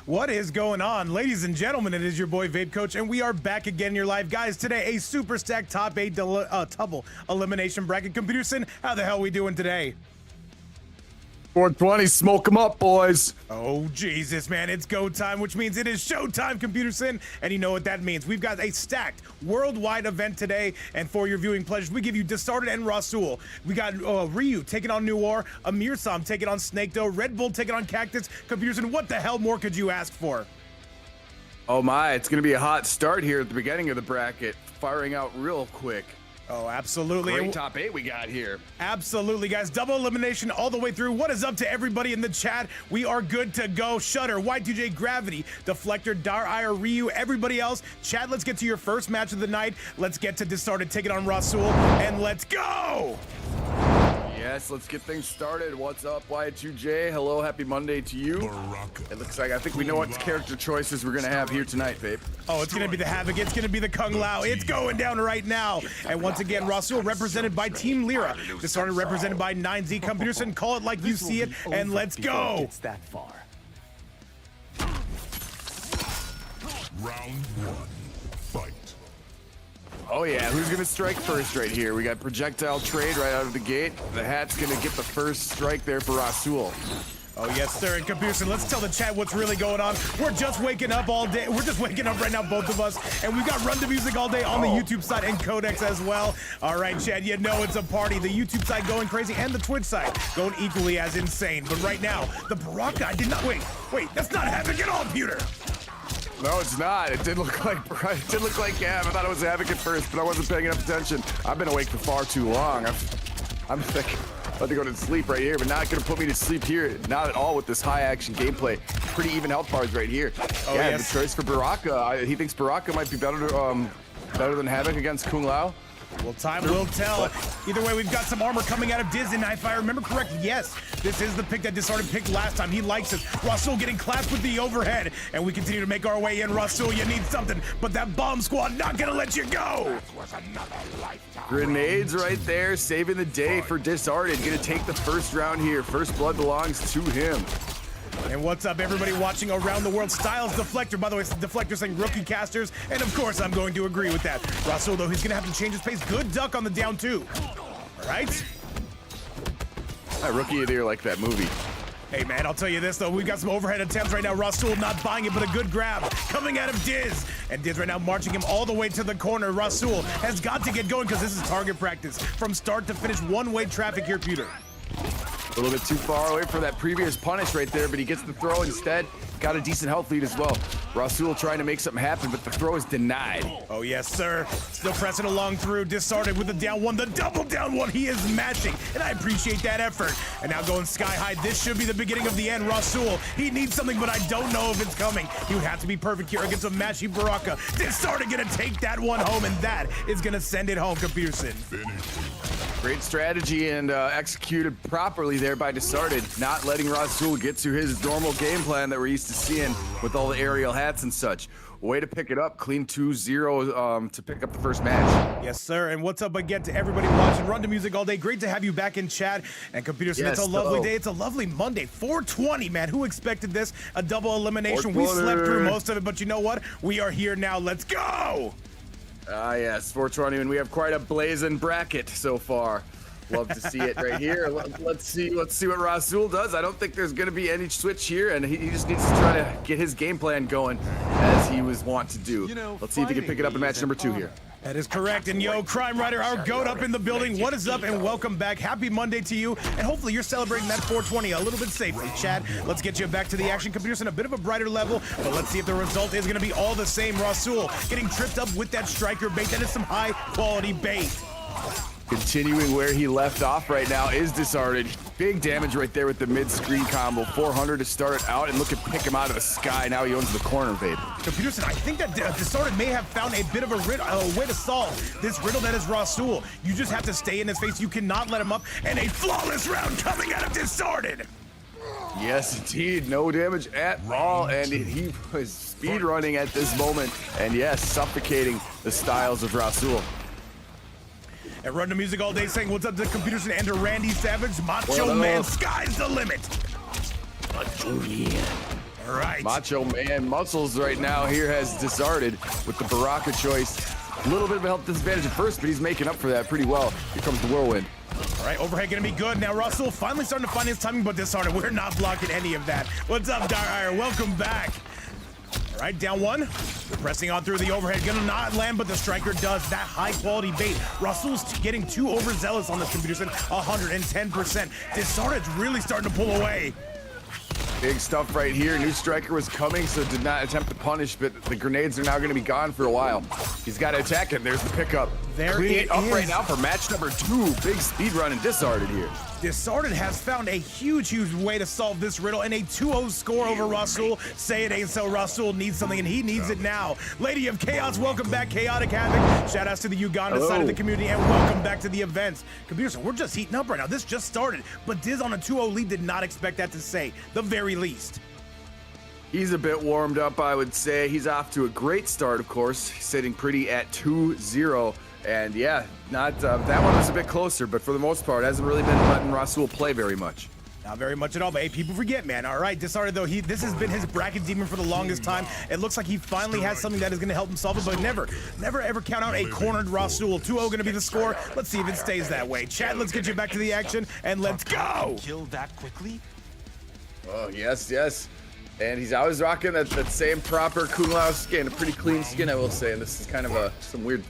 What is going on? Ladies and gentlemen, it is your boy VapeCoach, and we are back again in your live. Guys, today, a super stacked top 8 double elimination bracket. Computerson, how the hell we doing today? 420, smoke them up, boys. Oh, Jesus, man. It's go time, which means it is showtime, Computerson. And you know what that means. We've got a stacked worldwide event today. And for your viewing pleasures, we give you Disarted and Rasul. We got Ryu taking on Noir, Amirsam taking on SnakeDoe, Redbull taking on Cactus. Computerson, what the hell more could you ask for? Oh, my. It's going to be a hot start here at the beginning of the bracket. Firing out real quick. Oh, absolutely. Great top 8 we got here. Absolutely, guys. Double elimination all the way through. What is up to everybody in the chat? We are good to go. Shutter, Y2J, Gravity, Deflector, Dar, Ryu, everybody else. Chat, let's get to your first match of the night. Let's get to Disarted, take it on Rasul, and let's go! Yes, let's get things started. What's up, Y2J? Hello, happy Monday to you. It looks like I think we know what character choices we're going to have here tonight, babe. Oh, it's going to be the Havoc. It's going to be the Kung Lao. It's going down right now. And once again, Rasul represented by Team Lyra. Disarted represented by 9Z. Computerson, call it like you see it, and let's go. It's that far. Round 1, fight. Oh, yeah. Who's going to strike first right here? We got projectile trade right out of the gate. The hat's going to get the first strike there for Rasul. Oh, yes, sir. And Computerson, let's tell the chat what's really going on. We're just waking up all day. We're just waking up right now, both of us. And we've got Run to Music all day on the YouTube side and Codex as well. All right, Chad, you know it's a party. The YouTube side going crazy and the Twitch side going equally as insane. But right now, the Baraka, I did not... Wait, that's not Havoc at all, Pewter. No, it's not. It did look like Gav. I thought it was Havoc at first, but I wasn't paying enough attention. I've been awake for far too long. I'm thinking about to go to sleep right here, but not going to put me to sleep here. Not at all with this high action gameplay. Pretty even health bars right here. Oh, yeah, yes. The choice for Baraka. He thinks Baraka might be better than Havoc against Kung Lao. Well, time will tell. Either way, we've got some armor coming out of Diz, and if I remember correct, yes, this is the pick that Disarted picked last time. He likes it. Rasul getting clapped with the overhead, and we continue to make our way in. Rasul, you need something, but that bomb squad not gonna let you go. Grenades right there, saving the day for Disarted. Gonna take the first round here. First blood belongs to him. And what's up, everybody watching around the world? Styles Deflector. By the way, Deflector saying rookie casters, and of course, I'm going to agree with that. Rasul, though, he's gonna have to change his pace. Good duck on the down two. All right. Rookie of the year like that movie. Hey, man, I'll tell you this, though. We've got some overhead attempts right now. Rasul not buying it, but a good grab coming out of Diz. And Diz right now marching him all the way to the corner. Rasul has got to get going because this is target practice. From start to finish, one-way traffic here, Pewter. A little bit too far away for that previous punish right there, but he gets the throw instead. Got a decent health lead as well. Rasul trying to make something happen, but the throw is denied. Oh, yes, sir. Still pressing along through. Disarted with the down one, the double down one. He is matching, and I appreciate that effort. And now going sky high. This should be the beginning of the end. Rasul, he needs something, but I don't know if it's coming. He would have to be perfect here against a matchy Baraka. Disarted gonna take that one home, and that is gonna send it home, Computerson. Great strategy and executed properly there by Disarted, not letting Rasul get to his normal game plan that we're used to seeing with all the aerial hats and such. Way to pick it up, clean 2-0 to pick up the first match. Yes, sir. And what's up again to everybody watching Run to Music all day? Great to have you back in chat. And Computerson, Yes, it's a lovely day. It's a lovely Monday. 420, man. Who expected this? A double elimination. We slept through most of it, but you know what? We are here now. Let's go! Yes, 420, and we have quite a blazing bracket so far. Love to see it right here. Let's see what Rasul does. I don't think there's going to be any switch here, and he just needs to try to get his game plan going as he was wont to do. Let's see if he can pick it up in match number 2 here. That is correct. And yo, Crime Rider, our goat up in the building. What is up and welcome back. Happy Monday to you. And hopefully you're celebrating that 420 a little bit safely. Chad, let's get you back to the action. Computerson, a bit of a brighter level, but let's see if the result is going to be all the same. Rasul getting tripped up with that striker bait. That is some high quality bait. Continuing where he left off right now is Disarted. Big damage right there with the mid-screen combo. 400 to start it out, and look at pick him out of the sky. Now he owns the corner, babe. Computerson, I think that Disarted may have found a bit of a way to solve this riddle that is Rasul. You just have to stay in his face. You cannot let him up. And a flawless round coming out of Disarted. Yes, indeed. No damage at all, and he was speed running at this moment. And yes, suffocating the styles of Rasul. And Run to Music all day saying what's up to Computerson and to Randy Savage. Macho Man, sky's the limit. All right. Macho Man Muscles right now here has Disarted with the Baraka choice. A little bit of a health disadvantage at first, but he's making up for that pretty well. Here comes the Whirlwind. All right, overhead gonna be good. Now Rasul finally starting to find his timing, but Disarted, we're not blocking any of that. What's up, Dire? Welcome back. All right, down one. Pressing on through the overhead. Gonna not land, but the striker does. That high quality bait. Rasul's getting too overzealous on this computer sim. 110%. Disarted's really starting to pull away. Big stuff right here. New striker was coming, so did not attempt to punish, but the grenades are now going to be gone for a while. He's got to attack it. There's the pickup. Cleaning it up right now for match number 2. Big speed run and Disarted here. Disarted has found a huge way to solve this riddle and a 2-0 score over Rasul. Say it ain't so. Rasul needs something, and he needs it now. Lady of Chaos, welcome back. Chaotic Havoc. Shout outs to the Uganda side of the community, and welcome back to the events. Computers, we're just heating up right now. This just started, but Diz on a 2-0 lead did not expect that to say, the very least. He's a bit warmed up, I would say. He's off to a great start, of course. He's sitting pretty at 2-0. And yeah, not that one was a bit closer, but for the most part, hasn't really been letting Rasul play very much. Not very much at all, but hey, people forget, man. All right, Disarted though, this has been his bracket demon for the longest time. It looks like he finally has something that is going to help him solve it, but never ever count out a cornered Rasul. 2-0 going to be the score. Let's see if it stays that way. Chat, let's get you back to the action, and let's go. Kill that quickly? Oh, yes, yes. And he's always rocking that same proper Kung Lao skin, a pretty clean skin, I will say. And this is kind of some weird,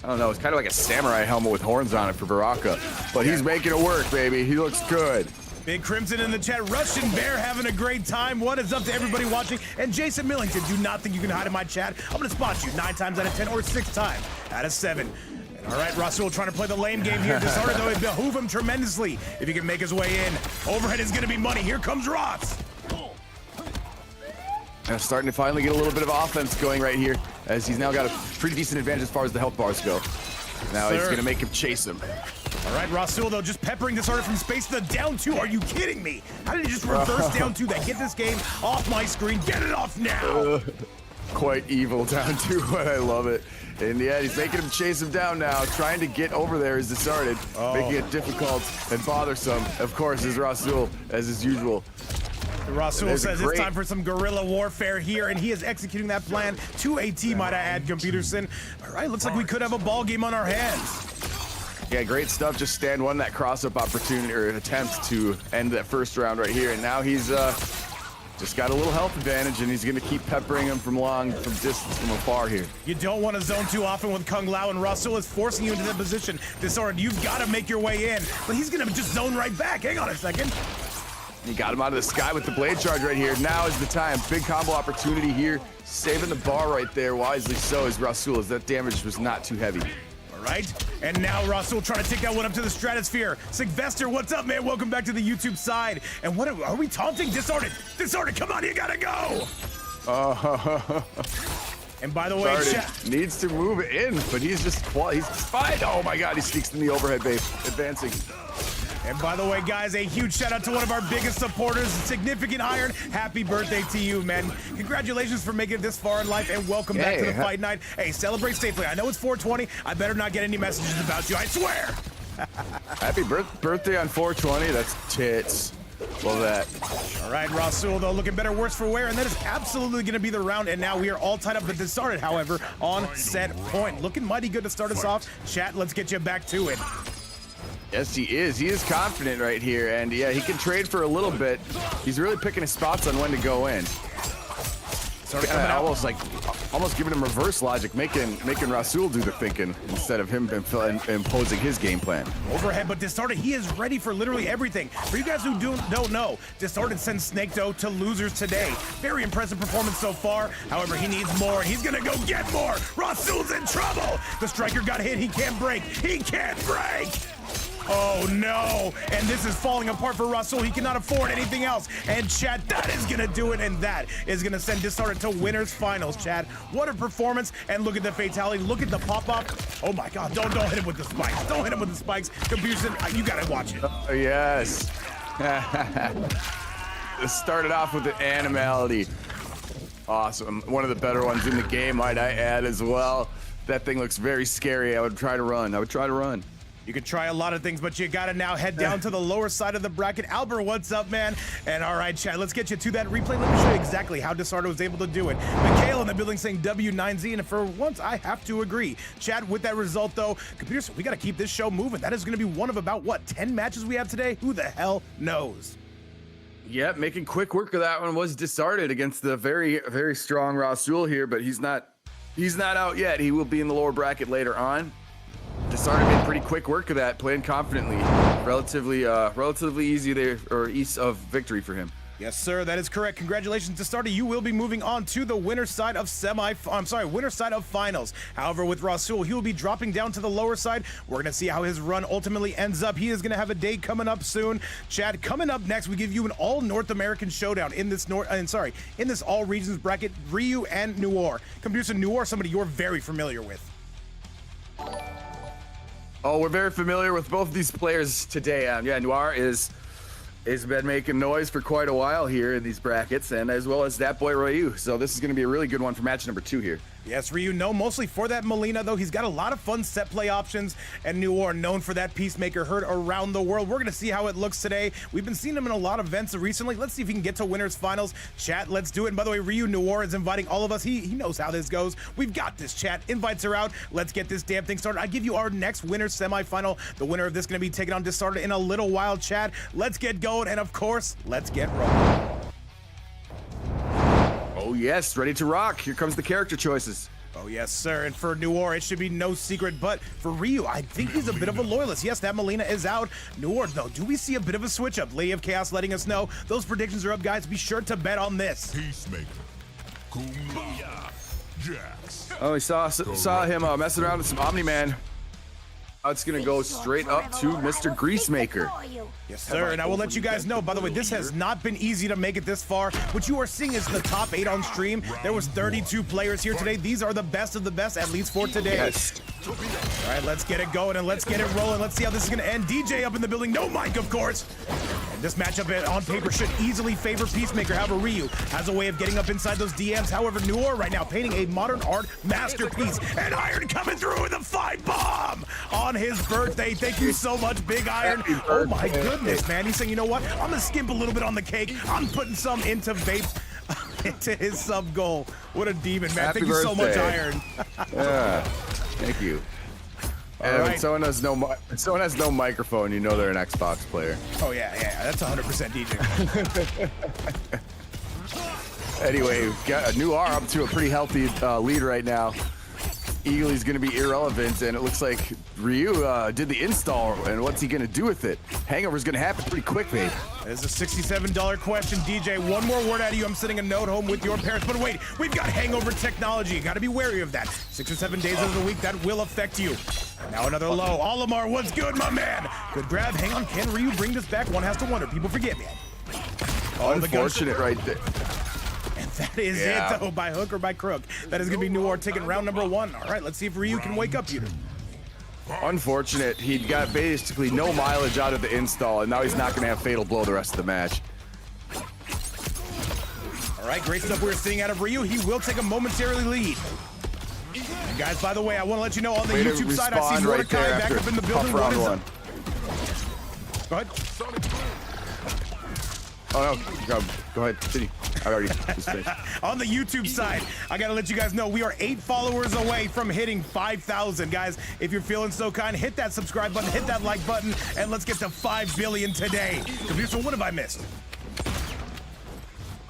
I don't know, it's kind of like a samurai helmet with horns on it for Baraka. But he's making it work, baby. He looks good. Big Crimson in the chat. Russian Bear having a great time. What is up to everybody watching? And Jason Millington, do not think you can hide in my chat. I'm going to spot you 9 times out of 10 or 6 times out of 7. All right, Rasul trying to play the lame game here. Disarted, though, it behoove him tremendously if he can make his way in. Overhead is going to be money. Here comes Ross. Starting to finally get a little bit of offense going right here, as he's now got a pretty decent advantage as far as the health bars go. Now he's going to make him chase him. All right, Rasul, though, just peppering Disarted from space to the down 2. Are you kidding me? How did he just reverse down 2 that? Get this game off my screen. Get it off now. Quite evil down 2, but I love it. And yeah, he's making him chase him down now. Trying to get over there is Disarted, making it difficult and bothersome, of course, is Rasul, as is usual. Rasul says it's time for some guerrilla warfare here, and he is executing that plan to a T, might I add, Computerson. All right, looks like we could have a ball game on our hands. Yeah, great stuff. Just stand one that cross-up opportunity or attempt to end that first round right here, and now he's just got a little health advantage, and he's going to keep peppering him from distance, from afar here. You don't want to zone too often with Kung Lao, and Rasul is forcing you into that position. Disarted, you've got to make your way in, but he's going to just zone right back. Hang on a second. He got him out of the sky with the blade charge right here. Now is the time. Big combo opportunity here. Saving the bar right there, wisely so, as Rasul, as that damage was not too heavy. All right, and now Rasul trying to take that one up to the stratosphere. Sylvester, what's up, man? Welcome back to the YouTube side. And what are we taunting? Disarted, come on, you gotta go. And by the way, needs to move in, but he's fine. Oh my God, he sneaks in the overhead, babe, advancing. And by the way, guys, a huge shout out to one of our biggest supporters, Significant Iron. Happy birthday to you, man. Congratulations for making it this far in life, and welcome back to the fight night. Hey, celebrate safely. I know it's 420. I better not get any messages about you, I swear. Happy birthday on 420. That's tits. Love that. All right, Rasul, though, looking better, worse for wear, and that is absolutely going to be the round. And now we are all tied up, but Disarted, however, on set point. Looking mighty good to start us off. Chat, let's get you back to it. Yes, he is. He is confident right here, and yeah, he can trade for a little bit. He's really picking his spots on when to go in. Almost giving him reverse logic, making Rasul do the thinking instead of him imposing his game plan. Overhead, but Disarted, he is ready for literally everything. For you guys who don't know, Disarted sends SnakeDoe to losers today. Very impressive performance so far. However, he needs more. He's gonna go get more. Rasul's in trouble. The striker got hit. He can't break. He can't break. Oh no, and this is falling apart for Rasul. He cannot afford anything else. And chat, that is gonna do it, and that is gonna send Disarted to winners finals, chat. What a performance, and look at the fatality, look at the pop-up. Oh my God, don't hit him with the spikes. Don't hit him with the spikes. Confusion, you gotta watch it. Oh yes. It started off with the animality. Awesome, one of the better ones in the game, might I add as well. That thing looks very scary. I would try to run. You could try a lot of things, but you gotta now head down to the lower side of the bracket. Albert, what's up, man? And all right, chat, let's get you to that replay. Let me show you exactly how Disarted was able to do it. Mikhail in the building saying W9Z, and for once, I have to agree. Chat, with that result, though, computers, we gotta keep this show moving. That is gonna be one of about, what, 10 matches we have today? Who the hell knows? Yeah, making quick work of that one was Disarted against the very, very strong Rasul here, but he's not out yet. He will be in the lower bracket later on. Disarted made pretty quick work of that, playing confidently. Relatively easy there, or ease of victory for him. Yes, sir, that is correct. Congratulations, Disarted. You will be moving on to the winner's side of winner's side of finals. However, with Rasul, he will be dropping down to the lower side. We're gonna see how his run ultimately ends up. He is gonna have a day coming up soon. Chad, coming up next, we give you an all North American showdown in this in this all regions bracket, Ryu and Noir. Computer Noir, somebody you're very familiar with. Oh, we're very familiar with both of these players today. Yeah, Noir has been making noise for quite a while here in these brackets, and as well as that boy Ryu. So this is going to be a really good one for match number 2 here. Yes, Ryu known mostly for that Melina, though. He's got a lot of fun set play options, and Noir known for that Peacemaker heard around the world. We're going to see how it looks today. We've been seeing him in a lot of events recently. Let's see if he can get to winners finals. Chat, let's do it. And by the way, Ryu Noir is inviting all of us. He knows how this goes. We've got this, chat. Invites are out. Let's get this damn thing started. I give you our next winner semifinal. The winner of this going to be taking on Disarted in a little while, chat. Let's get going, and of course, let's get rolling. Oh yes, ready to rock. Here comes the character choices. Oh, yes, sir. And for Noir, it should be no secret. But for Ryu, I think he's a bit of a loyalist. Yes, that Melina is out. Noir, though, do we see a bit of a switch up? Lady of Chaos letting us know. Those predictions are up, guys. Be sure to bet on this. Peacemaker. Kombat. Jax. Oh, we saw him messing around with some Omni-Man. Now it's going to go straight up to Mr. Greasemaker. Yes, sir, and I will let you guys know, by the way, this has not been easy to make it this far. What you are seeing is the top 8 on stream. There was 32 players here today. These are the best of the best, at least for today. Yes. All right, let's get it going and let's get it rolling. Let's see how this is going to end. DJ up in the building. No mic, of course. And this matchup on paper should easily favor Peacemaker. However, Ryu has a way of getting up inside those DMs. However, Noir right now painting a modern art masterpiece. And Iron coming through with a 5 bomb on his birthday. Thank you so much, Big Iron. Oh my goodness, man. He's saying, you know what? I'm gonna skimp a little bit on the cake. I'm putting some into Vape, into his sub goal. What a demon, man. Happy Thank you so much, birthday. Iron. Yeah, thank you. And when someone has no microphone, you know they're an Xbox player. Oh yeah, that's 100% DJ. Anyway, we've got a Noir up to a pretty healthy lead right now. Eagly's going to be irrelevant, and it looks like Ryu did the install, and what's he going to do with it? Hangover's going to happen pretty quick, babe. There's a $67 question, DJ. One more word out of you. I'm sending a note home with your parents. But wait, we've got hangover technology. You got to be wary of that. 6 or 7 days of the week, that will affect you. Now another low. Olimar, what's good, my man? Good grab. Hang on. Can Ryu bring this back? One has to wonder. People forget, man. Oh, Unfortunate right there. And that is it, though, by hook or by crook. That is going to be Noir taking round number 1. All right, let's see if Ryu can wake up, Peter. Unfortunate. He got basically no mileage out of the install, and now he's not going to have Fatal Blow the rest of the match. All right, great stuff we're seeing out of Ryu. He will take a momentary lead. And guys, by the way, I want to let you know on the YouTube side, I see Mordecai back up in the building. What is up? Go ahead. Oh no, go ahead, City. I already just finished. On the YouTube side, I gotta let you guys know we are 8 followers away from hitting 5,000. Guys, if you're feeling so kind, hit that subscribe button, hit that like button, and let's get to 5 billion today. Computer, what have I missed?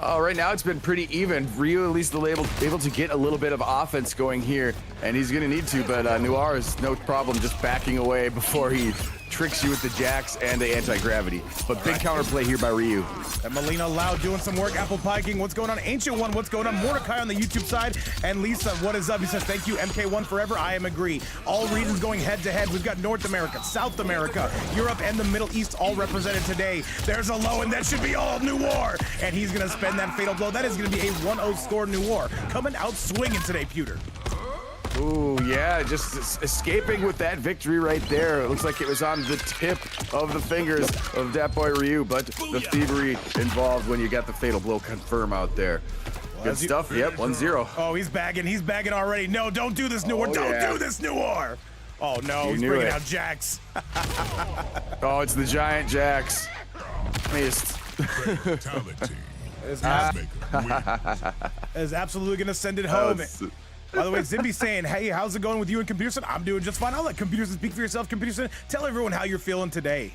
Right now it's been pretty even. Ryu at least able to get a little bit of offense going here, and he's gonna need to, but Noir is no problem just backing away before he tricks you with the Jax and the anti-gravity. But big counterplay here by Ryu. And Melina Loud doing some work. Apple Pie King, what's going on? Ancient One, what's going on? Mordecai on the YouTube side. And Lisa, what is up? He says, thank you, MK1 forever. I am agree. All regions going head to head. We've got North America, South America, Europe, and the Middle East all represented today. There's a low, and that should be all Noir. And he's going to spend that Fatal Blow. That is going to be a 1-0 score Noir. Coming out swinging today, Pewter. Ooh, yeah, just escaping with that victory right there. It looks like it was on the tip of the fingers of that boy Ryu, but the thievery involved when you got the Fatal Blow confirm out there. Good stuff. Yep, 1-0. Oh, he's bagging already. No, don't do this, Noir. Don't do this, Noir. Oh no, You he's knew bringing it. out Jax. Oh, it's the giant Jax. Missed. Fatality. Is Matchmaker wins. absolutely gonna send it home. s- By the way, Zimby saying, hey, how's it going with you and Computerson? I'm doing just fine. I'll let Computerson speak for yourself. Computerson, tell everyone how you're feeling today.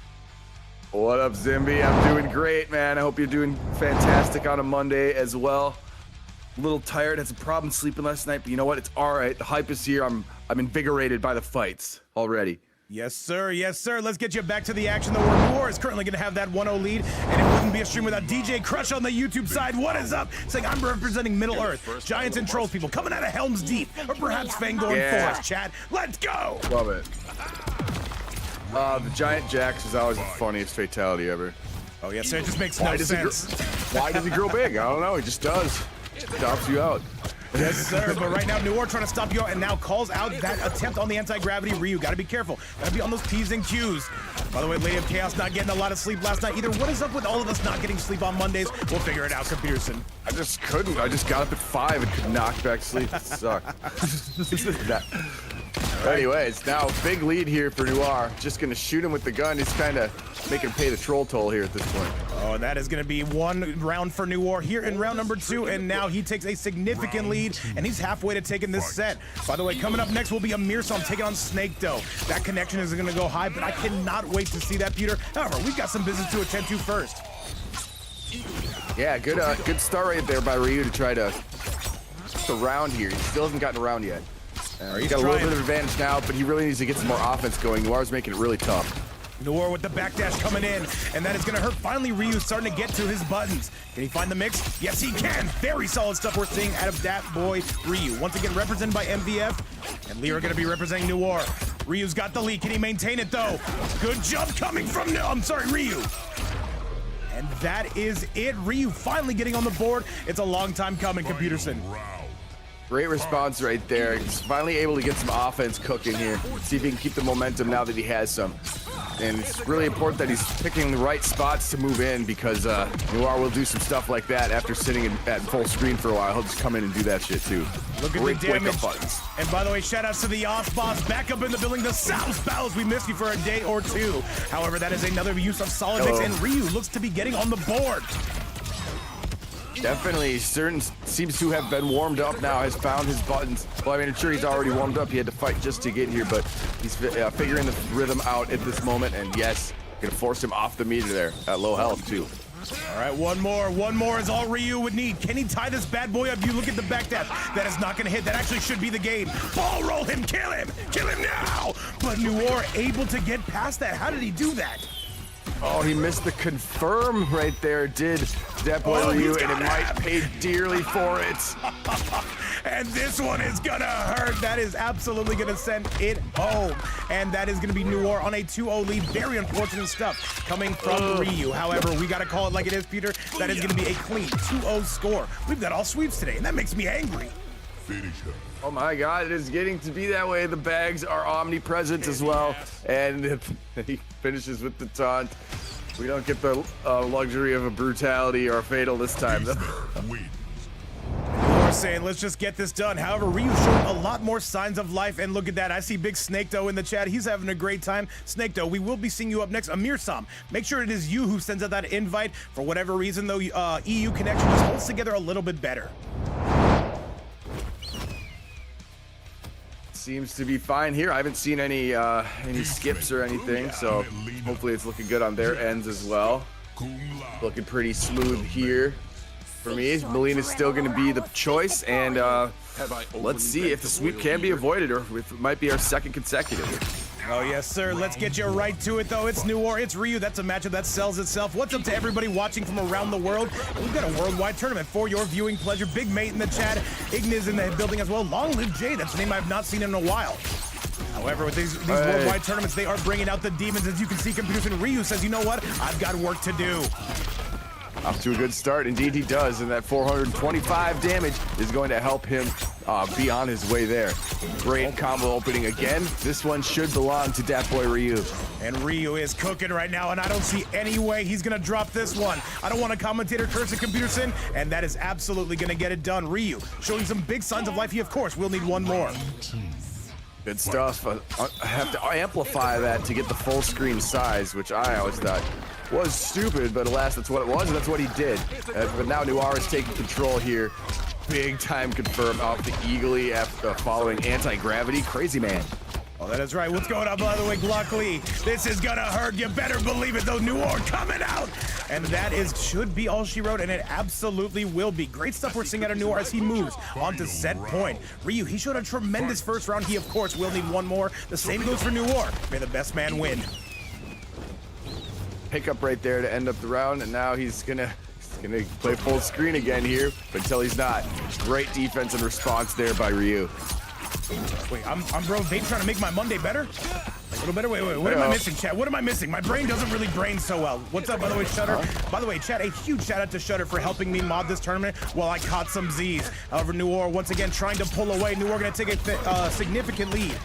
What up, Zimby? I'm doing great, man. I hope you're doing fantastic on a Monday as well. A little tired, had some problems sleeping last night, but you know what? It's all right. The hype is here. I'm invigorated by the fights already. Yes, sir. Yes, sir. Let's get you back to the action. The Noir is currently going to have that 1-0 lead, and it wouldn't be a stream without DJ Crush on the YouTube side. What is up? Saying I'm representing Middle Earth, Giants and Trolls people coming out of Helm's Deep, or perhaps Fangorn Yeah. Forest. Chat, let's go. Love it. The giant Jax is always the funniest fatality ever. Oh, yes, sir. It just makes no sense. Why does he grow big? I don't know. He just does. Stops you out. Yes, sir. But right now, Noir trying to stop you out and now calls out that attempt on the anti-gravity. Ryu, gotta be careful. Gotta be on those P's and Q's. By the way, Lady of Chaos not getting a lot of sleep last night either. What is up with all of us not getting sleep on Mondays? We'll figure it out, Peterson. I just couldn't. I just got up at 5 and could knock back sleep. It sucked. Anyways, now big lead here for Noir. Just gonna shoot him with the gun. He's kind of making him pay the troll toll here at this point. Oh, and that is going to be one round for Noir here in round number 2, and now he takes a significant lead, and he's halfway to taking this set. By the way, coming up next will be Amirsam taking on SnakeDoe. That connection is going to go high, but I cannot wait to see that, Peter. However, we've got some business to attend to first. Yeah, good start right there by Ryu to try to get the round here. He still hasn't gotten around yet. He's got a little bit of advantage now, but he really needs to get some more offense going. Noir's making it really tough. Noir with the backdash coming in, and that is going to hurt. Finally, Ryu starting to get to his buttons. Can he find the mix? Yes, he can. Very solid stuff we're seeing out of that boy, Ryu. Once again, represented by MVF, and Lee are going to be representing Noir. Ryu's got the lead. Can he maintain it, though? Good jump coming from Ryu. And that is it. Ryu finally getting on the board. It's a long time coming, Computerson. Great response right there. He's finally able to get some offense cooking here. See if he can keep the momentum now that he has some. And it's really important that he's picking the right spots to move in, because Noir will do some stuff like that after sitting at full screen for a while. He'll just come in and do that shit too. Look at Great the damage. wake-up buttons. And by the way, shout outs to the Off Boss back up in the building. The South Bows, we missed you for a day or two. However, that is another use of solid mix, and Ryu looks to be getting on the board. Definitely, seems to have been warmed up now, has found his buttons. Well, I mean, I'm sure he's already warmed up. He had to fight just to get here, but he's figuring the rhythm out at this moment. And yes, gonna force him off the meter there at low health too. All right, one more is all Ryu would need. Can he tie this bad boy up? You look at the backdash. That is not gonna hit. That actually should be the game. Ball roll him, kill him now. But Noir able to get past that. How did he do that? Oh, he missed the confirm right there, did that boy Ryu, and it might pay dearly for it. And this one is gonna hurt. That is absolutely gonna send it home. And that is gonna be Noir on a 2-0 lead. Very unfortunate stuff coming from Ryu. However, we gotta call it like it is, Peter. That is gonna be a clean 2-0 score. We've got all sweeps today, and that makes me angry. Finish her. Oh my God, it is getting to be that way. The bags are omnipresent as well. And he finishes with the taunt. We don't get the luxury of a brutality or a fatal this time, though. Win. Noir saying, let's just get this done. However, Ryu showing a lot more signs of life. And look at that. I see big SnakeDoe in the chat. He's having a great time. SnakeDoe, we will be seeing you up next. Amirsam, make sure it is you who sends out that invite. For whatever reason, though, EU connection just holds together a little bit better. Seems to be fine here. I haven't seen any skips or anything, so hopefully it's looking good on their ends as well. Looking pretty smooth here for me. Melina's still going to be the choice, and let's see if the sweep can be avoided, or if it might be our second consecutive. Oh, yes, sir. Let's get you right to it, though. It's Noir, it's Ryu. That's a matchup that sells itself. What's up to everybody watching from around the world? We've got a worldwide tournament for your viewing pleasure. Big Mate in the chat. Ignis in the building as well. Long live Jay. That's a name I've not seen in a while. However, with these worldwide tournaments, they are bringing out the demons. As you can see, Computers, and Ryu says, you know what? I've got work to do. Off to a good start. Indeed, he does, and that 425 damage is going to help him be on his way there. Great combo opening again. This one should belong to Dat Boy Ryu. And Ryu is cooking right now, and I don't see any way he's going to drop this one. I don't want a commentator curse at Computerson, and that is absolutely going to get it done. Ryu showing some big signs of life. He, of course, will need one more. Good stuff. I have to amplify that to get the full screen size, which I always thought was stupid, but alas, that's what it was, and that's what he did. But now Noir is taking control here. Big time confirmed off the Eagly after following anti-gravity. Crazy man. Oh, that is right. What's going on, by the way, Gluckly? This is gonna hurt. You better believe it, though. Noir coming out. And that should be all she wrote, and it absolutely will be. Great stuff we're seeing out of Noir as he moves onto set point. Ryu, he showed a tremendous first round. He, of course, will need one more. The same goes for Noir. May the best man win. Pick up right there to end up the round, and now he's gonna play full screen again here, but until he's not. Great defense and response there by Ryu. Wait, I'm bro Vape trying to make my Monday better? A little better? Wait, what am I missing, chat? What am I missing? My brain doesn't really brain so well. What's up, by the way, Shutter? By the way, chat, a huge shout out to Shutter for helping me mod this tournament while I caught some Z's. However, Noir once again trying to pull away. Noir gonna take a significant lead.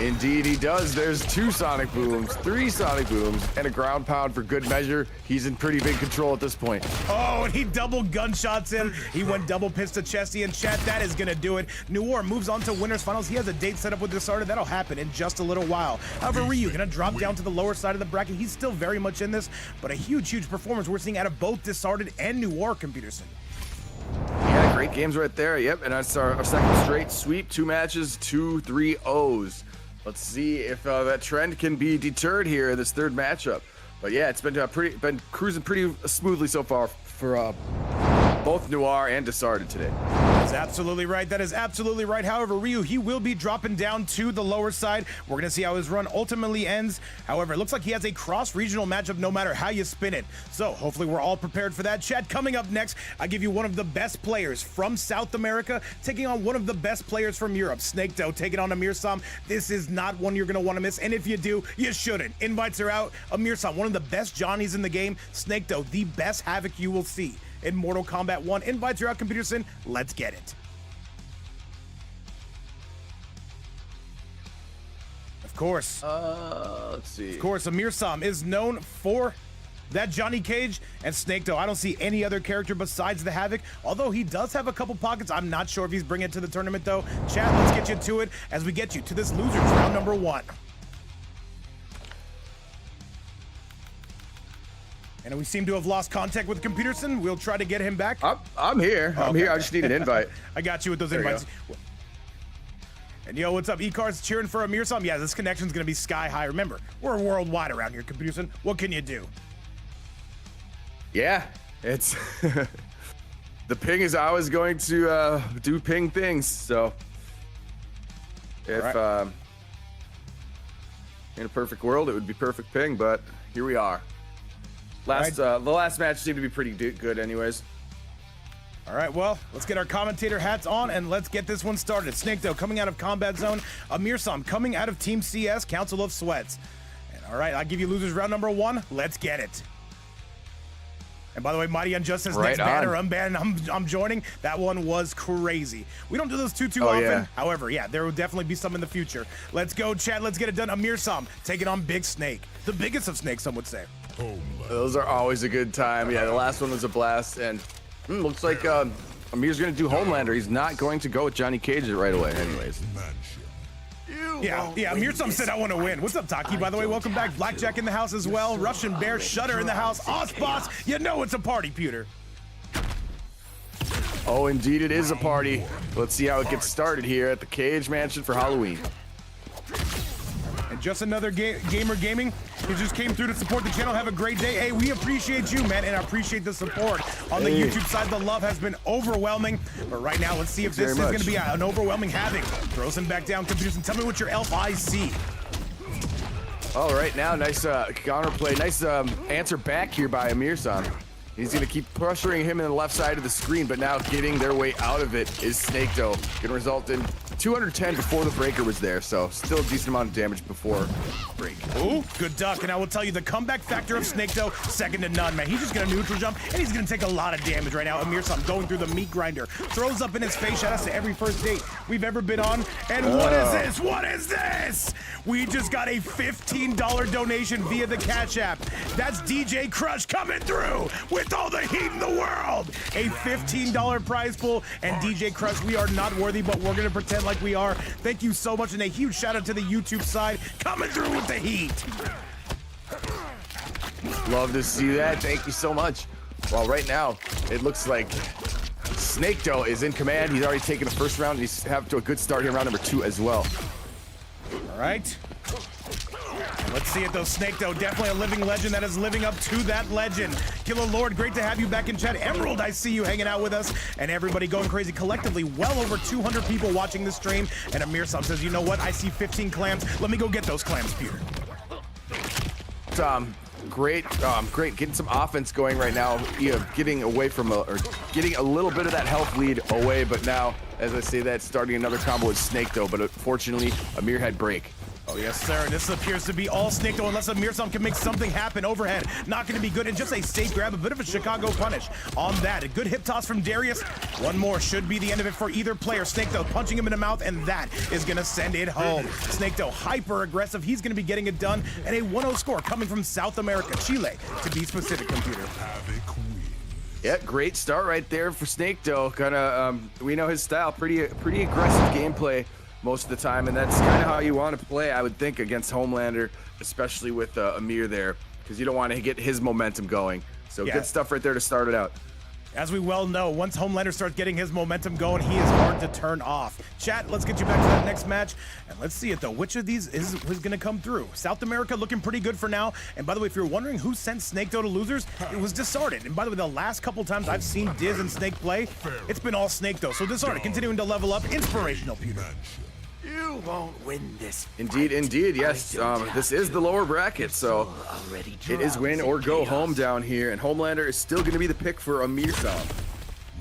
Indeed he does. There's 2 Sonic Booms, 3 Sonic Booms, and a ground pound for good measure. He's in pretty big control at this point. Oh, and he double gunshots him. He went double pistol chesty, and chat, that is gonna do it. Noir moves on to winners finals. He has a date set up with Disarted. That'll happen in just a little while. However, Ryu gonna drop down to the lower side of the bracket. He's still very much in this, but a huge performance we're seeing out of both Disarted and Noir, Computerson. Yeah, great games right there. Yep, and that's our second straight sweep. 2 matches, 2 3-0s. Let's see if that trend can be deterred here in this third matchup. But yeah, it's been cruising pretty smoothly so far for both Noir and Disarted today. That's absolutely right. That is absolutely right. However, Ryu, he will be dropping down to the lower side. We're going to see how his run ultimately ends. However, it looks like he has a cross-regional matchup no matter how you spin it. So hopefully we're all prepared for that. Chat, coming up next, I give you one of the best players from South America taking on one of the best players from Europe. SnakeDoe taking on Amirsam. This is not one you're going to want to miss. And if you do, you shouldn't. Invites are out. Amirsam, one of the best Johnnies in the game. SnakeDoe, the best Havoc you will see in Mortal Kombat 1. Invites are out, Computerson. Let's get it. Of course. Let's see. Of course, Amirsam is known for that Johnny Cage and SnakeDoe. I don't see any other character besides the Havoc, although he does have a couple pockets. I'm not sure if he's bringing it to the tournament, though. Chat, let's get you to it as we get you to this losers round number 1. And we seem to have lost contact with Computerson. We'll try to get him back. I'm here. I'm here. I just need an invite. I got you with those invites. And yo, what's up? E-Car's cheering for Amirsam. Yeah, this connection's gonna be sky high. Remember, we're worldwide around here, Computerson. What can you do? Yeah, it's the ping is always going to do ping things. So if in a perfect world, it would be perfect ping, but here we are. The last match seemed to be pretty good anyways. All right, well, let's get our commentator hats on and let's get this one started. SnakeDoe coming out of Combat Zone. Amirsam coming out of Team CS, Council of Sweats. And all right, I'll give you losers round number 1. Let's get it. And by the way, Mighty Unjust says next banner, unbanned, I'm joining. That one was crazy. We don't do those too often. Yeah. However, yeah, there will definitely be some in the future. Let's go, chat. Let's get it done. Amirsam taking on Big Snake. The biggest of snakes, some would say. Those are always a good time. Yeah, the last one was a blast. And looks like Amir's going to do Homelander. He's not going to go with Johnny Cage right away anyways. Yeah, Amirsam said I want to win. What's up, Taki? By the way, welcome back. Blackjack in the house as well. Russian Bear, Shutter in the house. Boss, you know it's a party, Pewter. Oh, indeed it is a party. Let's see how it gets started here at the Cage Mansion for Halloween. And just another gamer gaming. He just came through to support the channel. Have a great day. Hey, we appreciate you, man, and I appreciate the support. On the YouTube side, the love has been overwhelming. But right now, let's see if this is going to be an overwhelming Havoc. Throws him back down, Computers, and tell me what your elf eyes see. All right, now nice counterplay. Nice answer back here by Amirsam. He's going to keep pressuring him in the left side of the screen, but now getting their way out of it is SnakeDoe. Going to result in 210 before the breaker was there, so still a decent amount of damage before break. Ooh, good duck, and I will tell you the comeback factor of SnakeDoe, second to none, man. He's just gonna neutral jump, and he's gonna take a lot of damage right now. Amirsam going through the meat grinder, throws up in his face. Shout out to every first date we've ever been on. And what is this? What is this? We just got a $15 donation via the Cash App. That's DJ Crush coming through with all the heat in the world. A $15 prize pool, and DJ Crush, we are not worthy, but we're gonna pretend like like we are. Thank you so much, and a huge shout out to the YouTube side coming through with the heat. Love to see that. Thank you so much. Well, right now, it looks like SnakeDoe is in command. He's already taken the first round. He's have to a good start here in round number 2 as well. All right. Let's see it though. SnakeDoe, definitely a living legend that is living up to that legend. Killer Lord, great to have you back in chat. Emerald, I see you hanging out with us, and everybody going crazy collectively. Well over 200 people watching the stream. And Amirsam says, you know what? I see 15 clams. Let me go get those clams, Peter. Great, getting some offense going right now. Getting away from or getting a little bit of that health lead away, but now, as I say that, starting another combo with SnakeDoe, but unfortunately, Amir had break. Oh yes, sir. This appears to be all SnakeDoe unless Amirsam can make something happen overhead. Not going to be good, and just a safe grab, a bit of a Chicago punish on that. A good hip toss from Darius. One more should be the end of it for either player. SnakeDoe punching him in the mouth, and that is going to send it home. SnakeDoe hyper aggressive. He's going to be getting it done, and a 1-0 score coming from South America, Chile, to be specific, computer. Yeah, great start right there for SnakeDoe. Kind of, we know his style, pretty aggressive gameplay most of the time, and that's kind of how you want to play, I would think, against Homelander, especially with Amir there, because you don't want to get his momentum going. So good stuff right there to start it out. As we well know, once Homelander starts getting his momentum going, he is hard to turn off. Chat, let's get you back to that next match, and let's see it though. Which of these is going to come through? South America looking pretty good for now. And by the way, if you're wondering who sent SnakeDoe to losers, it was Disarted. And by the way, the last couple times I've seen Diz and Snake play, it's been all SnakeDoe. So Disarted continuing to level up. Inspirational, Peter. You won't win this. Indeed, yes. This is the lower bracket, so it is win or go home down here, and Homelander is still going to be the pick for Amirsam.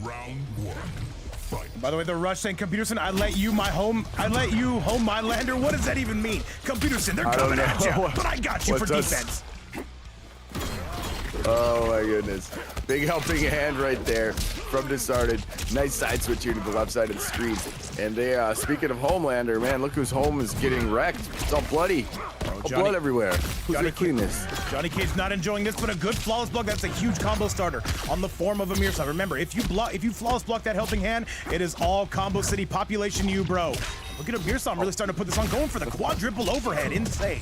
Round 1. Fight. By the way, the rush saying, Computerson, I let you home my lander. What does that even mean? Computerson, they're coming at you, but I got you for defense. Oh my goodness. Big helping hand right there from Disarted. Nice side switch here to the left side of the screen. And they, speaking of Homelander, man, look whose home is getting wrecked. It's all bloody. Blood everywhere. Who's gonna clean this? Johnny Cage not enjoying this, but a good flawless block. That's a huge combo starter on the form of Amirsam. Remember, if you flawless block that helping hand, it is all Combo City population you, bro. Look at Amirsam really starting to put this on, going for the quadruple overhead. Insane.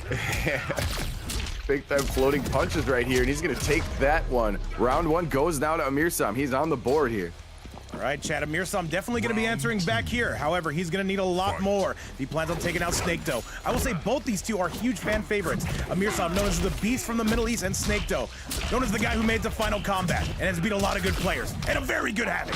Big time floating punches right here, and he's gonna take that one. Round 1 goes now to Amirsam. He's on the board here. All right, Chad, Amirsam definitely going to be answering back here. However, he's going to need a lot more if he plans on taking out SnakeDoe. I will say both these two are huge fan favorites. Amirsam, known as the Beast from the Middle East, and SnakeDoe, known as the guy who made the final combat and has beat a lot of good players and a very good habit.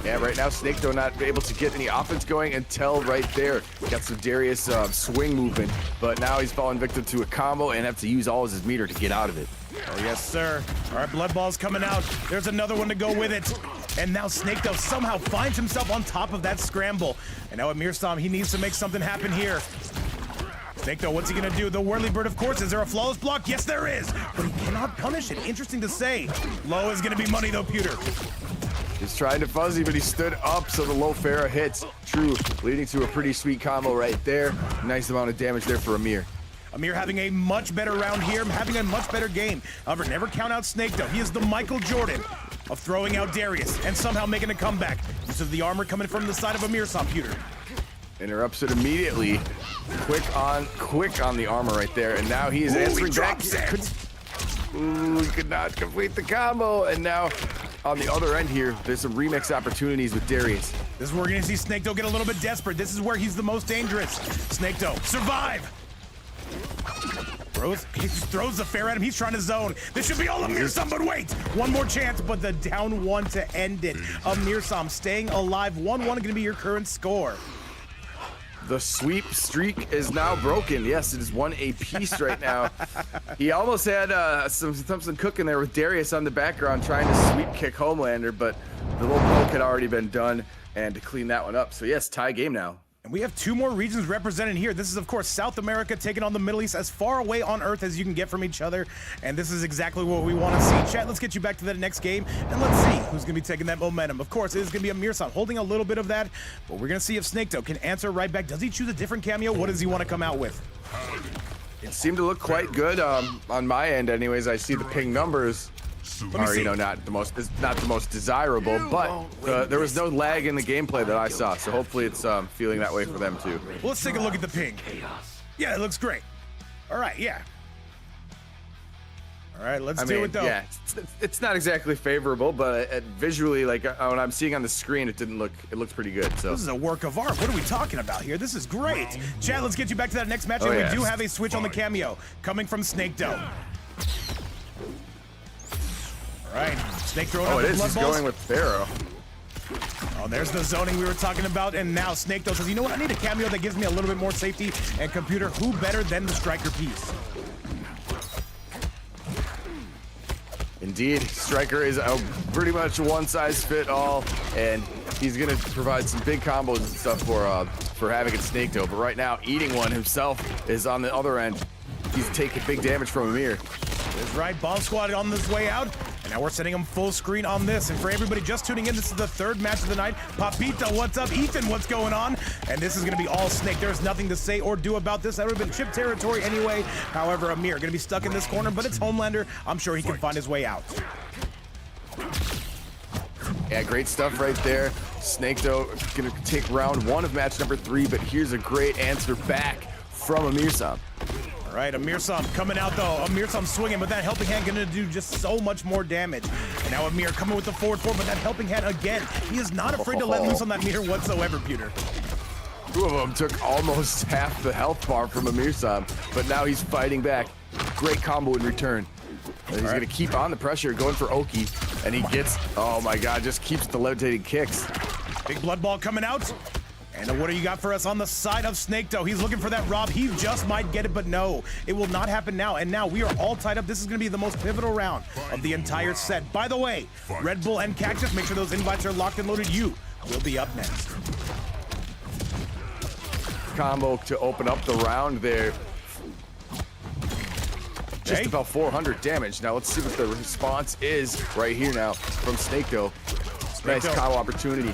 Yeah, right now SnakeDoe not able to get any offense going until right there. Got some Darius swing movement, but now he's falling victim to a combo and have to use all of his meter to get out of it. Oh, yes, sir. All right, Blood Ball's coming out. There's another one to go with it. And now SnakeDoe somehow finds himself on top of that scramble. And now Amirsam, he needs to make something happen here. SnakeDoe, what's he gonna do? The Whirly Bird, of course. Is there a flawless block? Yes, there is. But he cannot punish it. Interesting to say. Low is gonna be money, though, Pewter. He's trying to fuzzy, but he stood up, so the low Farah hits. True, leading to a pretty sweet combo right there. Nice amount of damage there for Amir. Amir having a much better round here, having a much better game. However, never count out SnakeDoe. He is the Michael Jordan of throwing out Darius and somehow making a comeback. Use of the armor coming from the side of Amirsam, Pewter. Interrupts it immediately. Quick on the armor right there, and now he is answering back. He could not complete the combo, and now on the other end here, there's some remix opportunities with Darius. This is where we're gonna see SnakeDoe get a little bit desperate. This is where he's the most dangerous. SnakeDoe, survive! He just throws the fair at him. He's trying to zone. This should be all Amirsam, but wait! One more chance, but the down one to end it. Amirsam staying alive. 1-1 gonna be your current score. The sweep streak is now broken. Yes, it is 1 apiece right now. He almost had something cooking there with Darius on the background trying to sweep kick Homelander, but the little poke had already been done and to clean that one up. So yes, tie game now. And we have 2 more regions represented here. This is, of course, South America taking on the Middle East, as far away on Earth as you can get from each other. And this is exactly what we want to see. Chat, let's get you back to the next game, and let's see who's going to be taking that momentum. Of course, it is going to be Amirsam holding a little bit of that, but we're going to see if SnakeDoe can answer right back. Does he choose a different cameo? What does he want to come out with? It seemed to look quite good on my end anyways. I see the ping numbers. Let me see. You know, not the most desirable, but there was no lag in the gameplay that I saw, so hopefully it's feeling that way for them too. Well, let's take a look at the ping. Yeah, it looks great. All right, yeah. All right, let's do it though. Yeah, it's not exactly favorable, but visually, like when I'm seeing on the screen, it looks pretty good. So this is a work of art. What are we talking about here? This is great. Chad, let's get you back to that next match. Oh, and yeah. we do have a switch on the cameo coming from SnakeDoe. All right, Snake throwing up it the is. blood He's balls. going with Pharaoh. Oh, there's the zoning we were talking about, and now SnakeDoe says, you know what, I need a cameo that gives me a little bit more safety, and computer, who better than the striker piece? Indeed, Striker is pretty much one size fit all, and he's gonna provide some big combos and stuff for having it SnakeDoe. But right now, eating one himself is on the other end. He's taking big damage from Amir. That's right, Bomb Squad on this way out, and now we're sending him full screen on this. And for everybody just tuning in, this is the third match of the night. Papito, what's up? Ethan, what's going on? And this is gonna be all Snake. There's nothing to say or do about this. That would have been chip territory anyway. However, Amir gonna be stuck in this corner, but it's Homelander. I'm sure he can find his way out. Yeah, great stuff right there. SnakeDoe gonna take round one of match number 3, but here's a great answer back from Amirsam. All right, Amirsam coming out though. Amirsam swinging, but that helping hand gonna do just so much more damage. And now Amir coming with the forward four, but that helping hand again. He is not afraid to let loose on that meter whatsoever, Pewter. Two of them took almost half the health bar from Amirsam, but now he's fighting back. Great combo in return. And he's gonna keep on the pressure, going for Oki, and he gets, oh my god, just keeps the levitating kicks. Big blood ball coming out. And what do you got for us on the side of SnakeDoe? He's looking for that rob. He just might get it, but no, it will not happen now. And now we are all tied up. This is going to be the most pivotal round of the entire set. By the way, Redbull and Cactus, make sure those invites are locked and loaded. You will be up next. Combo to open up the round there. Just about 400 damage. Now let's see what the response is right here now from SnakeDoe. Nice combo opportunity.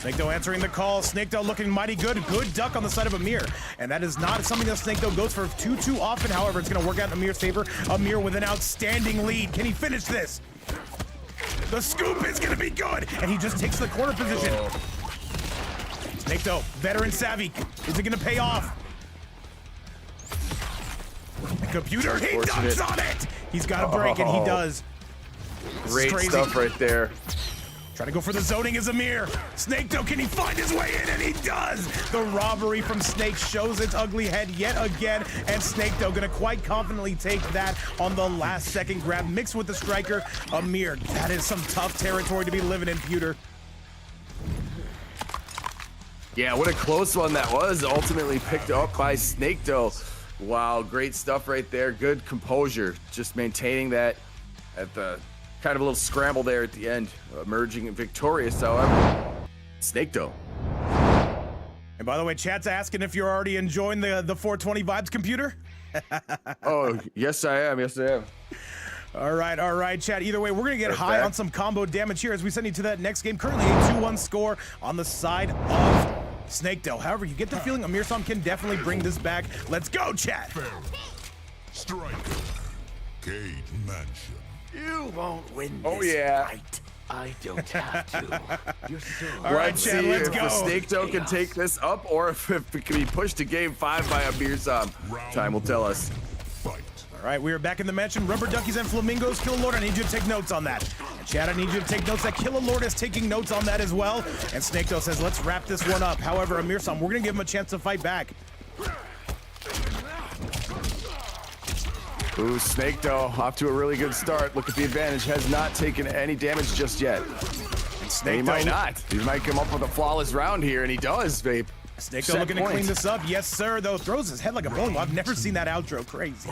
SnakeDoe answering the call. SnakeDoe looking mighty good. Good duck on the side of Amir. And that is not something that SnakeDoe goes for too often. However, it's going to work out in Amir's favor. Amir with an outstanding lead. Can he finish this? The scoop is going to be good. And he just takes the corner position. SnakeDoe, veteran savvy. Is it going to pay off? The computer, he dunks on it. He's got a break, and he does. Great stuff right there. Trying to go for the zoning is Amir. SnakeDoe, can he find his way in? And he does! The robbery from Snake shows its ugly head yet again, and SnakeDoe gonna quite confidently take that on the last second grab, mixed with the striker. Amir, that is some tough territory to be living in, Pewter. Yeah, what a close one that was. Ultimately picked up by SnakeDoe. Wow, great stuff right there. Good composure. Just maintaining that at the kind of a little scramble there at the end. Emerging victorious, however. SnakeDoe. And by the way, chat's asking if you're already enjoying the 420 vibes, computer. Oh, yes I am. Yes I am. All right, chat. Either way, we're going to get high on some combo damage here as we send you to that next game. Currently a 2-1 score on the side of SnakeDoe. However, you get the feeling Amirsam can definitely bring this back. Let's go, chat. Striker. Cage Mansion. You won't win Oh, this yeah. fight. I don't have to. You're so All right, Let's chat, see let's if go. the SnakeDoe can take this up or if it can be pushed to game 5 by Amirsam. Time will tell us. Fight. All right, we are back in the mansion. Rubber duckies and flamingos. Killalord, I need you to take notes on that. And Chad, I need you to take notes that Killalord is taking notes on that as well. And SnakeDoe says, let's wrap this one up. However, Amirsam, we're going to give him a chance to fight back. Ooh, SnakeDoe off to a really good start. Look at the advantage. Has not taken any damage just yet. And he might not. He might come up with a flawless round here, and he does, Vape. SnakeDoe looking to clean this up. Yes, sir, though. Throws his head like a bowling ball. I've never seen that outro. Crazy.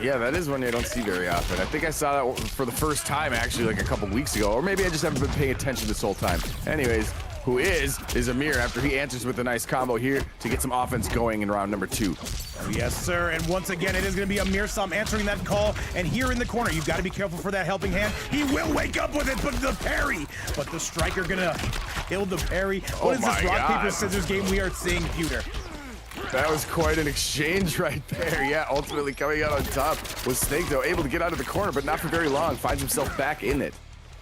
Yeah, that is one you don't see very often. I think I saw that for the first time, actually, like a couple weeks ago. Or maybe I just haven't been paying attention this whole time. Anyways, who is Amir after he answers with a nice combo here to get some offense going in round number 2. Oh, yes, sir. And once again, it is going to be Amirsam answering that call. And here in the corner, you've got to be careful for that helping hand. He will wake up with it, but the parry. But the striker going to kill the parry. What is this rock, paper, scissors game we are seeing, Pewter? That was quite an exchange right there. Yeah, ultimately coming out on top was SnakeDoe, able to get out of the corner, but not for very long. Finds himself back in it.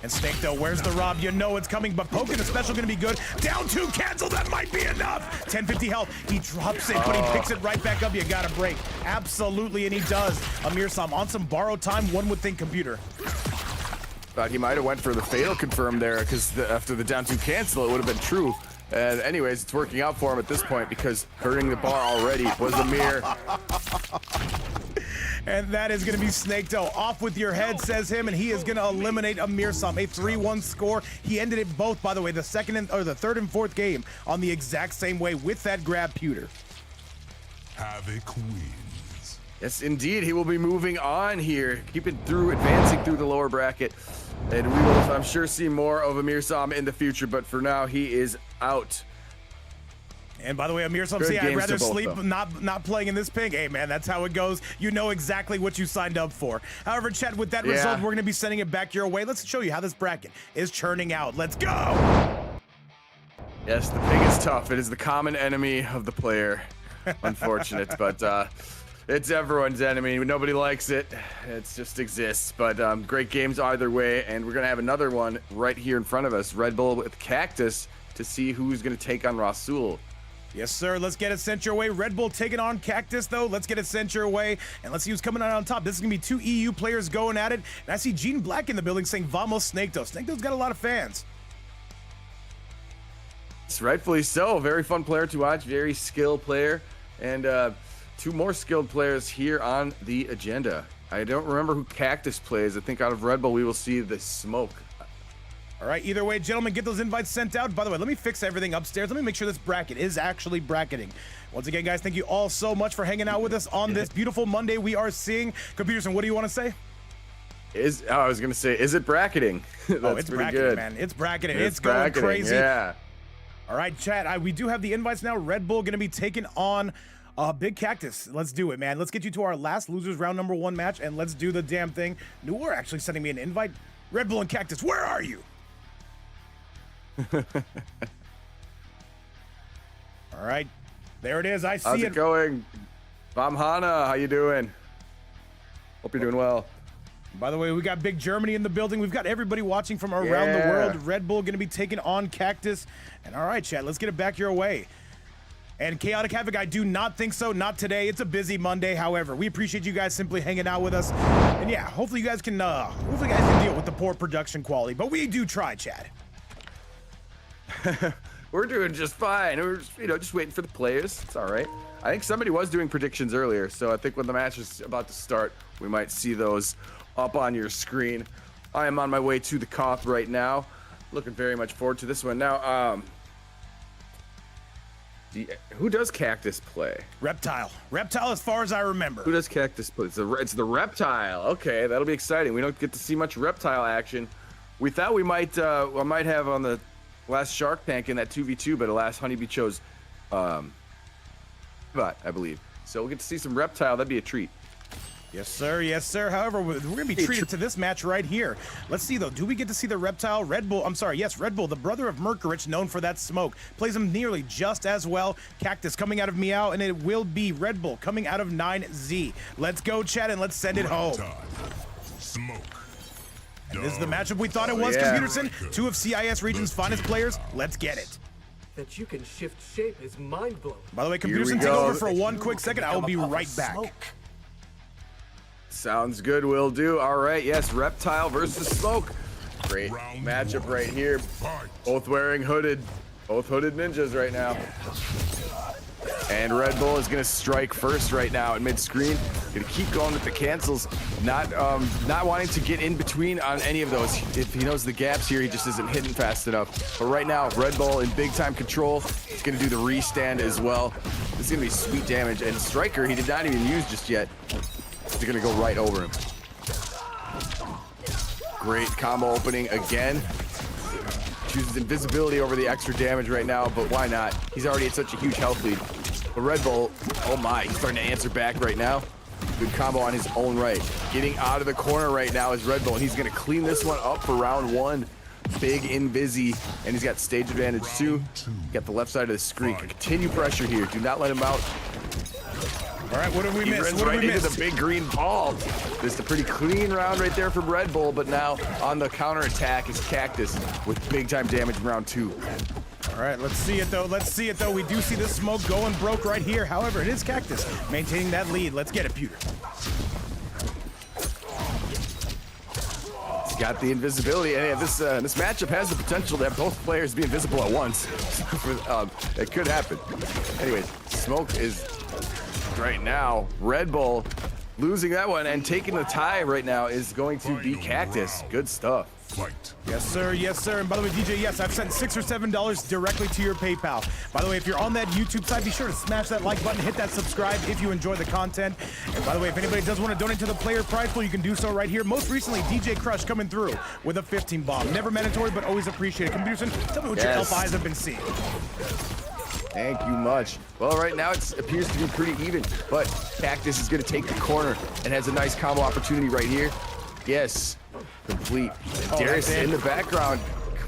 And SnakeDoe, where's the rob? You know it's coming, but poking the special gonna be good. Down 2, cancel, that might be enough. 1050 health, he drops it, but he picks it right back up. You gotta break. Absolutely, and he does. Amirsam on some borrowed time, one would think computer. Thought he might have went for the fatal confirm there, because after the down 2 cancel, it would have been true. And anyways, it's working out for him at this point, because hurting the bar already was Amir. And that is going to be SnakeDoe. Off with your head, says him, and he is going to eliminate Amirsam. A 3-1 score. He ended it both, by the way, the third and fourth game on the exact same way with that grab pewter. Havoc wins. Yes, indeed. He will be moving on here, advancing through the lower bracket. And we will, I'm sure, see more of Amirsam in the future, but for now, he is out. And by the way, Amirsam, Good see, I'd games rather to both, sleep though. not playing in this ping. Hey, man, that's how it goes. You know exactly what you signed up for. However, chat, with that result, we're going to be sending it back your way. Let's show you how this bracket is churning out. Let's go! Yes, the ping is tough. It is the common enemy of the player. Unfortunate, but it's everyone's enemy. Nobody likes it. It just exists. But great games either way, and we're going to have another one right here in front of us. Redbull with Cactus to see who's going to take on Rasul. Yes, sir. Let's get it sent your way. Redbull taking on Cactus, though. Let's get it sent your way. And let's see who's coming out on top. This is going to be 2 EU players going at it. And I see Gene Black in the building saying, Vamos, SnakeDoe. SnakeDoe's got a lot of fans. It's rightfully so. Very fun player to watch. Very skilled player. And 2 more skilled players here on the agenda. I don't remember who Cactus plays. I think out of Redbull, we will see the smoke. All right, either way, gentlemen, get those invites sent out. By the way, let me fix everything upstairs. Let me make sure this bracket is actually bracketing. Once again, guys, thank you all so much for hanging out with us on this beautiful Monday we are seeing. Computerson, what do you want to say? I was going to say, is it bracketing? That's it's pretty bracketing, good. man. It's bracketing. It's bracketing, going crazy. Yeah. All right, chat, we do have the invites now. Red Bull going to be taking on Big Cactus. Let's do it, man. Let's get you to our last losers round number 1 match, and let's do the damn thing. Noir actually sending me an invite. Red Bull and Cactus, where are you? All right, there it is. I see How's it going? Vamhana, how you doing? Hope you're doing well. By the way, we got Big Germany in the building. We've got everybody watching from around the world. Red Bull going to be taking on Cactus. And all right, chat, let's get it back your way. And Chaotic Havoc, I do not think so. Not today. It's a busy Monday. However, we appreciate you guys simply hanging out with us. And yeah, hopefully you guys can deal with the poor production quality. But we do try, chat. We're doing just fine. We're just waiting for the players. It's all right. I think somebody was doing predictions earlier, so I think when the match is about to start, we might see those up on your screen. I am on my way to the Koth right now. Looking very much forward to this one. Now, who does Cactus play? Reptile. Reptile, as far as I remember. Who does Cactus play? It's the Reptile. Okay, that'll be exciting. We don't get to see much Reptile action. We thought we might I might have on the last Shark Tank in that 2v2, but alas, Honeybee chose but I believe. So we'll get to see some Reptile. That'd be a treat. Yes, sir. Yes, sir. However, we're going to be treated to this match right here. Let's see, though. Do we get to see the Reptile? Red Bull, I'm sorry. Yes, Red Bull, the brother of Merkurich, known for that smoke. Plays him nearly just as well. Cactus coming out of Meow, and it will be Red Bull coming out of 9Z. Let's go, chat, and let's send it home. Smoke. And this is the matchup we thought it was, Computerson. 2 of CIS region's finest players. Let's get it. That you can shift shape is mind-blowing. By the way, Computerson, take over for 1 quick second. I will be right back. Sounds good, will do. All right, yes, Reptile versus Smoke. Great matchup right here. Both wearing hooded ninjas right now. And Red Bull is gonna strike first right now at mid-screen. Gonna keep going with the cancels. Not wanting to get in between on any of those. If he knows the gaps here, he just isn't hitting fast enough. But right now, Red Bull in big time control. He's gonna do the restand as well. This is gonna be sweet damage. And Striker, he did not even use just yet. He's gonna go right over him. Great combo opening again. Chooses invisibility over the extra damage right now, but why not? He's already at such a huge health lead. But Red Bull, oh my, he's starting to answer back right now. Good combo on his own right. Getting out of the corner right now is Red Bull, and he's gonna clean this one up for round 1. Big invisi, and he's got stage advantage too. Got the left side of the screen. Continue pressure here. Do not let him out. All right, what did we He miss? runs What did right we into miss? the big green ball. Just a pretty clean round right there from Red Bull, but now on the counter attack is Cactus with big time damage in round 2. All right, let's see it though. Let's see it though. We do see the smoke going broke right here. However, it is Cactus maintaining that lead. Let's get it, Pewter. He's got the invisibility, and this matchup has the potential to have both players be invisible at once. It could happen. Anyways, smoke is right now. Red Bull losing that one and taking the tie right now is going to be Cactus. Good stuff. Fight. Yes, sir. Yes, sir. And by the way, DJ, yes, I've sent $6 or $7 directly to your PayPal. By the way, if you're on that YouTube side, be sure to smash that like button, hit that subscribe if you enjoy the content. And by the way, if anybody does want to donate to the player prize pool, you can do so right here. Most recently, DJ Crush coming through with a 15 bomb. Never mandatory, but always appreciated. Computerson, tell me what your elf eyes have been seeing. Thank you much. Well, right now it appears to be pretty even, but Cactus is going to take the corner and has a nice combo opportunity right here. Yes, complete. Darius in the background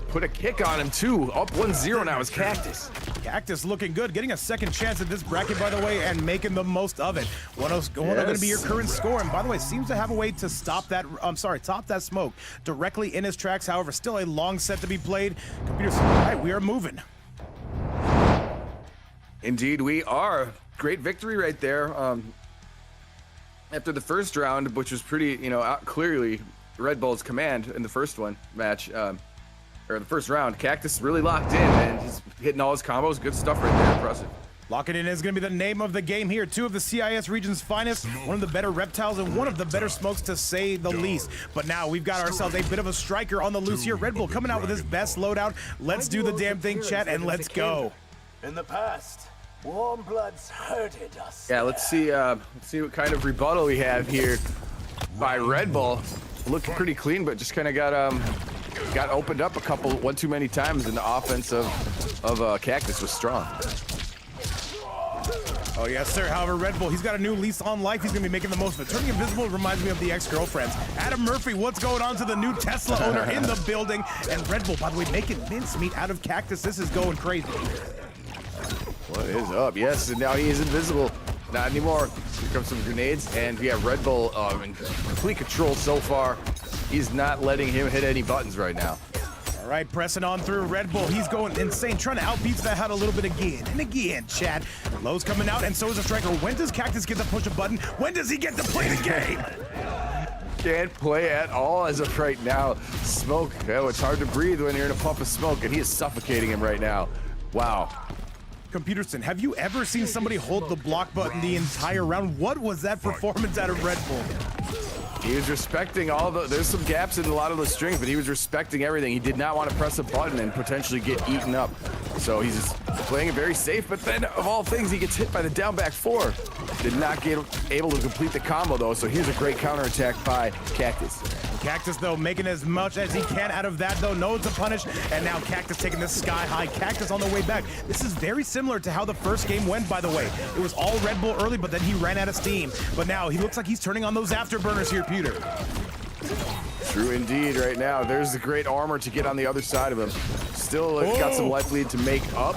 put a kick on him too. Up 1-0 now is Cactus. Cactus looking good, getting a second chance at this bracket, by the way, and making the most of it. 1-0 going to be your current score, and by the way, seems to have a way to stop that, top that smoke directly in his tracks. However, still a long set to be played. Computers, all right, we are moving. Indeed, we are. Great victory right there. After the first round, which was pretty, clearly Red Bull's command in the first match, or the first round, Cactus really locked in and he's hitting all his combos. Good stuff right there. Impressive. Locking in is going to be the name of the game here. 2 of the CIS region's finest, one of the better reptiles, and one of the better smokes, to say the least. But now we've got ourselves a bit of a striker on the loose here. Red Bull coming out with his best loadout. Let's do the damn thing, chat, and let's go. In the past, warm bloods herded us. Yeah, let's see what kind of rebuttal we have here by Red Bull. Looked pretty clean, but just kind of got opened up one too many times, and the offense of Cactus was strong. Oh, yes, sir. However, Red Bull, he's got a new lease on life. He's going to be making the most of it. Turning invisible reminds me of the ex-girlfriends. Adam Murphy, what's going on to the new Tesla owner in the building? And Red Bull, by the way, making mincemeat out of Cactus. This is going crazy. What is up? Yes, and now he is invisible. Not anymore. Here comes some grenades, and we have Red Bull in complete control so far. He's not letting him hit any buttons right now. All right, pressing on through Red Bull. He's going insane, trying to outbeat that HUD a little bit again and again, Chad. Low's coming out, and so is the striker. When does Cactus get to push a button? When does he get to play the game? Can't play at all as of right now. Smoke. Oh, it's hard to breathe when you're in a puff of smoke, and he is suffocating him right now. Wow. Computerson, have you ever seen somebody hold the block button the entire round? What was that performance out of Red Bull? He was respecting there's some gaps in a lot of the strings, but he was respecting everything. He did not want to press a button and potentially get eaten up. So he's just playing it very safe, but then of all things, he gets hit by the down back 4. Did not get able to complete the combo though, so here's a great counterattack by Cactus. Cactus, though, making as much as he can out of that, though. Knows to punish, and now Cactus taking this sky high. Cactus on the way back. This is very similar to how the first game went, by the way. It was all Red Bull early, but then he ran out of steam. But now he looks like he's turning on those afterburners here, Peter. True indeed right now. There's the great armor to get on the other side of him. Still got some life lead to make up,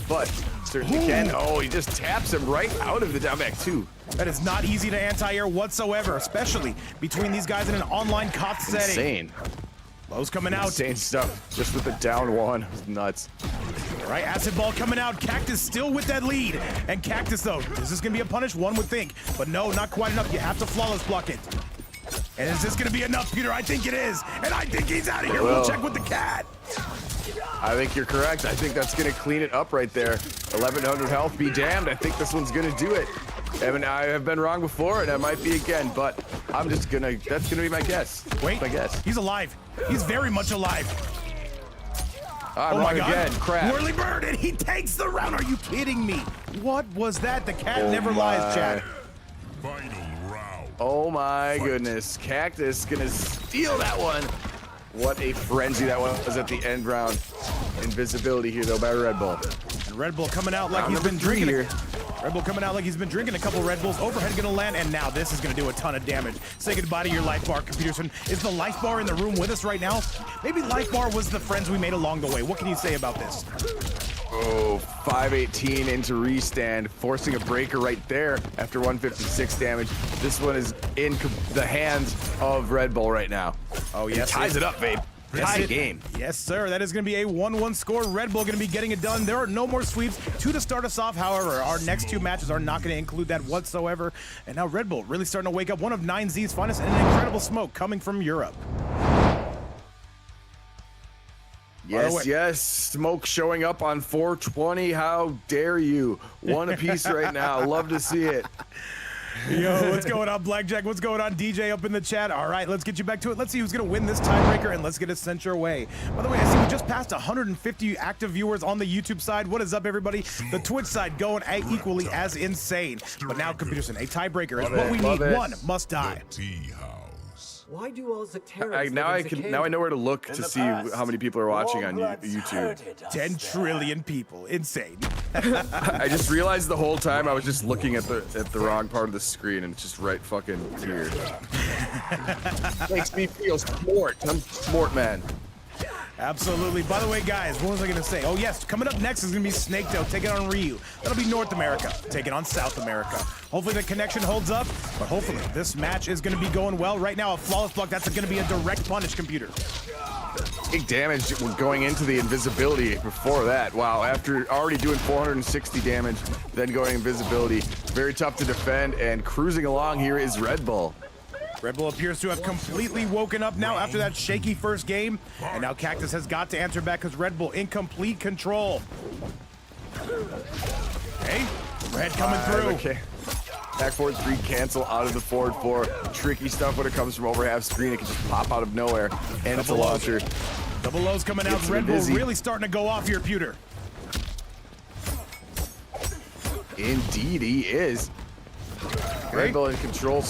but certainly can. Oh, he just taps him right out of the down back 2. That is not easy to anti-air whatsoever, especially between these guys in an online COT setting. Insane. Low's coming out. Insane stuff. Just with the down 1. It was nuts. All right, acid ball coming out. Cactus still with that lead. And Cactus, though, is this going to be a punish? One would think. But no, not quite enough. You have to flawless block it. And is this going to be enough, Peter? I think it is. And I think he's out of here. We'll check with the cat. I think you're correct. I think that's going to clean it up right there. 1100 health, be damned. I think this one's going to do it. I have been wrong before, and I might be again, but I'm just going to, that's going to be my guess. Wait, my guess. He's alive. He's very much alive. I'm wrong again. Crap. Whirly bird, and he takes the round. Are you kidding me? What was that? The cat never lies, Chad. Final round. Oh my goodness. Cactus going to steal that one. What a frenzy that was at the end round. Invisibility here, though, by Red Bull. And Red Bull coming out like he's been drinking here. Red Bull coming out like he's been drinking a couple Red Bulls. Overhead gonna land, and now this is gonna do a ton of damage. Say goodbye to your life bar, Computerson. Is the life bar in the room with us right now? Maybe life bar was the friends we made along the way. What can you say about this? Oh, 518 into restand, forcing a breaker right there after 156 damage. This one is in the hands of Redbull right now. Oh, yes. He ties it up, Vape. Tie game. Yes, sir. That is going to be a 1-1 score. Red Bull going to be getting it done. There are no more sweeps. 2 to start us off. However, our next 2 matches are not going to include that whatsoever. And now Red Bull really starting to wake up. One of 9Z's finest and an incredible smoke coming from Europe. Yes, yes. Smoke showing up on 420. How dare you? One apiece right now. Love to see it. Yo, what's going on, Blackjack? What's going on, DJ, up in the chat? All right, let's get you back to it. Let's see who's going to win this tiebreaker, and let's get it sent your way. By the way, I see we just passed 150 active viewers on the YouTube side. What is up, everybody? The Twitch side going equally as insane. But now, Computerson, a tiebreaker is what we need. One must die. Why do all Zactarians now I know where to look to see how many people are watching on YouTube. 10 trillion people. Insane. I just realized the whole time I was just looking at the wrong part of the screen, and it's just right fucking here. Makes me feel smart. I'm a smart man. Absolutely. By the way, guys, what was I going to say? Oh, yes, coming up next is going to be SnakeDoe taking on Ryu. That'll be North America taking on South America. Hopefully the connection holds up, but hopefully this match is going to be going well. Right now, a flawless block, that's going to be a direct punish, Computer. Big damage going into the invisibility before that. Wow, after already doing 460 damage, then going invisibility. Very tough to defend, and cruising along here is Red Bull. Red Bull appears to have completely woken up now after that shaky first game. And now Cactus has got to answer back because Red Bull in complete control. Okay, Red coming through. Okay. Back forward 3 cancel out of the forward 4. Tricky stuff when it comes from over half screen. It can just pop out of nowhere. And it's a launcher. Double O's coming out. Red Bull really starting to go off here, Pewter. Indeed, he is. Red Bull in control.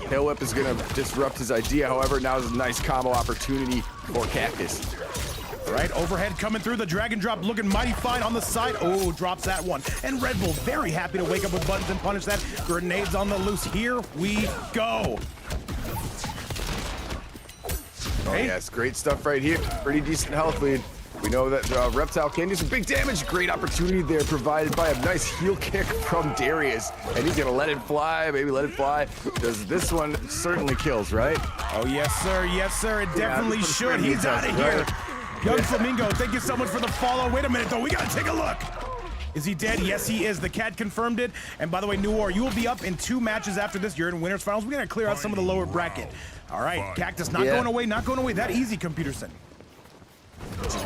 Tail whip is going to disrupt his idea. However, now is a nice combo opportunity for Cactus. All right, overhead coming through. The drag and drop looking mighty fine on the side. Oh, drops that one. And Red Bull very happy to wake up with buttons and punish that. Grenades on the loose. Here we go. Oh, yes, great stuff right here. Pretty decent health lead. We know that Reptile can do some big damage. Great opportunity there provided by a nice heel kick from Darius. And he's gonna let it fly, maybe let it fly. Does this one certainly kills, right? Oh, yes, sir. Yes, sir. It definitely should. He's out of here. Young Flamingo, thank you so much for the follow. Wait a minute, though. We gotta take a look. Is he dead? Yes, he is. The cat confirmed it. And by the way, Noir, you will be up in 2 matches after this. You're in winners finals. We gotta clear out some of the lower bracket. All right, Cactus not going away, not going away that easy, Computerson.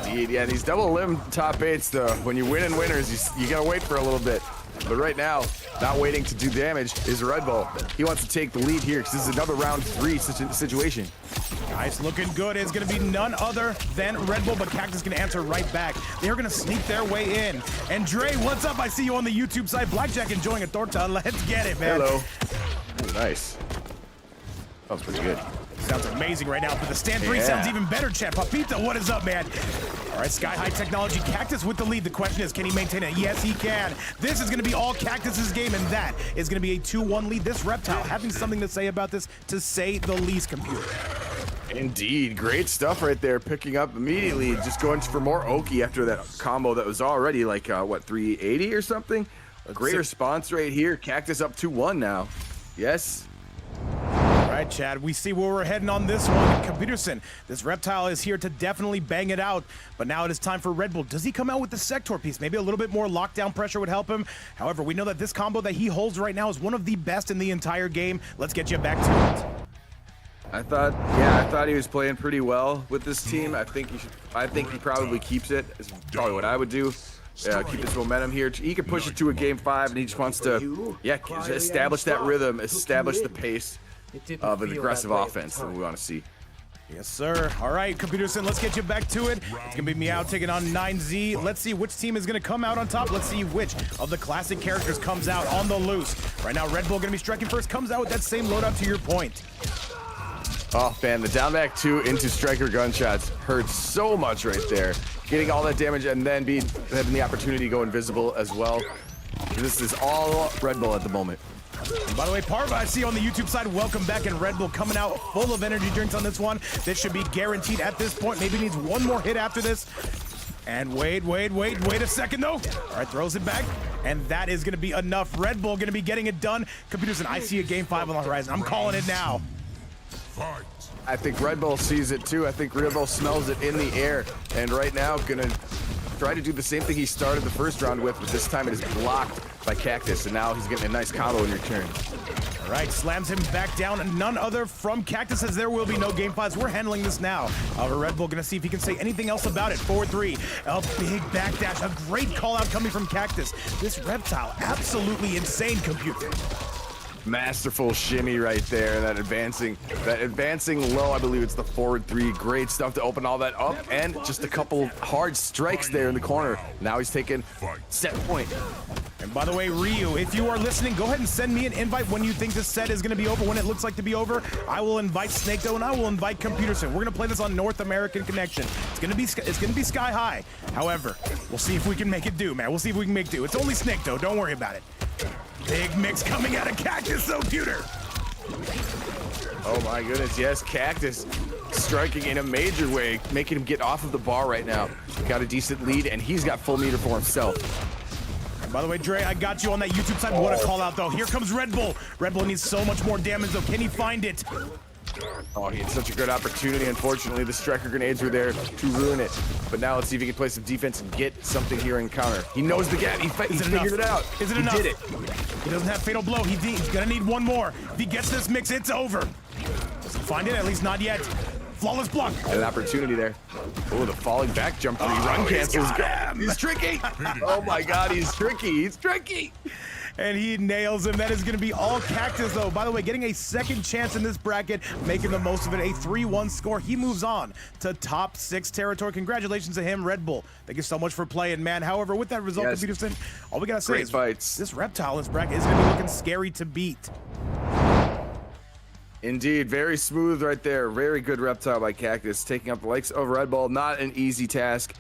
Indeed, yeah, these double limb top 8s, though, when you win in winners, you gotta wait for a little bit. But right now, not waiting to do damage is Red Bull. He wants to take the lead here because this is another round 3 situation. Guys, looking good. It's going to be none other than Red Bull, but Cactus can answer right back. They're going to sneak their way in. And Dre, what's up? I see you on the YouTube side. Blackjack enjoying a torta. Let's get it, man. Hello. Ooh, nice. That was pretty good. Sounds amazing right now, but the stand 3 sounds even better, chat. Papita, what is up, man? All right, Sky High Technology, Cactus with the lead. The question is, can he maintain it? Yes, he can. This is going to be all Cactus's game, and that is going to be a 2-1 lead. This Reptile having something to say about this, to say the least, Computer. Indeed, great stuff right there, picking up immediately, just going for more Oki after that combo that was already like, what, 380 or something? A great response right here. Cactus up 2-1 now. Yes. All right, Chad, we see where we're heading on this one. Computerson, this Reptile is here to definitely bang it out, but now it is time for Red Bull. Does he come out with the Sector piece? Maybe a little bit more lockdown pressure would help him. However, we know that this combo that he holds right now is one of the best in the entire game. Let's get you back to it. I thought he was playing pretty well with this team. I think he probably keeps it. Is probably what I would do. Keep his momentum here. He can push it to a game 5, and he just wants to, establish that rhythm, establish the pace of an aggressive offense that we want to see. Yes, sir. All right, Computerson, let's get you back to it. It's going to be Meow taking on 9Z. Let's see which team is going to come out on top. Let's see which of the classic characters comes out on the loose. Right now, Red Bull going to be striking first, comes out with that same loadout to your point. Oh, man, the down back 2 into striker gunshots hurt so much right there. Getting all that damage and then having the opportunity to go invisible as well. This is all Red Bull at the moment. And by the way, Parva, I see you on the YouTube side. Welcome back, and Red Bull coming out full of energy drinks on this one. This should be guaranteed at this point. Maybe needs one more hit after this. And wait a second though. All right, throws it back. And that is gonna be enough. Redbull gonna be getting it done. Computers, and I see a game 5 on the horizon. I'm calling it now. Fight. I think Redbull sees it too. I think Redbull smells it in the air. And right now, gonna try to do the same thing he started the first round with, but this time it is blocked by Cactus. And now he's getting a nice combo in return. All right, slams him back down, and none other from Cactus, as there will be no game 5s. We're handling this now. Red Bull gonna see if he can say anything else about it. 4-3, a big backdash, a great call out coming from Cactus. This reptile, absolutely insane, computer. Masterful shimmy right there. That advancing low, I believe it's the forward 3. Great stuff to open all that up, and just a couple hard strikes there in the corner. Now he's taking set point. And by the way, Ryu, if you are listening, go ahead and send me an invite when you think this set is going to be over, when it looks like to be over. I will invite SnakeDoe and I will invite Computerson. We're going to play this on North American Connection. It's going to be sky high. However, we'll see if we can make it do, man. We'll see if we can make do. It's only SnakeDoe. Don't worry about it. Big mix coming out of Cactus, though, Pewter. Oh my goodness, yes, Cactus striking in a major way, making him get off of the bar right now. Got a decent lead, and he's got full meter for himself. By the way, Dre, I got you on that YouTube side. What a call out, though. Here comes Red Bull. Red Bull needs so much more damage, though. Can he find it? Oh, he had such a good opportunity. Unfortunately, the striker grenades were there to ruin it. But now let's see if he can play some defense and get something here in counter. He knows the gap. He figured it out. Is it enough? He did it. He doesn't have fatal blow. He's gonna need one more. If he gets this mix, it's over. Does he find it? At least not yet. Flawless block. An opportunity there. Oh, the falling back jump for the run cancels. He's tricky. Oh my God, he's tricky. He's tricky. And he nails him. That is going to be all Cactus, though. By the way, getting a second chance in this bracket, making the most of it. A 3-1 score. He moves on to top 6 territory. Congratulations to him, Red Bull. Thank you so much for playing, man. However, with that result, Peterson, all we got to say is this reptile in this bracket is going to be looking scary to beat. Indeed, very smooth right there. Very good reptile by Cactus, taking up the likes of Red Bull. Not an easy task.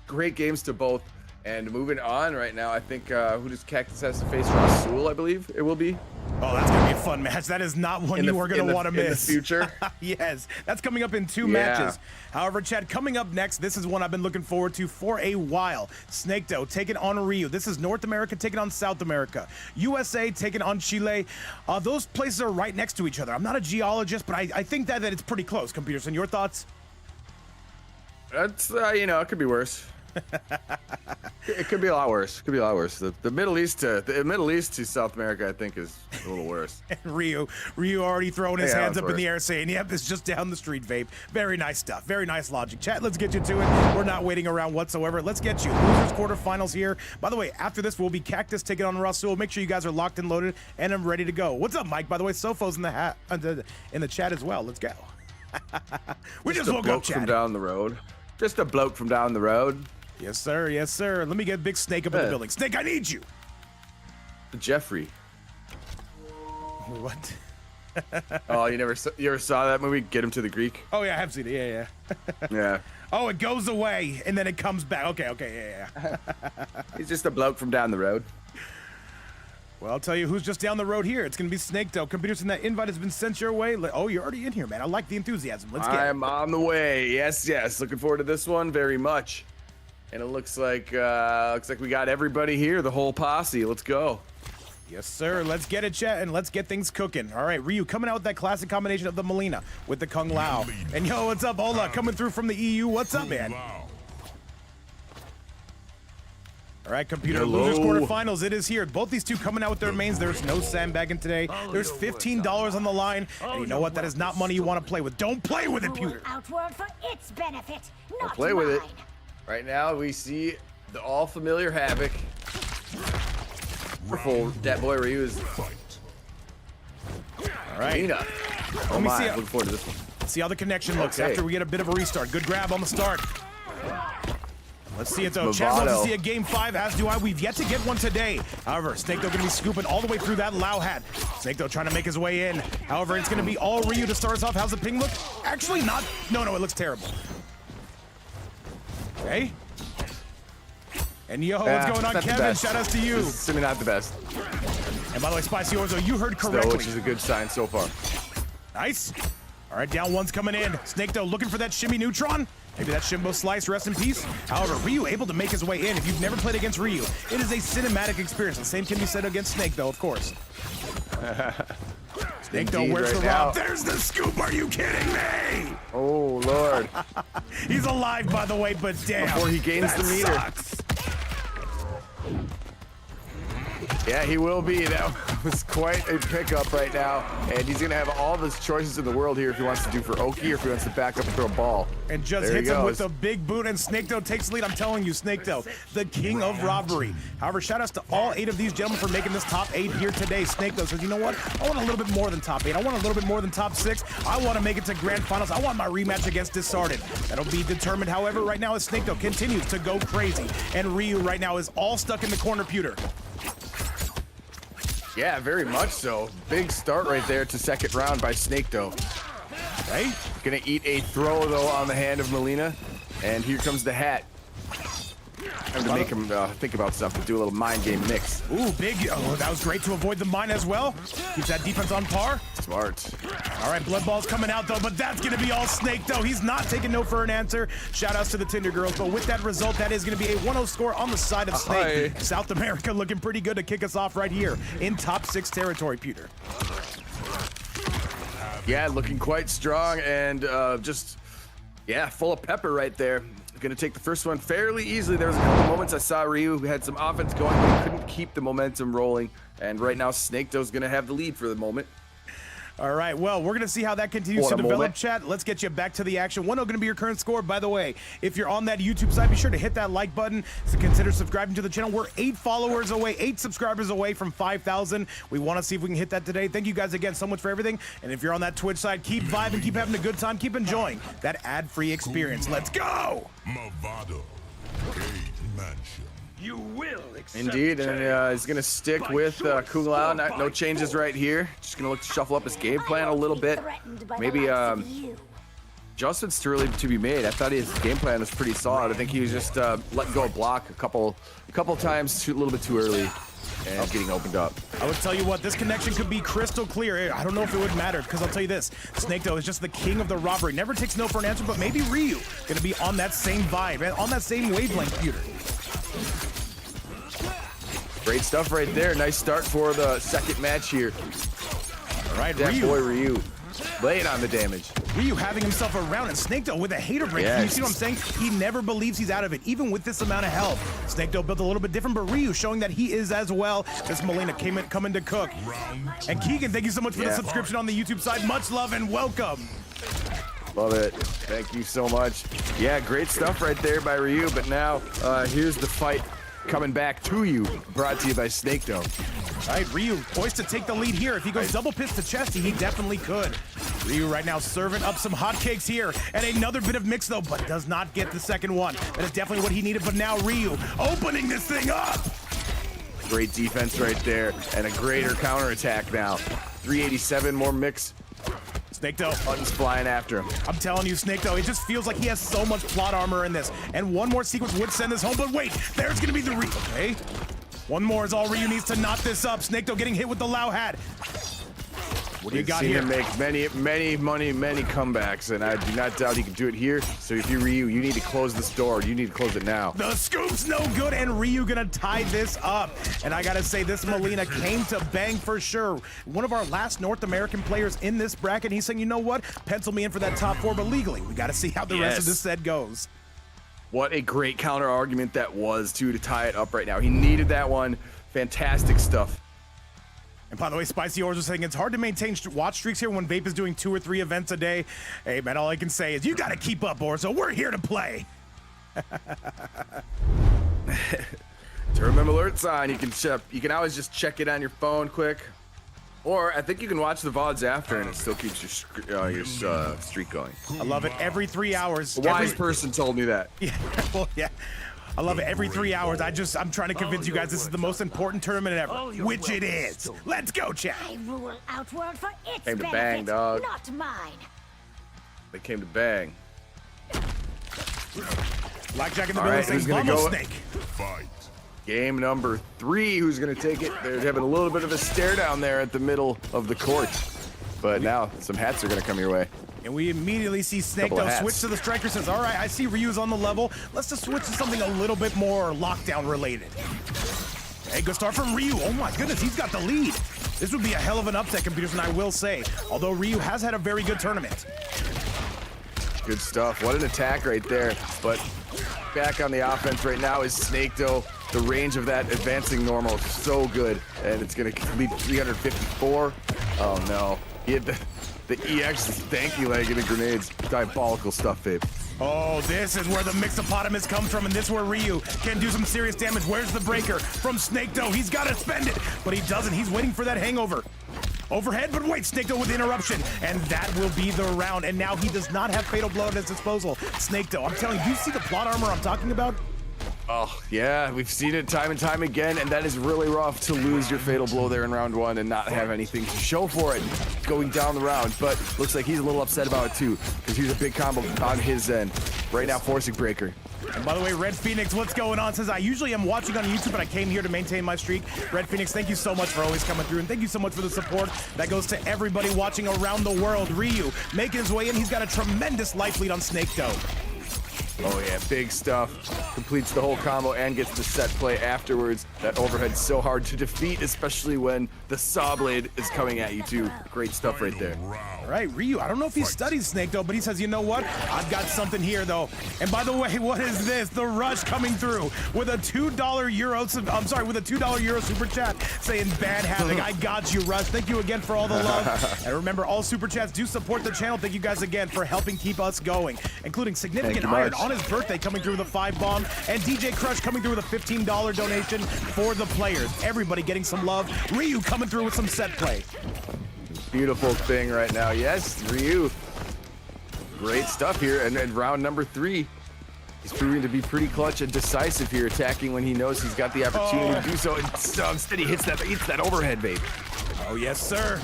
Great games to both. And moving on right now, I think who does Cactus has to face? Rasul, I believe it will be. Oh, that's going to be a fun match. That is not one you are going to want to miss. In the future. Yes, that's coming up in 2 matches. However, Chad, coming up next, this is one I've been looking forward to for a while. SnakeDoe taking on Ryu. This is North America taking on South America. USA taking on Chile. Those places are right next to each other. I'm not a geologist, but I think that it's pretty close. Computerson, your thoughts? That's, it could be worse. It could be a lot worse. Could be a lot worse. The Middle East to South America, I think, is a little worse. And Ryu already throwing his hands up in the air, saying, "Yep, it's just down the street, Vape." Very nice stuff. Very nice logic. Chat, let's get you to it. We're not waiting around whatsoever. Let's get you losers quarterfinals here. By the way, after this will be Cactus taking on Rasul. Make sure you guys are locked and loaded, and I'm ready to go. What's up, Mike? By the way, Sofo's in the chat as well. Let's go. We just woke up, Chad. From down the road. Just a bloke from down the road. Yes, sir. Yes, sir. Let me get Big Snake up in the building. Snake, I need you. Jeffrey. What? Oh, you ever saw that movie, Get Him to the Greek? Oh, yeah, I have seen it. Yeah. Yeah. Oh, it goes away, and then it comes back. Okay, yeah. He's just a bloke from down the road. Well, I'll tell you who's just down the road here. It's going to be SnakeDoe. Computers, and that invite has been sent your way. Oh, you're already in here, man. I like the enthusiasm. Let's get it. I'm on the way. Yes. Looking forward to this one very much. And it looks like we got everybody here, the whole posse. Let's go. Yes, sir. Let's get it, chat, and let's get things cooking. All right, Ryu coming out with that classic combination of the Molina with the Kung Lao. And yo, what's up, Ola? Coming through from the EU. What's up, man? All right, computer. Losers quarterfinals. It is here. Both these two coming out with their mains. There's no sandbagging today. There's $15 on the line. And you know what? That is not money you want to play with. Don't play with it, Pewter. Outward for its benefit, not play with it. mine. Right now, we see the all-familiar Havoc. Wonderful. Dat boy Ryu is. All right. Oh my, looking forward to this one. See how the connection looks after we get a bit of a restart. Good grab on the start. Let's see it though. Chat wants to see a game 5, as do I. We've yet to get one today. However, SnakeDoe going to be scooping all the way through that Lao hat. SnakeDoe trying to make his way in. However, it's going to be all Ryu to start us off. How's the ping look? Actually not. No, it looks terrible. Okay. And yo, what's going on, Kevin? Shout outs to you. Simply not the best. And by the way, Spicy Orzo, you heard correctly. Which is a good sign so far. Nice. All right, down one's coming in. SnakeDoe looking for that shimmy neutron. Maybe that Shimbo slice, rest in peace. However, Ryu able to make his way in. If you've never played against Ryu, it is a cinematic experience. The same can be said against SnakeDoe, of course. SnakeDoe, where's the rob? There's the scoop, are you kidding me? Oh, Lord. He's alive, by the way, but damn. Before he gains the meter. Sucks. Yeah, he will be. That was quite a pickup right now. And he's going to have all of his choices in the world here if he wants to do for Oki or if he wants to back up and throw a ball. And just hits him with a big boot, and SnakeDoe takes the lead. I'm telling you, SnakeDoe, the king of robbery. However, shout outs to all 8 of these gentlemen for making this top 8 here today. SnakeDoe says, you know what? I want a little bit more than top 8. I want a little bit more than top 6. I want to make it to grand finals. I want my rematch against Disarted. That'll be determined, however, right now as SnakeDoe continues to go crazy. And Ryu right now is all stuck in the corner pewter. Yeah, very much so. Big start right there to second round by SnakeDoe. Right? Gonna eat a throw, though, on the hand of Melina. And here comes the hat. Time to make him think about something, do a little mind game mix. Ooh, big. Oh, that was great to avoid the mine as well. Keeps that defense on par. Smart. All right, Blood Ball's coming out, though, but that's going to be all SnakeDoe. He's not taking no for an answer. Shout-outs to the Tinder girls, but with that result, that is going to be a 1-0 score on the side of Snake. Hi. South America looking pretty good to kick us off right here in top 6 territory, Peter. Yeah, looking quite strong and just, yeah, full of pepper right there. Gonna take the first one fairly easily. There was a couple moments I saw Ryu who had some offense going, but he couldn't keep the momentum rolling. And right now, SnakeDoe's gonna have the lead for the moment. All right, well, we're going to see how that continues to develop, chat. Let's get you back to the action. 1-0 going to be your current score. By the way, if you're on that YouTube side, be sure to hit that like button. Consider subscribing to the channel. We're 8 followers away, 8 subscribers away from 5,000. We want to see if we can hit that today. Thank you guys again so much for everything. And if you're on that Twitch side, keep vibing, keep having a good time, keep enjoying that ad-free experience. Let's go! Movado, Cade Mansion. You will accept. Indeed, and he's gonna stick with Kuglau. No changes right here. Just gonna look to shuffle up his game plan a little bit. Maybe adjustments too early to be made. I thought his game plan was pretty solid. I think he was just letting go of block a couple times a little bit too early and getting opened up. I would tell you what, this connection could be crystal clear. I don't know if it would matter, because I'll tell you this, SnakeDoe is just the king of the robbery. Never takes no for an answer, but maybe Ryu gonna be on that same vibe, and on that same wavelength, Peter. Great stuff right there. Nice start for the second match here. All right, that Ryu. boy Ryu laying on the damage. Ryu having himself around, and SnakeDoe with a hater break. Yes. You see what I'm saying? He never believes he's out of it, even with this amount of health. SnakeDoe built a little bit different, but Ryu showing that he is as well. This Melina coming to cook. And Keegan, thank you so much for the subscription on the YouTube side. Much love and welcome. Love it. Thank you so much. Yeah, great stuff right there by Ryu, but now here's the fight coming back to you, brought to you by SnakeDoe. All right, Ryu poised to take the lead here. If he goes double pist to chesty, he definitely could. Ryu right now serving up some hotcakes here, and another bit of mix though, but does not get the second one. That is definitely what he needed, but now Ryu opening this thing up. Great defense right there, and a greater counterattack now. 387, more mix. SnakeDoe. Buttons flying after him. I'm telling you, SnakeDoe, it just feels like he has so much plot armor in this. And one more sequence would send this home, but wait, there's gonna be the okay. One more is all Ryu needs to knot this up. SnakeDoe getting hit with the Lao hat. What do you got here? Him make many comebacks, and I do not doubt he can do it here. So if you're Ryu, you need to close this door. You need to close it now. The scoop's no good, and Ryu gonna tie this up. And I gotta say, this Melina came to bang for sure. One of our last North American players in this bracket. He's saying, you know what? Pencil me in for that top 4, but legally, we gotta see how the rest of this set goes. What a great counter argument that was, too, to tie it up right now. He needed that one. Fantastic stuff. And by the way, Spicy Ors was saying it's hard to maintain watch streaks here when Vape is doing 2 or 3 events a day. Hey, man, all I can say is you got to keep up, Orzo. We're here to play. Tournament alerts on. You can always just check it on your phone quick. Or I think you can watch the VODs after and it still keeps your streak going. I love it. Every 3 hours. A wise person told me that. Yeah, well, yeah. I love it. Every 3 hours, I'm trying to convince you guys this is the most important tournament ever, which it is. Let's go, chat. I rule Outworld for its Came to benefit, bang, dog. not mine. They came to bang. Blackjack in the All middle right, saying, who's gonna "Vamos, go? Snake." Fight. Game number 3. Who's going to take it? They're having a little bit of a stare down there at the middle of the court. But now some hats are gonna come your way. And we immediately see SnakeDoe switch to the striker, says, all right, I see Ryu's on the level. Let's just switch to something a little bit more lockdown related. Hey, good start from Ryu. Oh my goodness, he's got the lead. This would be a hell of an upset, Computerson, I will say. Although Ryu has had a very good tournament. Good stuff. What an attack right there. But back on the offense right now is SnakeDoe. The range of that advancing normal is so good. And it's going to lead 354. Oh no. He had the EX stanky leg and the grenades. Diabolical stuff, Vape. Oh, this is where the Mixopotamus comes from, and this is where Ryu can do some serious damage. Where's the breaker from SnakeDoe? He's got to spend it, but he doesn't. He's waiting for that hangover. Overhead, but wait, SnakeDoe with the interruption, and that will be the round. And now he does not have Fatal Blow at his disposal. SnakeDoe, I'm telling you, do you see the plot armor I'm talking about? Oh, yeah, we've seen it time and time again, and that is really rough to lose your Fatal Blow there in round 1 and not have anything to show for it going down the round. But looks like he's a little upset about it too, because here's a big combo on his end. Right now, forcing breaker. And by the way, Red Phoenix, what's going on? Says, I usually am watching on YouTube, but I came here to maintain my streak. Red Phoenix, thank you so much for always coming through, and thank you so much for the support. That goes to everybody watching around the world. Ryu making his way in. He's got a tremendous life lead on SnakeDoe. Oh yeah, big stuff. Completes the whole combo and gets the set play afterwards. That overhead's so hard to defeat, especially when the saw blade is coming at you too. Great stuff right there. All right, Ryu, I don't know if he studies SnakeDoe, but he says, you know what? I've got something here though. And by the way, what is this? The Rush coming through with a $2 Euro super chat saying bad havoc. I got you, Rush. Thank you again for all the love. And remember, all super chats do support the channel. Thank you guys again for helping keep us going, including Significant Iron on his birthday coming through with a 5 bomb, and DJ Crush coming through with a $15 donation for the players. Everybody getting some love. Ryu coming through with some set play. Beautiful thing right now. Yes, Ryu. Great stuff here. And round number 3. He's proving to be pretty clutch and decisive here, attacking when he knows he's got the opportunity to do so. And so instead he hits that overhead, babe. Oh, yes, sir.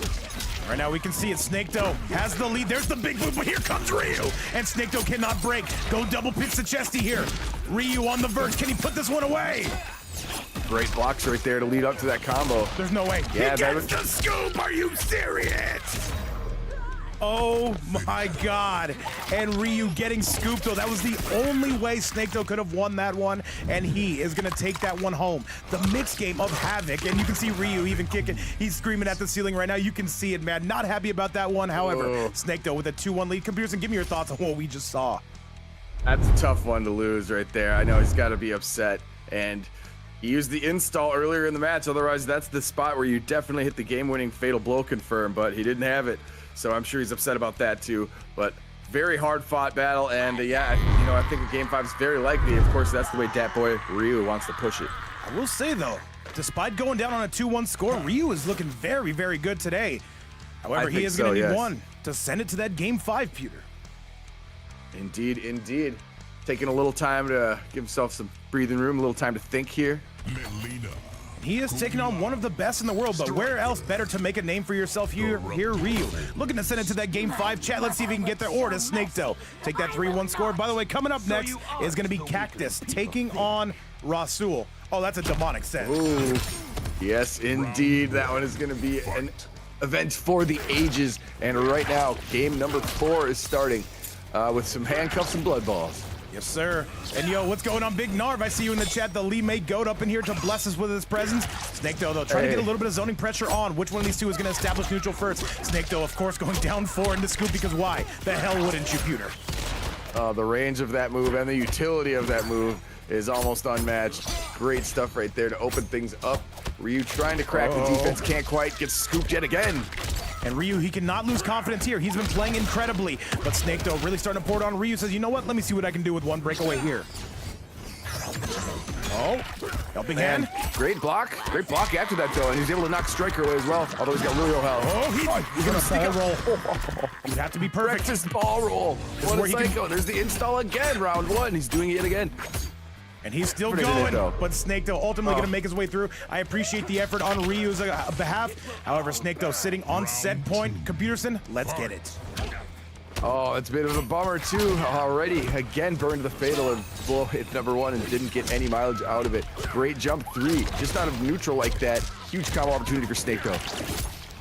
Right now we can see it. SnakeDoe has the lead. There's the big move, but here comes Ryu. And SnakeDoe cannot break. Go double pitch the chesty here. Ryu on the verge. Can he put this one away? Great blocks right there to lead up to that combo. There's no way. Yeah, he gets the scoop. Are you serious? Oh my God. And Ryu getting scooped though. That was the only way SnakeDoe could have won that one, and he is gonna take that one home. The mixed game of havoc, and you can see Ryu even kicking. He's screaming at the ceiling right now. You can see it, man. Not happy about that one. However, SnakeDoe with a 2-1 lead. Computerson, give me your thoughts on what we just saw. That's a tough one to lose right there. I know he's got to be upset, and he used the install earlier in the match. Otherwise, that's the spot where you definitely hit the game-winning Fatal Blow confirm, but he didn't have it. So I'm sure he's upset about that too. But very hard-fought battle, and yeah, you know, I think Game 5 is very likely. Of course, that's the way Dat Boy Ryu wants to push it. I will say though, despite going down on a 2-1 score, Ryu is looking very, very good today. However, he is going to need one to send it to that Game 5, Pewter. Indeed, indeed. Taking a little time to give himself some breathing room, a little time to think here. He is taking on one of the best in the world, but where else better to make a name for yourself here, Ryu. Looking to send it to that Game 5 chat. Let's see if he can get there, or to SnakeDoe take that 3-1 score. By the way, coming up next is going to be Cactus taking on Rasul. Oh, that's a demonic set. Ooh, yes, indeed. That one is going to be an event for the ages. And right now, game number 4 is starting with some handcuffs and blood balls. Yes, sir. And yo, what's going on, Big Narv? I see you in the chat. The Lee May Goat up in here to bless us with his presence. SnakeDoe, though, trying to get a little bit of zoning pressure on. Which one of these two is going to establish neutral first? SnakeDoe, of course, going down 4 into scoop, because why? The hell wouldn't you, Pewter? The range of that move and the utility of that move is almost unmatched. Great stuff right there to open things up. Ryu trying to crack the defense, can't quite, gets scooped yet again. And Ryu, he cannot lose confidence here. He's been playing incredibly, but SnakeDoe really starting to pour it on. Ryu says, you know what? Let me see what I can do with one breakaway here. Oh, helping hand. Great block after that though, and he's able to knock Striker away as well, although he's got really low health. Oh, he's gonna ball roll. You'd have to be perfect. Practice ball roll. What a psycho. There's the install again, round 1. He's doing it again. And he's still going, but SnakeDoe ultimately going to make his way through. I appreciate the effort on Ryu's behalf. However, SnakeDoe sitting on set point. Computerson, let's get it. Oh, it's a bit of a bummer too. Already, again, burned the Fatal and Blow hit number 1 and didn't get any mileage out of it. Great jump 3, just out of neutral like that. Huge combo opportunity for SnakeDoe.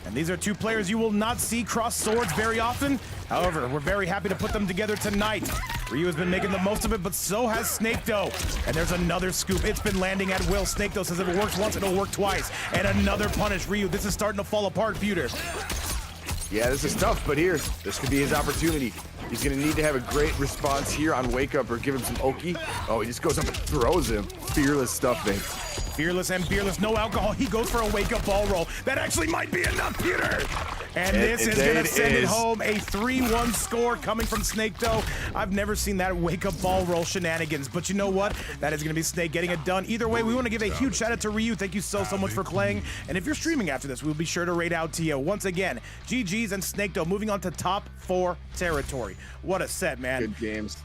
And these are two players you will not see cross swords very often. However, we're very happy to put them together tonight. Ryu has been making the most of it, but so has SnakeDoe. And there's another scoop. It's been landing at will. SnakeDoe says if it works once, it'll work twice. And another punish. Ryu, this is starting to fall apart, Pewter. Yeah, this is tough, but here, this could be his opportunity. He's gonna need to have a great response here on Wake Up or give him some Oki. Oh, he just goes up and throws him. Fearless stuff, man. Fearless and fearless, no alcohol. He goes for a wake-up ball roll. That actually might be enough, Peter. And this is going to send it home. A 3-1 score coming from SnakeDoe. I've never seen that wake-up ball roll shenanigans. But you know what? That is going to be Snake getting it done. Either way, we want to give a huge shout-out to Ryu. Thank you so much for playing. And if you're streaming after this, we'll be sure to raid out to you. Once again, GG's and SnakeDoe moving on to top 4 territory. What a set, man. Good games.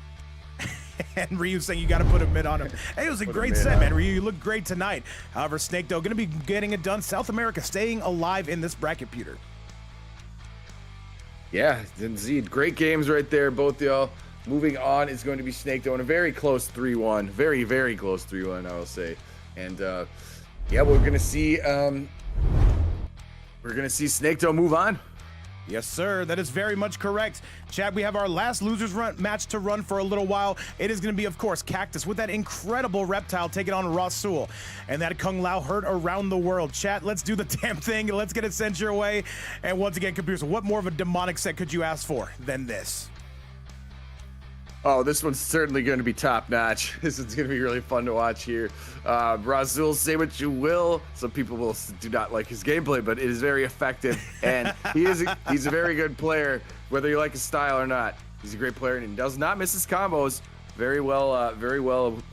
And Ryu saying you got to put a mid on him. Hey, it was a great set, man. Ryu, you look great tonight. However, SnakeDoe going to be getting it done. South America staying alive in this bracket, Peter. Yeah, indeed. Great games right there, both y'all. Moving on is going to be SnakeDoe in a very close 3-1. Very, very close 3-1, I will say. And yeah, we're gonna see SnakeDoe move on. Yes, sir. That is very much correct. Chad, we have our last losers match to run for a little while. It is going to be, of course, Cactus with that incredible reptile taking on Rasul. And that Kung Lao heard around the world. Chat, let's do the damn thing. Let's get it sent your way. And once again, Computer, what more of a demonic set could you ask for than this? Oh, this one's certainly going to be top notch. This is going to be really fun to watch here. Rasul, say what you will. Some people do not like his gameplay, but it is very effective. And he's a very good player, whether you like his style or not. He's a great player and he does not miss his combos. Very well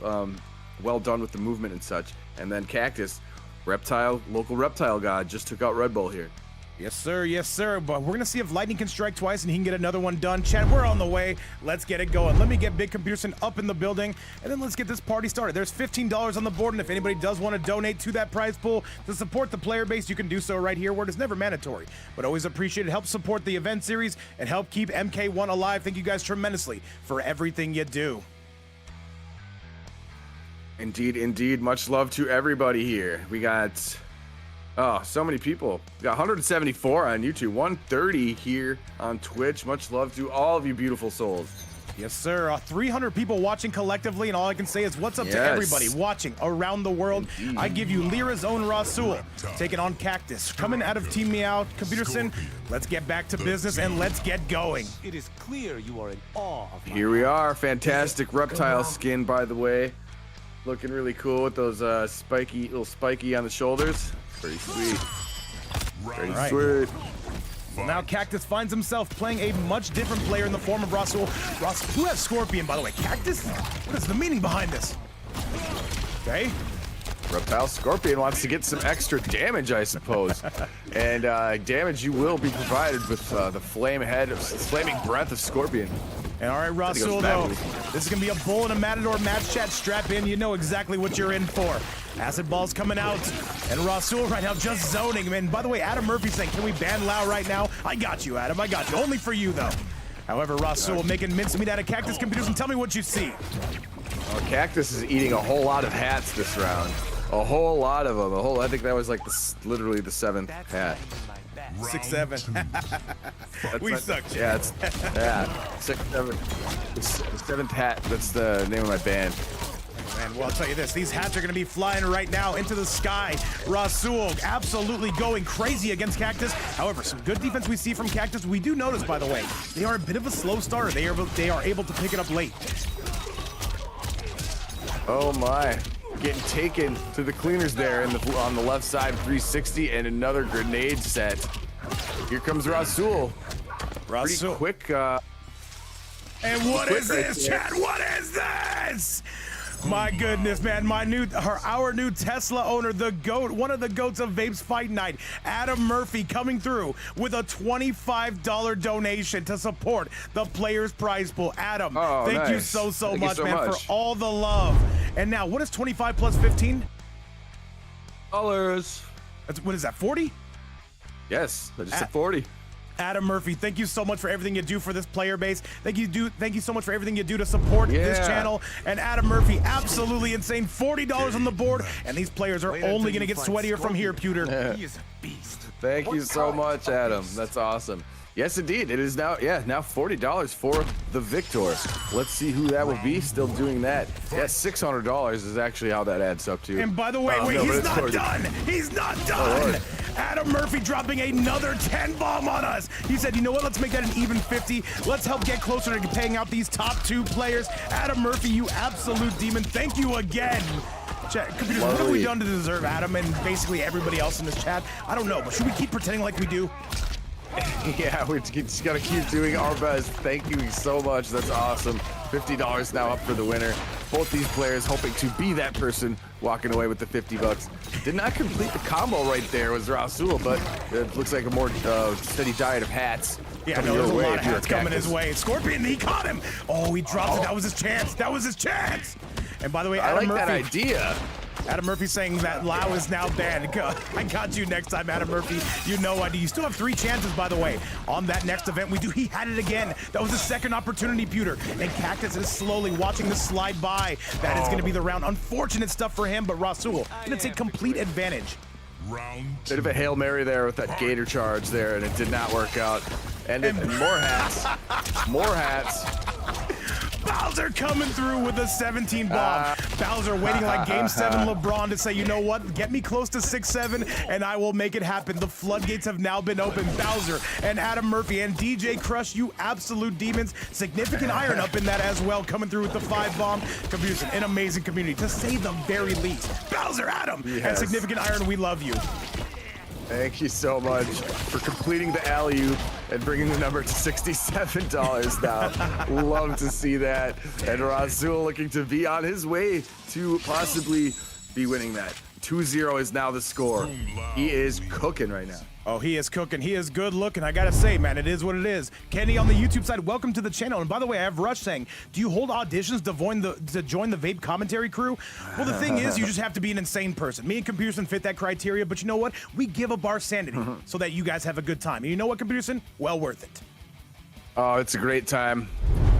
done with the movement and such. And then Cactus, local reptile god, just took out Redbull here. Yes, sir. Yes, sir. But we're going to see if lightning can strike twice and he can get another one done. Chat, we're on the way. Let's get it going. Let me get Big Computerson up in the building, and then let's get this party started. There's $15 on the board, and if anybody does want to donate to that prize pool to support the player base, you can do so right here, where it is never mandatory, but always appreciated. Help support the event series and help keep MK1 alive. Thank you guys tremendously for everything you do. Indeed, indeed. Much love to everybody here. We got... oh, so many people. We got 174 on YouTube, 130 here on Twitch. Much love to all of you beautiful souls. Yes, sir. 300 people watching collectively, and all I can say is what's up to everybody watching around the world. Indeed. I give you Lyra's own Rasul taking on Cactus. Coming out of Team Meow, Computerson, let's get back to business and let's get going. It is clear you are in awe of here we are. Fantastic reptile skin, by the way. Looking really cool with those little spiky on the shoulders. Pretty sweet. Pretty sweet. Well, now Cactus finds himself playing a much different player in the form of Rasul. Who has Scorpion, by the way? Cactus? What is the meaning behind this? Okay. Reptile Scorpion wants to get some extra damage, I suppose. And damage you will be provided with the flaming breath of Scorpion. And all right, Rasul, though, this is going to be a bull and a matador match. Chat, strap in. You know exactly what you're in for. Acid balls coming out. And Rasul right now just zoning. And by the way, Adam Murphy saying, can we ban Lao right now? I got you, Adam. I got you. Only for you, though. However, Rasul making mincemeat out of Cactus Computers. And tell me what you see. Oh, Cactus is eating a whole lot of hats this round. A whole lot of them. I think that was like literally the 7th hat. 6, 7. We suck. Yeah, it's 6, 7. The 7th hat. That's the name of my band. Man, well, I'll tell you this. These hats are going to be flying right now into the sky. Rasul absolutely going crazy against Cactus. However, some good defense we see from Cactus. We do notice, by the way, they are a bit of a slow starter. They are able to pick it up late. Oh my. Getting taken to the cleaners there on the left side, 360, and another grenade set. Here comes Rasul. Pretty quick. And what is this, Chad? What is this? My goodness, man. Our new Tesla owner, the GOAT, one of the GOATs of Vape's Fight Night, Adam Murphy, coming through with a $25 donation to support the Players Prize Pool. Adam, thank you so much, man, for all the love. And now, what is 25 plus 15? $. What is that, 40? Yes, I just said 40. Adam Murphy, thank you so much for everything you do for this player base. Thank you so much for everything you do to support this channel. And Adam Murphy, absolutely insane. $40 on the board, and these players are only going to get sweatier from here, Pewter. He is a beast. Thank you so much, Adam. That's awesome. Yes, indeed. It is now, now $40 for the victor. Let's see who that will be. Still doing that. Yeah, $600 is actually how that adds up to. And by the way, he's not done. He's not done. Adam Murphy dropping another 10 bomb on us. He said, you know what? Let's make that an even 50. Let's help get closer to paying out these top 2 players. Adam Murphy, you absolute demon. Thank you again. Chat, computers, what have we done to deserve Adam and basically everybody else in this chat? I don't know, but should we keep pretending like we do? Yeah, we just gotta keep doing our best. Thank you so much. That's awesome. $50 now up for the winner. Both these players hoping to be that person walking away with the 50 bucks. Did not complete the combo right there was Rasul, but it looks like a more steady diet of hats. Yeah, no, there's a lot of hats coming his way. Scorpion, he caught him. Oh, he dropped it. That was his chance. That was his chance. And by the way, Adam Murphy, that idea. Adam Murphy saying that Lao is now banned. I got you next time, Adam Murphy. You know I do. You still have 3 chances, by the way, on that next event. He had it again. That was a second opportunity, Pewter. And Cactus is slowly watching this slide by. That is going to be the round. Unfortunate stuff for him, but Rasul going to take complete advantage. Bit of a Hail Mary there with that Gator charge there, and it did not work out. And more hats. More hats. Bowser coming through with a 17 bomb. Bowser waiting like Game 7 LeBron to say, you know what, get me close to 6-7 and I will make it happen. The floodgates have now been opened. Bowser and Adam Murphy and DJ Crush, you absolute demons. Significant iron up in that as well, coming through with the 5 bomb. Confusion, an amazing community, to say the very least. Bowser, Adam, and Significant Iron, we love you. Thank you so much for completing the alley-oop and bringing the number to $67 now. Love to see that. And Rasul looking to be on his way to possibly be winning that. 2-0 is now the score. He is cooking right now. Oh, he is cooking. He is good looking. I gotta say, man, it is what it is. Kenny on the YouTube side, welcome to the channel. And by the way, I have Rush saying, do you hold auditions to join the Vape commentary crew? Well, the thing is, you just have to be an insane person. Me and Computerson fit that criteria, but you know what? We give up our sanity so that you guys have a good time. And you know what, Computerson? Well worth it. Oh, it's a great time.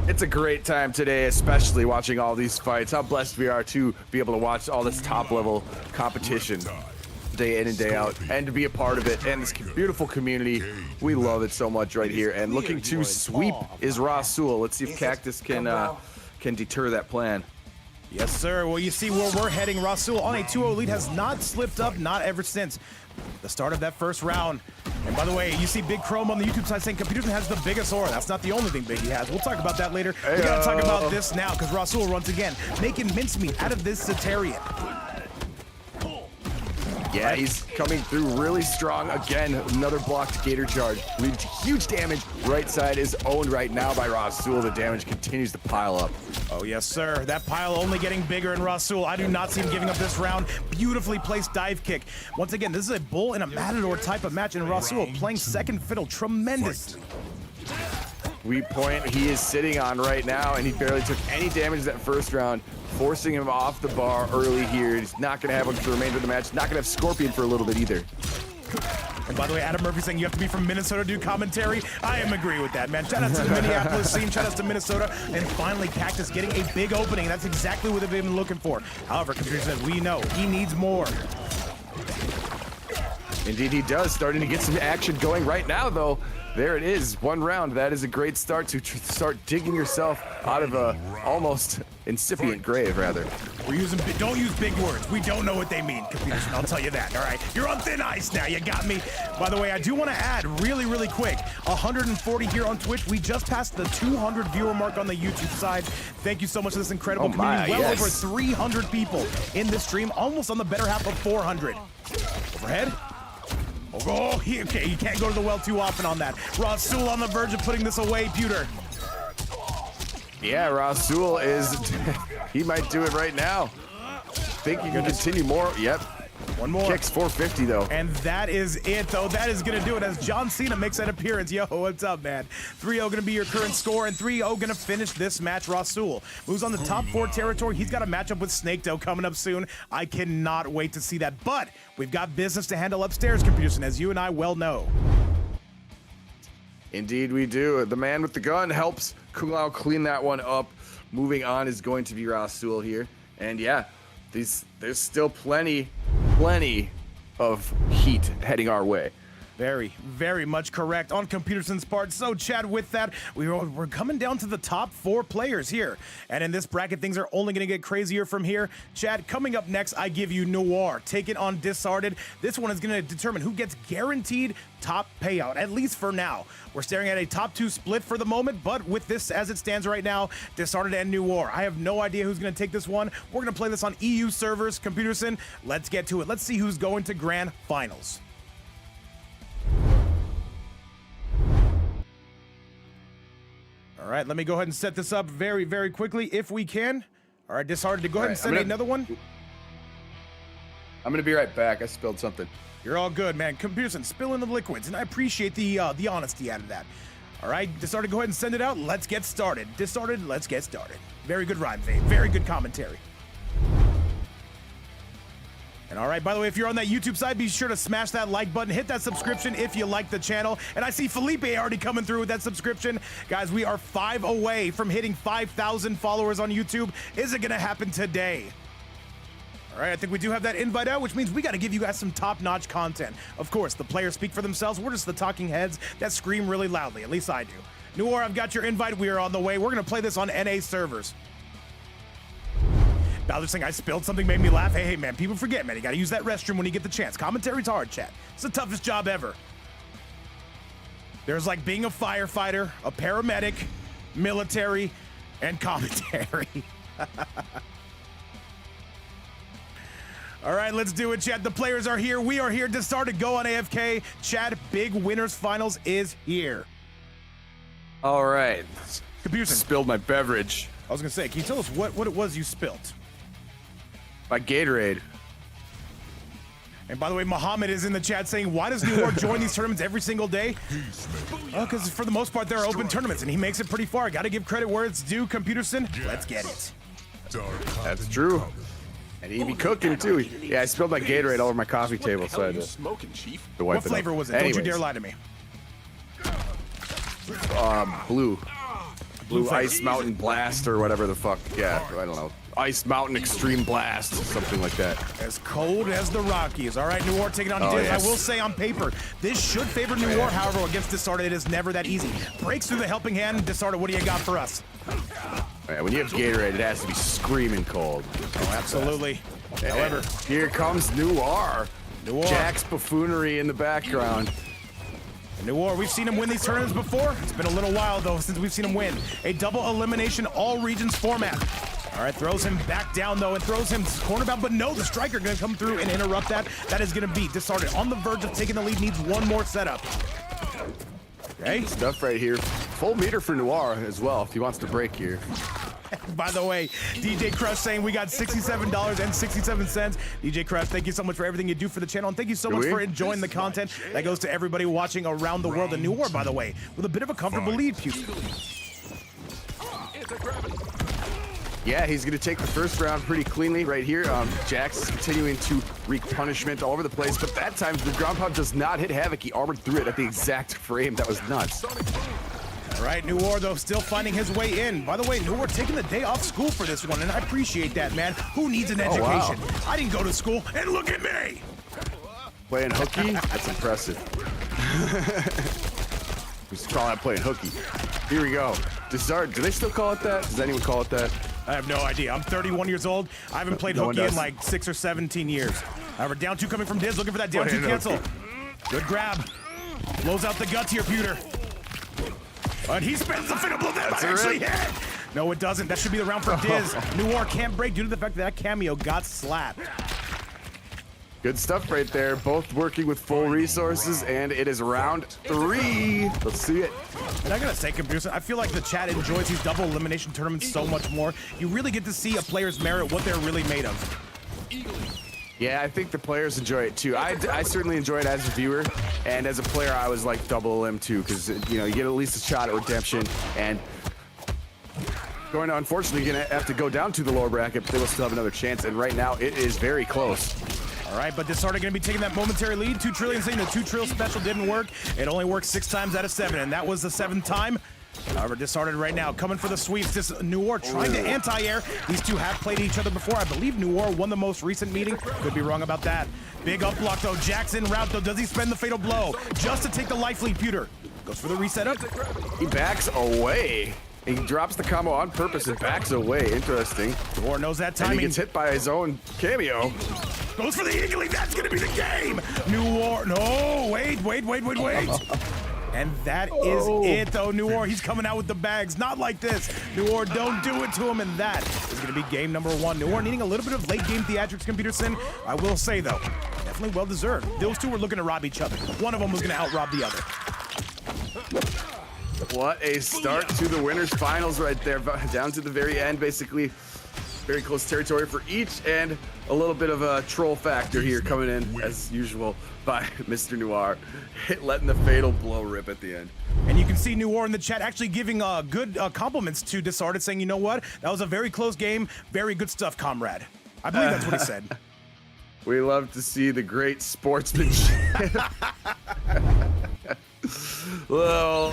It's a great time today, especially watching all these fights. How blessed we are to be able to watch all this top-level competition day in and day out, and to be a part of it, and this beautiful community. We love it so much right here. And looking to sweep is Rasul. Let's see if Cactus can deter that plan. Yes, sir. Well, you see where we're heading. Rasul on a 2-0 lead has not slipped up, not ever since the start of that first round. And by the way, you see Big Chrome on the YouTube side saying Computerson has the biggest aura. That's not the only thing Biggie has. We'll talk about that later. We gotta talk about this now, because Rasul once again making mincemeat out of this Setarian. Yeah, he's coming through really strong. Again, another blocked Gator charge. Leading to huge damage. Right side is owned right now by Rasul. The damage continues to pile up. Oh, yes, sir. That pile only getting bigger in Rasul. I do not see him giving up this round. Beautifully placed dive kick. Once again, this is a bull and a matador type of match, and Rasul playing second fiddle tremendously. Weak point he is sitting on right now, and he barely took any damage that first round, forcing him off the bar early here. He's not going to have him for the remainder of the match. Not going to have Scorpion for a little bit either. And by the way, Adam Murphy saying you have to be from Minnesota to do commentary. I am agree with that, man. Shout out to the Minneapolis scene. Shout out to Minnesota. And finally, Cactus getting a big opening. That's exactly what they've been looking for. However, Computer says we know he needs more. Indeed, he does. Starting to get some action going right now, though. There it is, 1 round. That is a great start to start digging yourself out of a almost incipient grave, rather. Don't use big words. We don't know what they mean, Computerson. I'll tell you that, all right? You're on thin ice now. You got me. By the way, I do want to add really, really quick, 140 here on Twitch. We just passed the 200 viewer mark on the YouTube side. Thank you so much for this incredible community. Well over 300 people in this stream, almost on the better half of 400. Overhead. Oh, okay, you can't go to the well too often on that. Rasul on the verge of putting this away, Pewter. Yeah, Rasul is, he might do it right now. Think he can continue more. Yep. One more. Kicks 450 though. And that is it though. That is gonna do it as John Cena makes that appearance. Yo, what's up, man? 3-0 gonna be your current score, and 3-0 gonna finish this match. Rasul moves on the top 4 territory. He's got a matchup with SnakeDoe coming up soon. I cannot wait to see that. But we've got business to handle upstairs, Computerson, as you and I well know. Indeed we do. The man with the gun helps Kung Lao clean that one up. Moving on is going to be Rasul here. And yeah, there's still plenty of heat heading our way. Very, very much correct on Computerson's part. So, Chad, with that, we're coming down to the top 4 players here. And in this bracket, things are only going to get crazier from here. Chad, coming up next, I give you Noir. Take it on Disarted. This one is going to determine who gets guaranteed top payout, at least for now. We're staring at a top 2 split for the moment, but with this as it stands right now, Disarted and Noir. I have no idea who's going to take this one. We're going to play this on EU servers. Computerson, let's get to it. Let's see who's going to grand finals. All right, let me go ahead and set this up very, very quickly if we can. All right, Disarted to go ahead and send another one. I'm gonna be right back. I spilled something. You're all good, man. Computerson, spilling the liquids, and I appreciate the honesty out of that. All right, Disarted, go ahead and send it out. Let's get started. Disarted, let's get started. Very good rhyme, Vape. Very good commentary. And all right, by the way, if you're on that YouTube side, be sure to smash that like button, hit that subscription if you like the channel. And I see Felipe already coming through with that subscription. Guys, we are 5 away from hitting 5,000 followers on YouTube. Is it gonna happen today? All right, I think we do have that invite out, which means we gotta give you guys some top-notch content. Of course, the players speak for themselves. We're just the talking heads that scream really loudly, at least I do. Noir, I've got your invite. We are on the way. We're gonna play this on NA servers. Bowser saying I spilled something made me laugh. Hey, man, people forget, man. You gotta use that restroom when you get the chance. Commentary's hard, chat. It's the toughest job ever. There's like being a firefighter, a paramedic, military, and commentary. All right, let's do it, chat. The players are here. We are here to start to go on AFK. Chad, Big Winners Finals is here. All right. Computerson. Spilled my beverage. I was gonna say, can you tell us what it was you spilled? My Gatorade. And by the way, Muhammad is in the chat saying, why does Noir join these tournaments every single day? Because for the most part, they're open tournaments, and he makes it pretty far. Got to give credit where it's due. Computerson, let's get it. That's true. And he be cooking, too. Yeah, I spilled my Gatorade all over my coffee table, so I had to wipe it What up. flavor was it? Anyways. Don't you dare lie to me. Blue flavor. Ice Mountain Blast or whatever the fuck. Yeah, I don't know. Ice Mountain Extreme Blast, something like that. As cold as the Rockies. All right, Noir taking on Diz. Yes. I will say on paper, this should favor Noir. However, against Disarted, it is never that easy. Breaks through the helping hand. Disarted, what do you got for us? Yeah, when you have Gatorade, it has to be screaming cold. Oh, absolutely. However, here comes Noir. Noir. Jack's buffoonery in the background. Noir, we've seen him win these tournaments before. It's been a little while, though, since we've seen him win. A double elimination, all regions format. All right, throws him back down, though, and throws him corner bound, but no, the striker gonna come through and interrupt that. That is gonna be Disarted on the verge of taking the lead, needs one more setup. Okay. Stuff right here. Full meter for Noir as well, if he wants to break here. By the way, DJ Crush saying we got $67.67. DJ Crush, thank you so much for everything you do for the channel, and thank you so much for enjoying the content. That goes to everybody watching around the world. And Noir, by the way, with a bit of a comfortable lead, Yeah, he's going to take the first round pretty cleanly right here. Jax continuing to wreak punishment all over the place, but that time the ground pound does not hit Havoc. He armored through it at the exact frame. That was nuts. All right, Noir, though, still finding his way in. By the way, Noir taking the day off school for this one, and I appreciate that, man. Who needs an education? Wow. I didn't go to school, and look at me! Playing hooky? That's impressive. We used to call that playing hooky. Here we go. Disarted. Do they still call it that? Does anyone call it that? I have no idea. I'm 31 years old. I haven't played hooky in like 6 or 17 years. However, down 2 coming from Diz, looking for that down 2 cancel. Good grab. Blows out the guts here, Pewter. But he spends the finable that actually hit. No, it doesn't. That should be the round for Diz. Noir can't break due to the fact that cameo got slapped. Good stuff right there. Both working with full resources, and it is round 3. Let's see it. And I gotta say, Computerson, I feel like the chat enjoys these double elimination tournaments so much more. You really get to see a player's merit, what they're really made of. Yeah, I think the players enjoy it too. I certainly enjoy it as a viewer, and as a player, I was like double elim too, because you know you get at least a shot at redemption, and going to unfortunately gonna have to go down to the lower bracket, but they will still have another chance. And right now, it is very close. All right, but Disarted going to be taking that momentary lead. 2 trillion saying the 2 trill special didn't work. It only worked 6 times out of 7, and that was the 7th time. However, Disarted right now, coming for the sweeps. This Noir trying to anti-air. These two have played each other before. I believe Noir won the most recent meeting. Could be wrong about that. Big up block though. Jackson route though. Does he spend the fatal blow just to take the life lead? Pewter goes for the reset up. He backs away. He drops the combo on purpose and backs away. Interesting. Noir knows that timing. And he gets hit by his own cameo. Goes for the eagling. That's gonna be the game. Noir. No, wait. And that is it, though. Noir, he's coming out with the bags. Not like this. Noir, don't do it to him. And that is going to be game number 1. Noir needing a little bit of late game theatrics, Computerson. I will say, though, definitely well deserved. Those two were looking to rob each other. One of them was going to out-rob the other. What a start to the winners finals right there. Down to the very end, basically. Very close territory for each, and a little bit of a troll factor here coming in, as usual, by Mr. Noir, letting the fatal blow rip at the end. And you can see Noir in the chat actually giving good compliments to Disarted, saying, you know what? That was a very close game. Very good stuff, comrade. I believe that's what he said. We love to see the great sportsmanship. Well...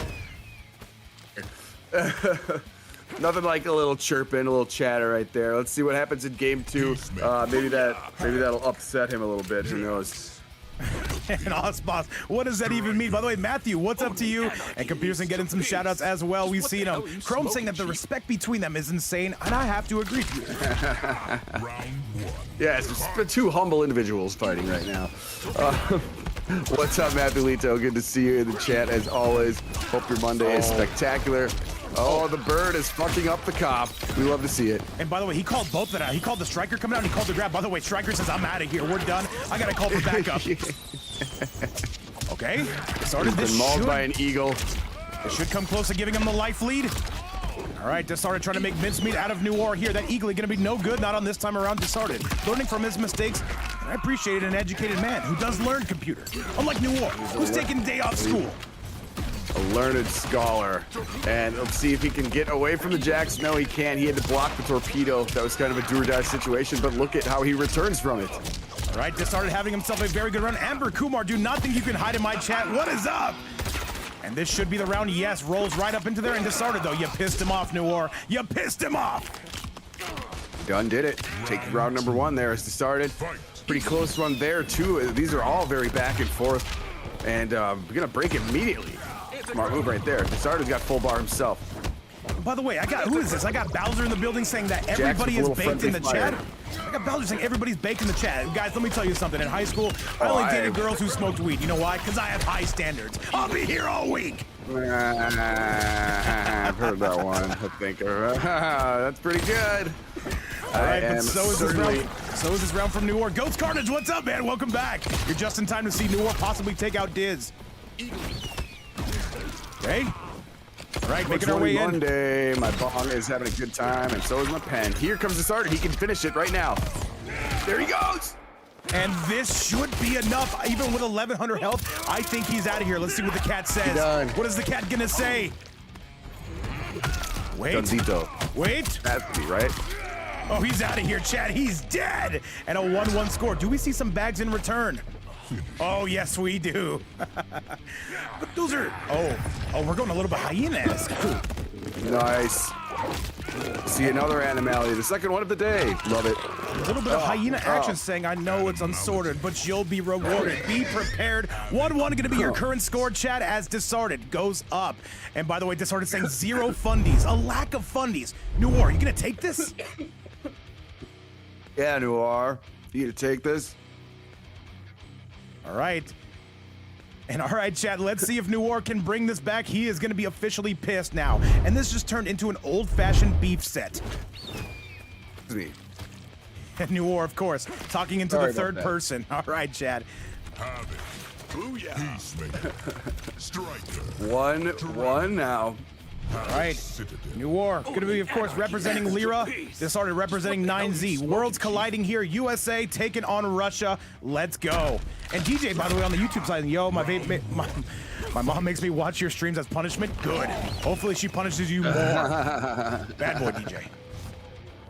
Nothing like a little chirping, a little chatter right there. Let's see what happens in game 2. Maybe that'll upset him a little bit. Who knows? And Osboss, what does that even mean? By the way, Matthew, what's up to you? And Computerson getting some shout-outs as well. We've seen him. Chrome saying that the respect between them is insane, and I have to agree with you. Yeah, it's just two humble individuals fighting right now. What's up, Matthew? Good to see you in the chat as always. Hope your Monday is spectacular. Oh, the bird is fucking up the cop. We love to see it. And by the way, he called both of that. He called the striker coming out, and he called the grab. By the way, striker says, I'm out of here. We're done. I got to call for backup. Okay. Started this been mauled by an eagle. It should come close to giving him the life lead. All right, Disarted trying to make mincemeat out of Noir here. That eagle going to be no good. Not on this time around. Disarted learning from his mistakes. And I appreciate an educated man who does learn computer. Unlike Noir, who's taking a day off school. A learned scholar. And let's see if he can get away from the jacks. No, he can't. He had to block the torpedo. That was kind of a do-or-die situation, but look at how he returns from it. All right, Disarted having himself a very good run. Amber Kumar, do not think you can hide in my chat. What is up? And this should be the round. Yes, rolls right up into there. And Disarted, though, you pissed him off, Noir. You pissed him off. Done did it. Take round number 1 there as Disarted. Pretty close one there, too. These are all very back and forth. And we're going to break immediately. Smart move right there. Disarted's got full bar himself. By the way, who is this? I got Bowser in the building saying that everybody is baked in the chat. I got Bowser saying everybody's baked in the chat. Guys, let me tell you something. In high school, I only dated girls who smoked weed. You know why? Because I have high standards. I'll be here all week. I've heard that one, I think. That's pretty good. All right, but so is this round from Noir. Ghost Carnage, what's up, man? Welcome back. You're just in time to see Noir possibly take out Diz. Okay. All right, making our way in. Monday, my bong is having a good time, and so is my pen. Here comes Disarted. He can finish it right now. There he goes. And this should be enough. Even with 1,100 health, I think he's out of here. Let's see what the cat says. Done. What is the cat gonna say? Wait. Dunzito. Wait. That's me, right? Oh, he's out of here, Chad. He's dead. And a 1-1 score. Do we see some bags in return? Oh, yes, we do. But those are... Oh, we're going a little bit hyenas. Nice. See another animality. The second one of the day. Love it. A little bit of hyena action saying, I know it's unsorted, but you'll be rewarded. Be prepared. 1-1 going to be your current score, Chad, as Disarted goes up. And by the way, Disarted saying 0 fundies. A lack of fundies. Noir, you going to take this? Yeah, Noir. You going to take this? All right. And all right, Chad, let's see if Noir can bring this back. He is going to be officially pissed now. And this just turned into an old-fashioned beef set. It's me. And Noir, of course, talking into the third person. All right, Chad. Have it. Booyah. Peacemaker. Striker. 1-1 now. All right, Noir going to be, of course, representing Lyra. Disarted representing 9Z. Worlds colliding here. USA taking on Russia. Let's go. And DJ, by the way, on the YouTube side, yo, my mom makes me watch your streams as punishment. Good. Hopefully she punishes you more. Bad boy, DJ.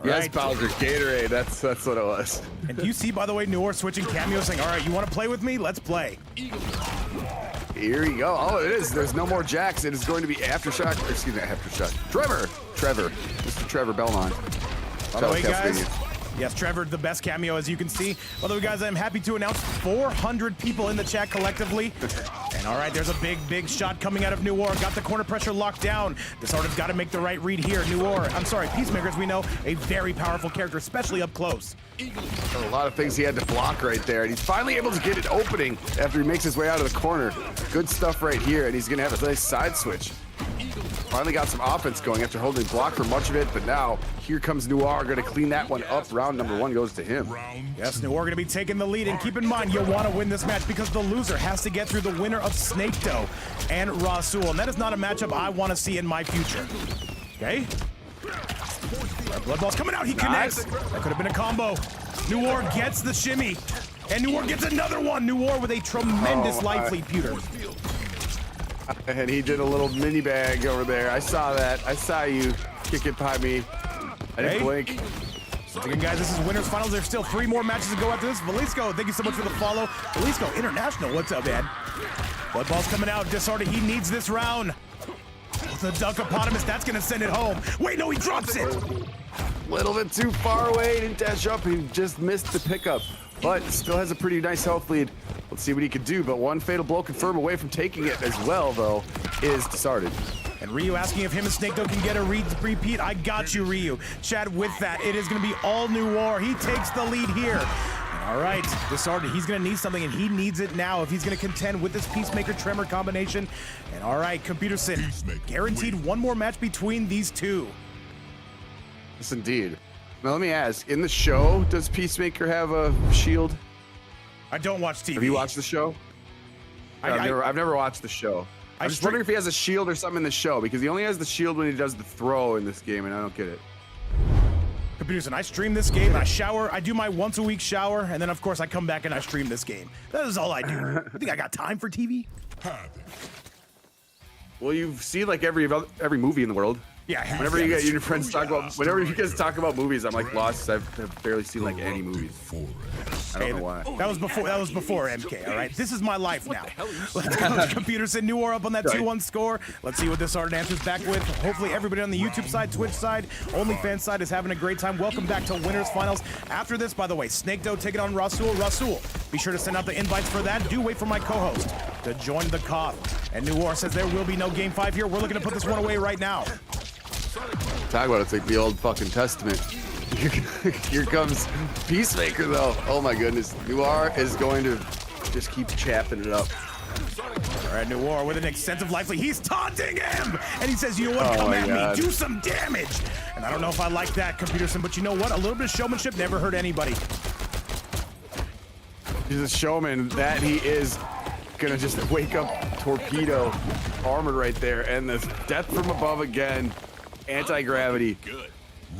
Yes, Bowser, Gatorade. That's what it was. And do you see, by the way, Noir switching cameos saying, all right, you want to play with me? Let's play. Here we go. Oh, it is. There's no more Jacks. It is going to be Aftershock. Excuse me, Aftershock. Trevor. Mr. Trevor Belmont. By the way, guys. Yes, Trevor, the best cameo, as you can see. By the way, guys, I'm happy to announce 400 people in the chat collectively. And all right, there's a big shot coming out of Noir. Got the corner pressure locked down. Disarted's got to make the right read here. Peacemaker, as we know, a very powerful character, especially up close. A lot of things he had to block right there, and he's finally able to get it opening after he makes his way out of the corner. Good stuff right here, and he's going to have a nice side switch. Finally got some offense going after holding block for much of it, but now here comes Noir, going to clean that one up. Round number 1 goes to him. Yes, Noir going to be taking the lead, and keep in mind, you want to win this match because the loser has to get through the winner of SnakeDoe and Rasul, and that is not a matchup I want to see in my future. Okay? Blood Ball's coming out, he connects. That could have been a combo. Noir gets the shimmy, and Noir gets another one. Noir with a tremendous life lead, Pewter. And he did a little mini bag over there. I saw that. I saw you kick it behind me. I didn't blink. Once again, guys, this is winners finals. There's still 3 more matches to go after this. Velisco, thank you so much for the follow. Velisco International, what's up, man? Blood Ball's coming out. Disarted, he needs this round. The Dunkopotamus, that's gonna send it home. Wait, no, he drops it. Little bit too far away. Didn't dash up. He just missed the pickup, but still has a pretty nice health lead. Let's see what he can do, but one fatal blow confirmed away from taking it as well, though, is Disarted. And Ryu asking if him and SnakeDoe can get a repeat. I got you, Ryu. Chad, with that, it is going to be all Noir. He takes the lead here. All right, Disarted, he's going to need something, and he needs it now if he's going to contend with this Peacemaker-Tremor combination. And all right, Computerson, guaranteed one more match between these two. Yes, indeed. Now, let me ask, in the show, does Peacemaker have a shield? I don't watch TV. Have you watched the show? I've never watched the show. I'm just wondering if he has a shield or something in the show, because he only has the shield when he does the throw in this game, and I don't get it. Computers, and I stream this game, I shower, I do my once a week shower, and then of course I come back and I stream this game. That is all I do. You think I got time for TV? Well, you've seen like every movie in the world. Yeah. Whenever you get your friends talk about, whenever you guys talk about movies, I'm like lost. I've barely seen like any movies. I don't know why. That was before MK. All right, this is my life now. Let's go, Computerson. Noir up on that 2-1 score. Let's see what Disarted answers back with. Hopefully, everybody on the YouTube side, Twitch side, OnlyFans side is having a great time. Welcome back to Winners Finals. After this, by the way, SnakeDoe taking on Rasul. Rasul, be sure to send out the invites for that. Do wait for my co-host to join the call. And Noir says there will be no Game 5 here. We're looking to put this one away right now. Talk about it's like the Old fucking Testament. Here comes Peacemaker, though. Oh my goodness. Noir is going to just keep chapping it up. All right, Noir with an extensive life lead. He's taunting him! And he says, you know what, come at me, do some damage! And I don't know if I like that, Computerson, but you know what? A little bit of showmanship never hurt anybody. He's a showman. That he is gonna just wake up Torpedo armored right there. And the death from above again. Anti-gravity.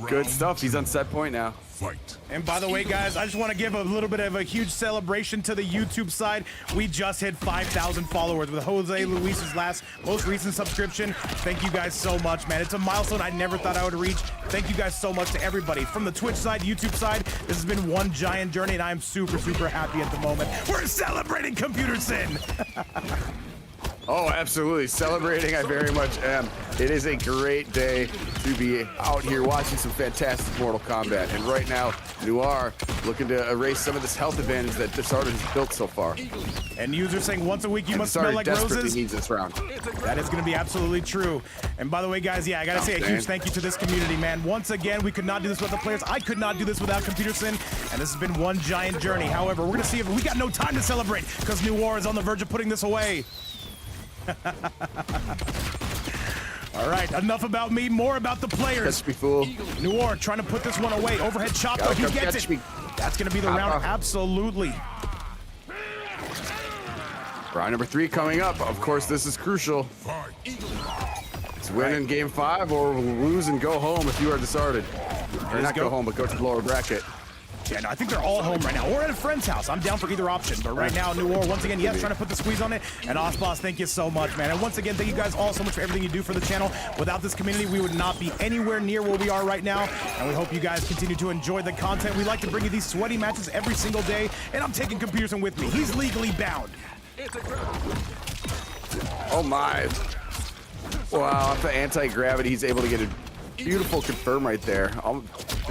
Good stuff. He's on set point now. Fight. And by the way, guys, I just want to give a little bit of a huge celebration to the YouTube side. We just hit 5,000 followers with Jose Luis's most recent subscription. Thank you guys so much, man. It's a milestone I never thought I would reach. Thank you guys so much to everybody. From the Twitch side, YouTube side, this has been one giant journey, and I am super, super happy at the moment. We're celebrating Computerson! Oh, absolutely. Celebrating, I very much am. It is a great day to be out here watching some fantastic Mortal Kombat. And right now, Noir looking to erase some of this health advantage that Disarted has built so far. And users saying once a week you must smell like desperately roses. Needs this round. That is going to be absolutely true. And by the way, guys, yeah, I got to say a huge thank you to this community, man. Once again, we could not do this without the players. I could not do this without Computerson. And this has been one giant journey. However, we're going to see if we got no time to celebrate because Noir is on the verge of putting this away. All right, enough about me, more about the players. Catch me, fool. Noir trying to put this one away. Overhead chop, but he gets it. That's going to be the round, absolutely. Round number 3 coming up. Of course, this is crucial. It's win in Game 5 or lose and go home if you are Disarted. Or not go home, but go to the lower bracket. Yeah, no, I think they're all home right now. Or at a friend's house. I'm down for either option. But right now, Noir, once again, yes, trying to put the squeeze on it. And Osboss, thank you so much, man. And once again, thank you guys all so much for everything you do for the channel. Without this community, we would not be anywhere near where we are right now. And we hope you guys continue to enjoy the content. We like to bring you these sweaty matches every single day. And I'm taking Computerson with me. He's legally bound. Oh my. Wow, off the anti-gravity, he's able to get a beautiful confirm right there.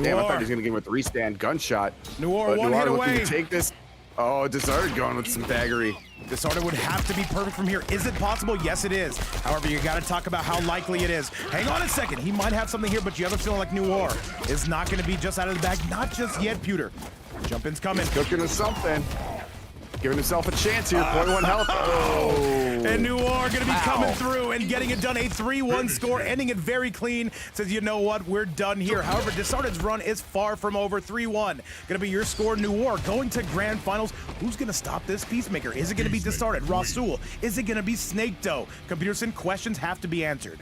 Damn, I thought he was gonna get him with the restand gunshot. Noir, one hit away. Looking to take this. Oh, Disarted going with some baggery. Disarted would have to be perfect from here. Is it possible? Yes, it is. However, you got to talk about how likely it is. Hang on a second. He might have something here, but you have a feeling like Noir is not going to be just out of the bag. Not just yet, Pewter. Jump in's coming. Cooking with something. Giving himself a chance here. 0.1 health. Oh. And Noir going to be coming through and getting it done. A 3-1 score, ending it very clean. Says, you know what? We're done here. However, Disarted's run is far from over. 3-1. Going to be your score. Noir going to grand finals. Who's going to stop this Peacemaker? Is it going to be Disarted? Rassul? Is it going to be SnakeDoe? Computerson, questions have to be answered.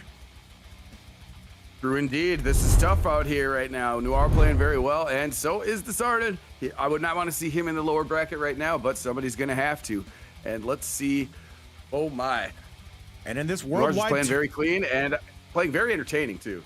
True indeed. This is tough out here right now. Noir playing very well, and so is Disarted. I would not want to see him in the lower bracket right now, but somebody's going to have to. And let's see. Oh my. And in this Noir's worldwide, playing very clean and playing very entertaining too.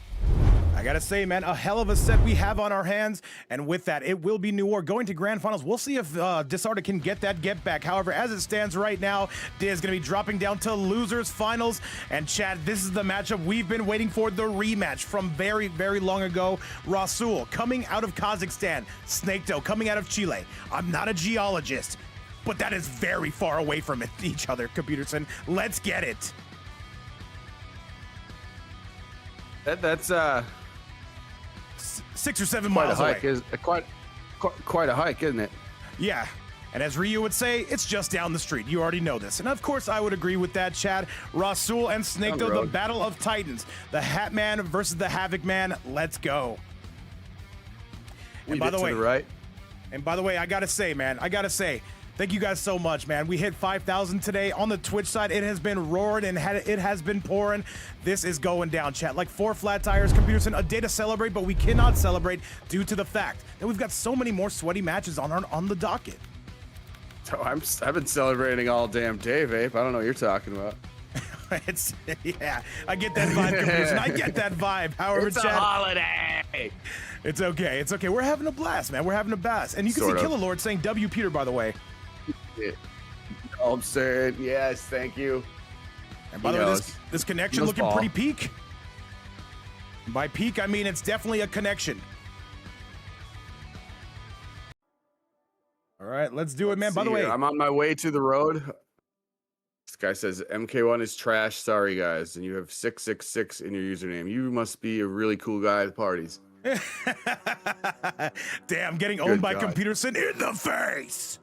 I gotta say, man, a hell of a set we have on our hands, and with that, it will be Noir going to grand finals. We'll see if Disarted can get that get back. However, as it stands right now, Diz gonna be dropping down to losers finals. And Chad, this is the matchup we've been waiting for, the rematch from very, very long ago. Rassul coming out of Kazakhstan, SnakeDoe coming out of Chile. I'm not a geologist, but that is very far away from each other, Computerson. Let's get it. That's 6 or 7 quite miles a hike. away. Is quite a hike, isn't it? Yeah. And as Ryu would say, it's just down the street. You already know this. And of course, I would agree with that, Chad. Rassul and SnakeDoe, the battle of titans. The Hat Man versus the Havoc Man. Let's go. And by the way, I gotta say, man, thank you guys so much, man. We hit 5,000 today on the Twitch side. It has been roaring and it has been pouring. This is going down, chat. Like 4 flat tires, Computerson, a day to celebrate, but we cannot celebrate due to the fact that we've got so many more sweaty matches on the docket. So I've been celebrating all damn day, Vape. I don't know what you're talking about. Yeah, I get that vibe, Computerson. I get that vibe. However, it's chat, a holiday. It's okay. It's okay. We're having a blast, man. We're having a blast. And you can see Killer Lord saying W Peter, by the way. Yeah. I'm saying yes, thank you. And by the way, this connection looking pretty peak. By peak, I mean it's definitely a connection. All right, let's do it, man. By the way, I'm on my way to the road. This guy says MK1 is trash. Sorry, guys. And you have 666 in your username. You must be a really cool guy at parties. Damn, getting owned by Computerson in the face.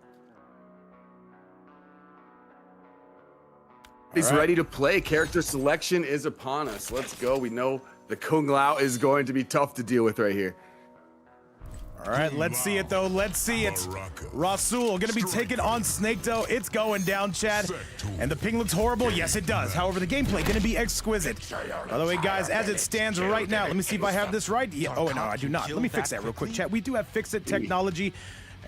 He's ready to play. Character selection is upon us. Let's go. We know the Kung Lao is going to be tough to deal with right here. All right, let's see it, though. Let's see it. Rassul going to be taking on SnakeDoe. It's going down, Chad. And the ping looks horrible. Yes, it does. However, the gameplay going to be exquisite. By the way, guys, as it stands right now, let me see if I have this right. Yeah, oh, no, I do not. Let me fix that real quick, chat. We do have Fix-It technology.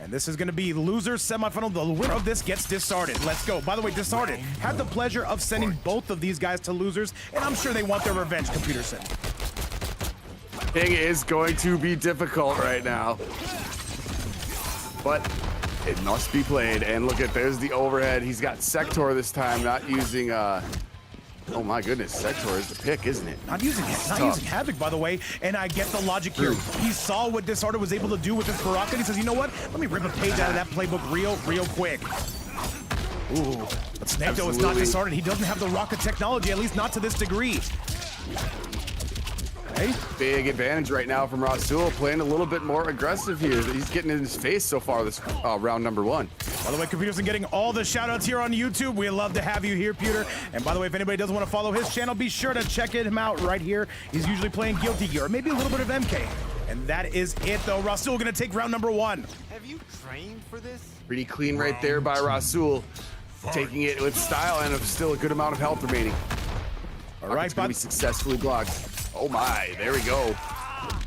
And this is going to be losers semifinal. The winner of this gets Disarted. Let's go. By the way, Disarted had the pleasure of sending both of these guys to losers, and I'm sure they want their revenge, Computerson. Ping is going to be difficult right now, but it must be played. And look at, there's the overhead. He's got Sector this time, not using oh my goodness, Sector is the pick, isn't it? Not using Havoc, by the way, and I get the logic here. He saw what Disarted was able to do with his Baraka, and he says, you know what? Let me rip a page out of that playbook real quick. Ooh, but SnakeDoe is not Disarted. He doesn't have the rocket technology, at least not to this degree. Okay. Big advantage right now from Rassul, playing a little bit more aggressive here. He's getting in his face so far this round number 1. By the way, Computerson getting all the shout-outs here on YouTube. We love to have you here, Pewter. And by the way, if anybody doesn't want to follow his channel, be sure to check him out right here. He's usually playing Guilty Gear, or maybe a little bit of MK. And that is it, though. Rassul going to take round number 1. Have you trained for this? Pretty clean right there by Rassul, taking it with style and still a good amount of health remaining. All right, going to be successfully blocked. Oh my, there we go.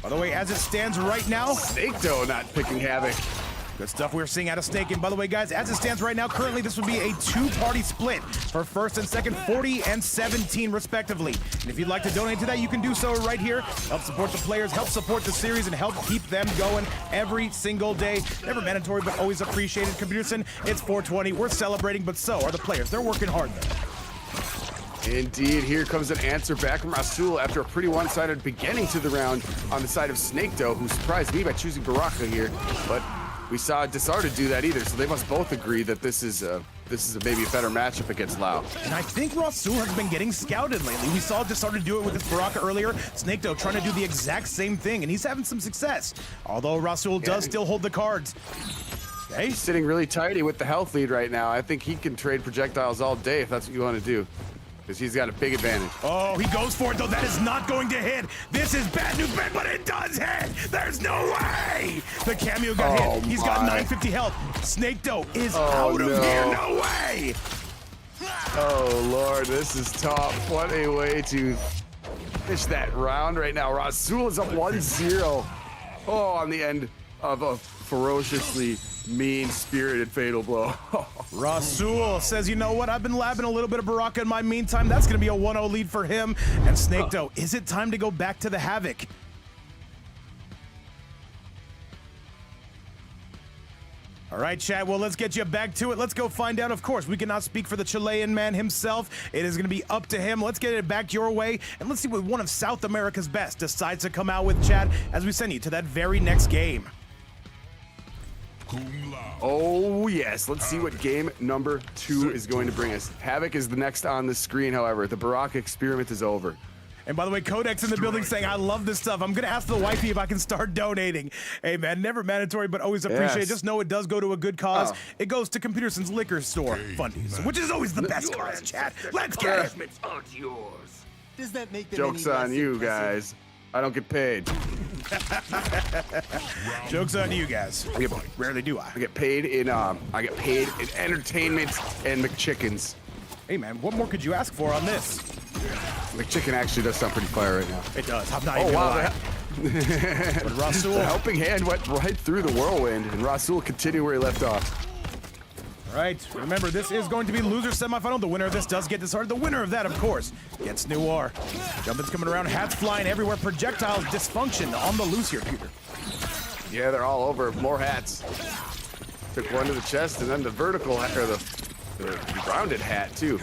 By the way, as it stands right now, SnakeDoe not picking Havoc. Good stuff we're seeing out of Snake. And by the way, guys, as it stands right now, currently this would be a 2-party split for first and second, 40 and 17 respectively. And if you'd like to donate to that, you can do so right here. Help support the players, help support the series, and help keep them going every single day. Never mandatory, but always appreciated. Computerson, it's 420. We're celebrating, but so are the players. They're working hard, though. Indeed, here comes an answer back from Rasul after a pretty one-sided beginning to the round on the side of SnakeDoe, who surprised me by choosing Baraka here, but we saw Disarted do that either, so they must both agree that this is maybe a better matchup against Lau. And I think Rasul has been getting scouted lately. We saw Disarted do it with his Baraka earlier. SnakeDoe trying to do the exact same thing, and he's having some success. Although Rasul does still hold the cards. Okay. He's sitting really tidy with the health lead right now. I think he can trade projectiles all day if that's what you want to do, because he's got a big advantage. Oh, he goes for it, though. That is not going to hit. This is bad news, man, but it does hit. There's no way. The cameo got hit. He's got 950 health. SnakeDoe is out of here. No way. Oh, Lord, this is tough. What a way to finish that round right now. Rasul is up 1-0. Oh, on the end of a ferociously mean-spirited fatal blow. Rasul says, you know what? I've been labbing a little bit of Baraka in my meantime. That's going to be a 1-0 lead for him. And SnakeDoe, is it time to go back to the Havoc? All right, chat. Well, let's get you back to it. Let's go find out. Of course, we cannot speak for the Chilean man himself. It is going to be up to him. Let's get it back your way. And let's see what one of South America's best decides to come out with, chat, as we send you to that very next game. Oh, yes. Let's see what game number 2 is going to bring us. Havoc is the next on the screen, however. The Baraka experiment is over. And by the way, Codex in the building saying, I love this stuff. I'm going to ask the wifey if I can start donating. Hey, man, never mandatory, but always appreciate it. Just know it does go to a good cause. It goes to Computerson's liquor store fundies, which is always the best cause, chat. Let's get it. Does that make them Joke's any on less you impressive? guys. I don't get paid. Joke's on you guys. Rarely do I. I get paid in entertainment and McChickens. Hey, man, what more could you ask for on this? McChicken actually does sound pretty fire right now. It does. I'm not even gonna lie. But Rasul, The helping hand went right through the whirlwind, and Rasul continued where he left off. right, remember, this is going to be loser semifinal. The winner of this does get Disarted. The winner of that, of course, gets Noir. Jumpin's coming around, hats flying everywhere, projectiles dysfunction on the loose here, Peter. Yeah, they're all over. More hats. Took one to the chest, and then the vertical, or the rounded hat, too.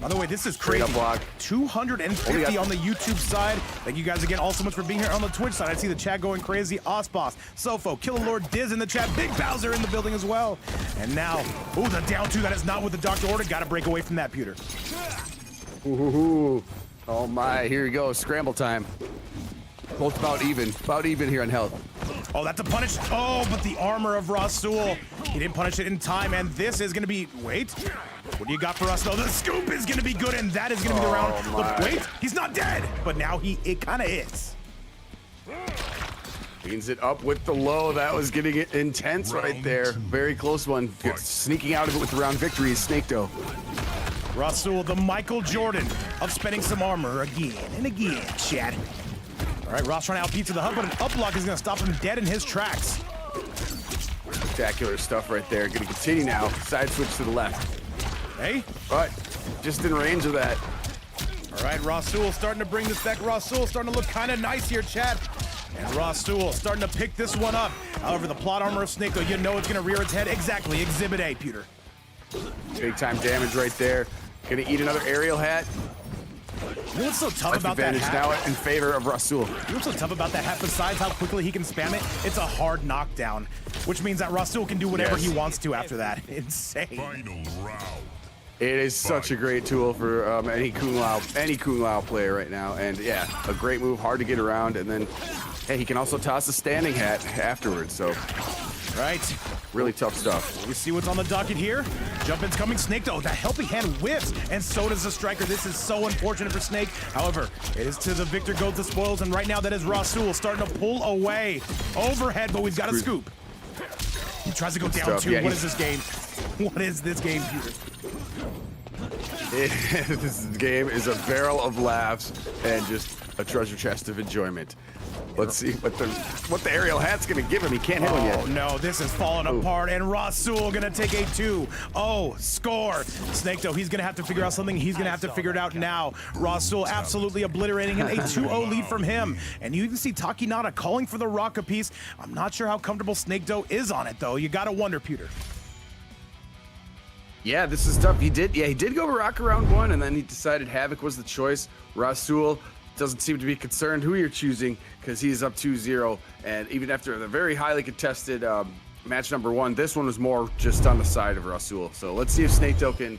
By the way, this is crazy. Straight up block. 250 on the YouTube side. Thank you guys again all so much for being here on the Twitch side. I see the chat going crazy. Osboss, Sofo, Killer Lord, Diz in the chat. Big Bowser in the building as well. And now, ooh, the down two. That is not what the doctor ordered. Got to break away from that, Peter. Ooh, oh my, here we go. Scramble time. Both about even here on health. Oh, that's a punish. Oh, but the armor of Rasul. He didn't punish it in time, and this is going to be, wait. What do you got for us, though? The scoop is going to be good, and that is going to be the round. Look, wait, he's not dead, but now it kind of is. Cleans it up with the low. That was getting it intense right there. Very close one. Sneaking out of it with the round victory is SnakeDoe. Rasul, the Michael Jordan of spending some armor again and again, chat. All right, Ross trying to outpizza the hub, but an up block is going to stop him dead in his tracks. Spectacular stuff right there. Going to continue now. Side switch to the left. Hey. But just in range of that. All right, Rasul starting to bring this back. Rasul starting to look kind of nice here, chat. And Rasul starting to pick this one up. However, the plot armor of SnakeDoe, you know it's going to rear its head. Exactly, Exhibit A, Peter. Big time damage right there. Going to eat another aerial hat. You know what's so tough Life about that advantage hat? now in favor of Rasul. You know what's so tough about that hat besides how quickly he can spam it? It's a hard knockdown, which means that Rasul can do whatever he wants to after that. Insane. Final round. It is such a great tool for any Kung Lao player right now. And yeah, a great move, hard to get around. And then, hey, he can also toss a standing hat afterwards. So, Right. really tough stuff. We see what's on the docket here. Jumpin's coming. SnakeDoe, the helping hand whiffs, and so does the striker. This is so unfortunate for Snake. However, it is to the victor goes the spoils, and right now that is Rasul starting to pull away. Overhead, but we've got a scoop. He tries to go down two. Yeah, what is this game? What is this game, Peter? This game is a barrel of laughs and just a treasure chest of enjoyment. Let's see what the aerial hat's gonna give him. He can't hit one yet. Oh no, this is falling apart, and Rasul gonna take a 2-0 score. SnakeDoe, he's gonna have to figure out something. He's gonna have to figure it out now. Rasul absolutely obliterating him. A 2-0 lead from him. And you even see Takinada calling for the rocket piece. I'm not sure how comfortable SnakeDoe is on it, though. You gotta wonder, Peter. Yeah, this is tough. He did go rock around 1, and then he decided Havoc was the choice. Rasul doesn't seem to be concerned who you're choosing because he's up 2-0. And even after the very highly contested match number 1, this one was more just on the side of Rasul. So let's see if SnakeDoe can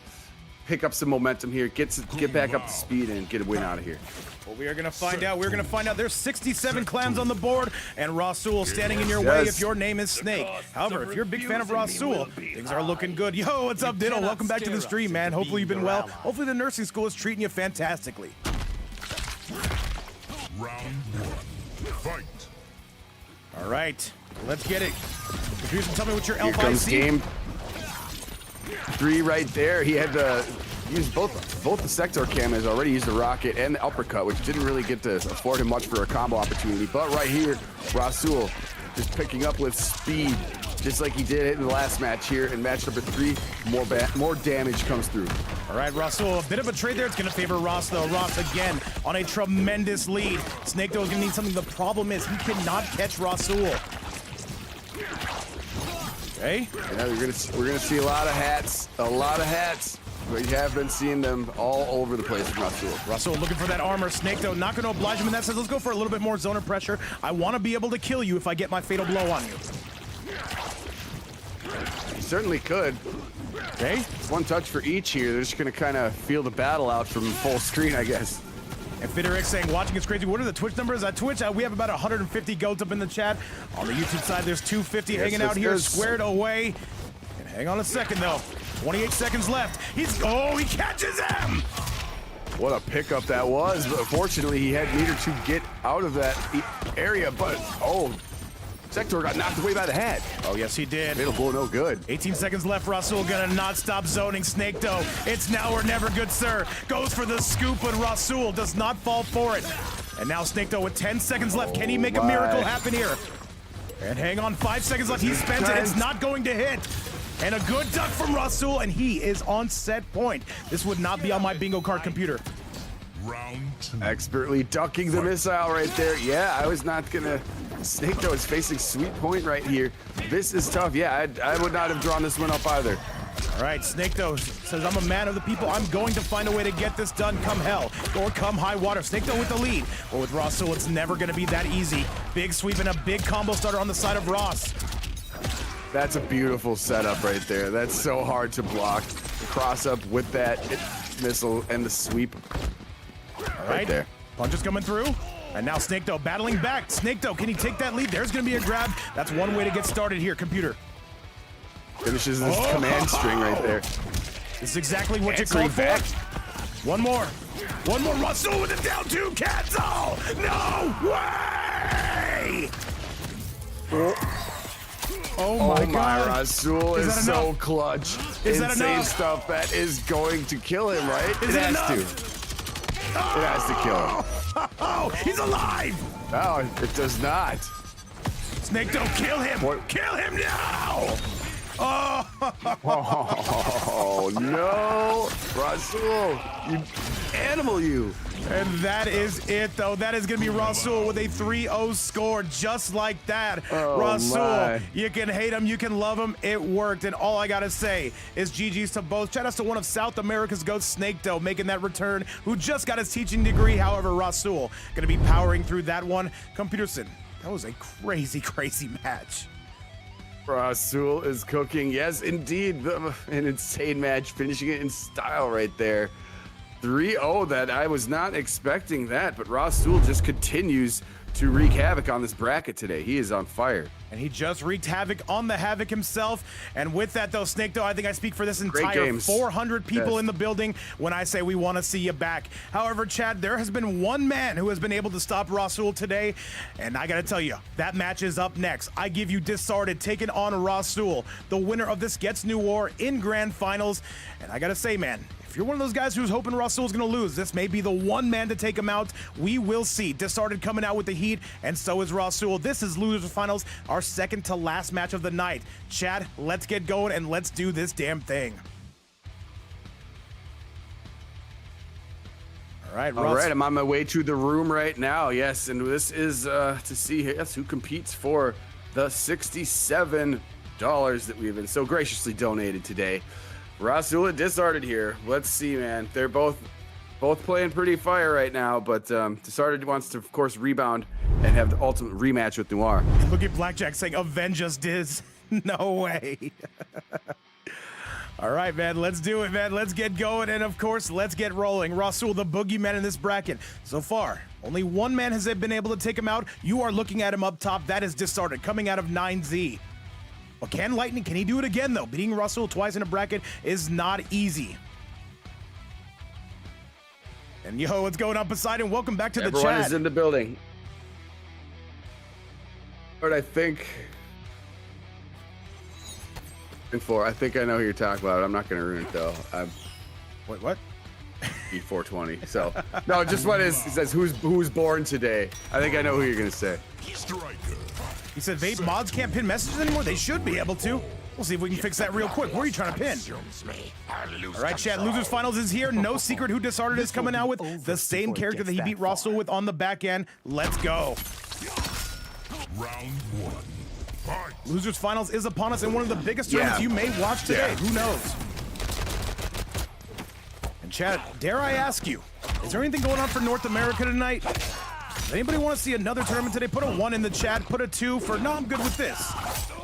pick up some momentum here, get back up to speed, and get a win out of here. Well, we are going to find out. We're going to find out. There's 67 clams on the board, and Rasul standing in your way if your name is Snake. However, if you're a big fan of Rasul, things are looking good. Yo, what's up, Diddle? Welcome back to the stream, man. Hopefully you've been well. Hopefully the nursing school is treating you fantastically. Round 1. Fight. All right, let's get it. Confusion, tell me what your Here comes L5C. game 3 right there. He had to use both the sector cam, has already used the rocket and the uppercut, which didn't really get to afford him much for a combo opportunity. But right here, Rasul just picking up with speed, just like he did in the last match here. In match number 3, more damage comes through. All right, Rasul, a bit of a trade there. It's going to favor Ross, though. Ross, again, on a tremendous lead. SnakeDoe is going to need something. The problem is he cannot catch Rasul. Okay. Yeah, we're gonna see a lot of hats. We have been seeing them all over the place from Rasul. Rasul looking for that armor. SnakeDoe not going to oblige him, and that says, let's go for a little bit more zoner pressure. I want to be able to kill you if I get my fatal blow on you. He certainly could. Okay. One touch for each here. They're just gonna kind of feel the battle out from full screen, I guess. And Fitterix saying, watching is crazy. What are the Twitch numbers? At Twitch, we have about 150 goats up in the chat. On the YouTube side, there's 250 hanging out here, squared away. And hang on a second, though. 28 seconds left. He catches him! What a pickup that was. But fortunately, he had meter to get out of that area. But, Sector got knocked away by the head. Oh, yes, he did. Fatal blow, no good. 18 seconds left. Rasul gonna not stop zoning SnakeDoe. It's now or never, good sir. Goes for the scoop, but Rasul does not fall for it. And now SnakeDoe with 10 seconds left. Can he make a miracle happen here? And hang on, 5 seconds left. He spends it. It's not going to hit. And a good duck from Rasul, and he is on set point. This would not be on my bingo card computer. Round 2. Expertly ducking the missile right there. Yeah, I was not gonna. SnakeDoe is facing sweet point right here. This is tough. Yeah, I would not have drawn this one up either. All right, SnakeDoe says, I'm a man of the people. I'm going to find a way to get this done come hell or come high water. SnakeDoe with the lead. But with Rasul, it's never going to be that easy. Big sweep and a big combo starter on the side of Ross. That's a beautiful setup right there. That's so hard to block. The cross up with that missile and the sweep. All right there. Punches coming through. And now SnakeDoe battling back. SnakeDoe, can he take that lead? There's going to be a grab. That's one way to get started here, computer. Finishes this command string right there. This is exactly what you called for. One more. One more. Rasul with it down 2. Cancel. No way. Oh my God. Rasul is so clutch. Is that insane enough? stuff that is going to kill him, right? Is it it has to. It has to kill him. Oh, he's alive. No, it does not. SnakeDoe, kill him. What? Kill him now. Oh. Oh no, Rasul, you animal, you. And that is it, though. That is going to be Rasul with a 3-0 score, just like that. Oh, Rasul, my. you can hate him, you can love him. It worked, and all I got to say is GG's to both. Shout out to one of South America's goats, SnakeDoe, making that return, who just got his teaching degree. However, Rasul going to be powering through that one. Computerson, that was a crazy, crazy match. Rasul is cooking. Yes, indeed. An insane match, finishing it in style right there. 3-0, that I was not expecting that, but Rasul just continues to wreak havoc on this bracket today. He is on fire. And he just wreaked havoc on the Havoc himself. And with that, though, SnakeDoe, I think I speak for this entire 400 people in the building when I say we want to see you back. However, Chad, there has been one man who has been able to stop Rasul today. And I got to tell you, that match is up next. I give you Disarted taking on Rasul. The winner of this gets Noir in grand finals. And I got to say, man, if you're one of those guys who's hoping Rasul's going to lose, this may be the one man to take him out. We will see. Disarted coming out with the heat, and so is Rasul. This is Losers Finals, our second to last match of the night. Chad, let's get going and let's do this damn thing. All right, Russ. All right, I'm on my way to the room right now. Yes, and this is to see who competes for the $67 that we have been so graciously donated today Rasul and Disarted here. Let's see, man. They're both playing pretty fire right now, but Disarted wants to, of course, rebound and have the ultimate rematch with Noir. Look at Blackjack saying, avenge us, Diz. No way. All right, man, let's do it, man. Let's get going, and of course, let's get rolling. Rasul, the boogeyman in this bracket. So far, only one man has been able to take him out. You are looking at him up top. That is Disarted, coming out of 9Z. But can Lightning, can he do it again, though? Beating Rasul twice in a bracket is not easy. And yo, what's going on, Poseidon? Welcome back to the chat. Everyone is in the building. But I think I know who you're talking about. I'm not gonna ruin it though. Wait, what? E420. So no, just what is he says? Who's born today? I think I know who you're gonna say. Striker. He said vape mods can't pin messages anymore. They should be able to. We'll see if we can fix that real quick. Where are you trying to pin? All right, chat. Losers Finals is here. No secret who Disarted is coming out with. The same character that he beat Rasul with on the back end. Let's go. Round 1. Fight. Losers Finals is upon us in one of the biggest tournaments you may watch today. Who knows? And chat, dare I ask you, is there anything going on for North America tonight? Does anybody want to see another tournament today? Put a 1 in the chat. Put a 2 for, no, I'm good with this.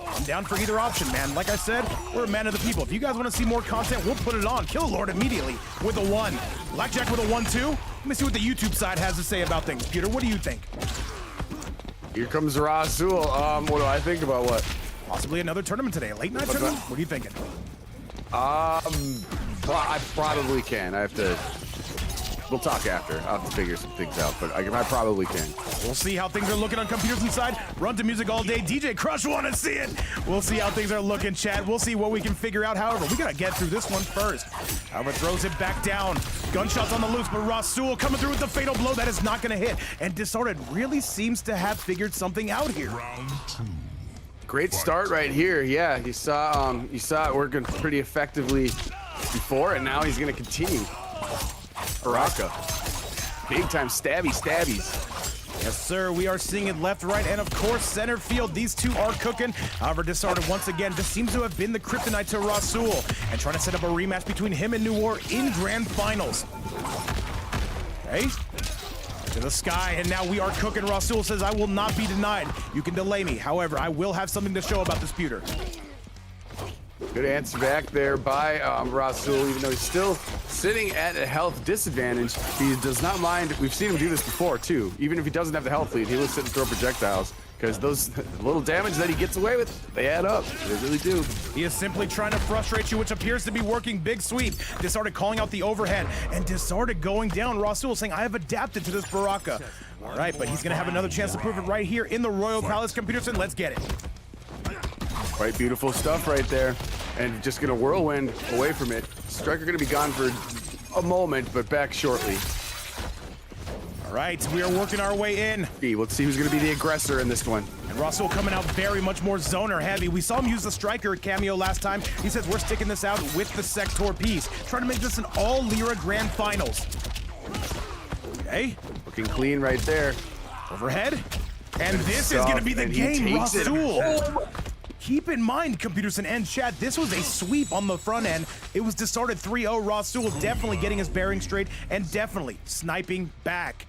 I'm down for either option, man. Like I said, we're a man of the people. If you guys want to see more content, we'll put it on. Kill Lord immediately with a 1. Blackjack with a 1-2. Let me see what the YouTube side has to say about things. Peter, what do you think? Here comes Rasul. What do I think about what? Possibly another tournament today. A late night tournament? What are you thinking? I probably can. I have to. We'll talk after. I'll have to figure some things out, but I probably can. We'll see how things are looking on computers inside. Run to music all day. DJ Crush want to see it. We'll see how things are looking, chat. We'll see what we can figure out. However, we got to get through this one first. However, throws it back down. Gunshots on the loose, but Rasul coming through with the fatal blow. That is not going to hit. And Disarted really seems to have figured something out here. Round 2. Great start right here. Yeah, you saw it working pretty effectively before, and now he's going to continue. Baraka. Big time stabbies. Yes, sir. We are seeing it left, right, and of course, center field. These two are cooking. However, Disarted once again just seems to have been the kryptonite to Rasul and trying to set up a rematch between him and Noir in grand finals. Okay. To the sky, and now we are cooking. Rasul says, I will not be denied. You can delay me. However, I will have something to show about this pewter. Good answer back there by Rasul, even though he's still sitting at a health disadvantage. He does not mind. We've seen him do this before, too. Even if he doesn't have the health lead, he will sit and throw projectiles, because those little damage that he gets away with, they add up. They really do. He is simply trying to frustrate you, which appears to be working. Big sweep. Disarted calling out the overhead, and Disarted going down. Rasul saying, I have adapted to this Baraka. All right, but he's going to have another chance to prove it right here in the Royal Palace. Computerson, let's get it. Quite beautiful stuff right there. And just gonna whirlwind away from it. Striker gonna be gone for a moment, but back shortly. All right, we are working our way in. Let's see who's gonna be the aggressor in this one. And Rasul coming out very much more zoner heavy. We saw him use the Striker cameo last time. He says we're sticking this out with the Sector piece. Trying to make this an all Lyra Grand Finals. Okay. Looking clean right there. Overhead. And this is gonna be the game, Rasul. Keep in mind, Computerson and chat, this was a sweep on the front end. It was Disarted 3-0. Rasul definitely getting his bearing straight and definitely sniping back.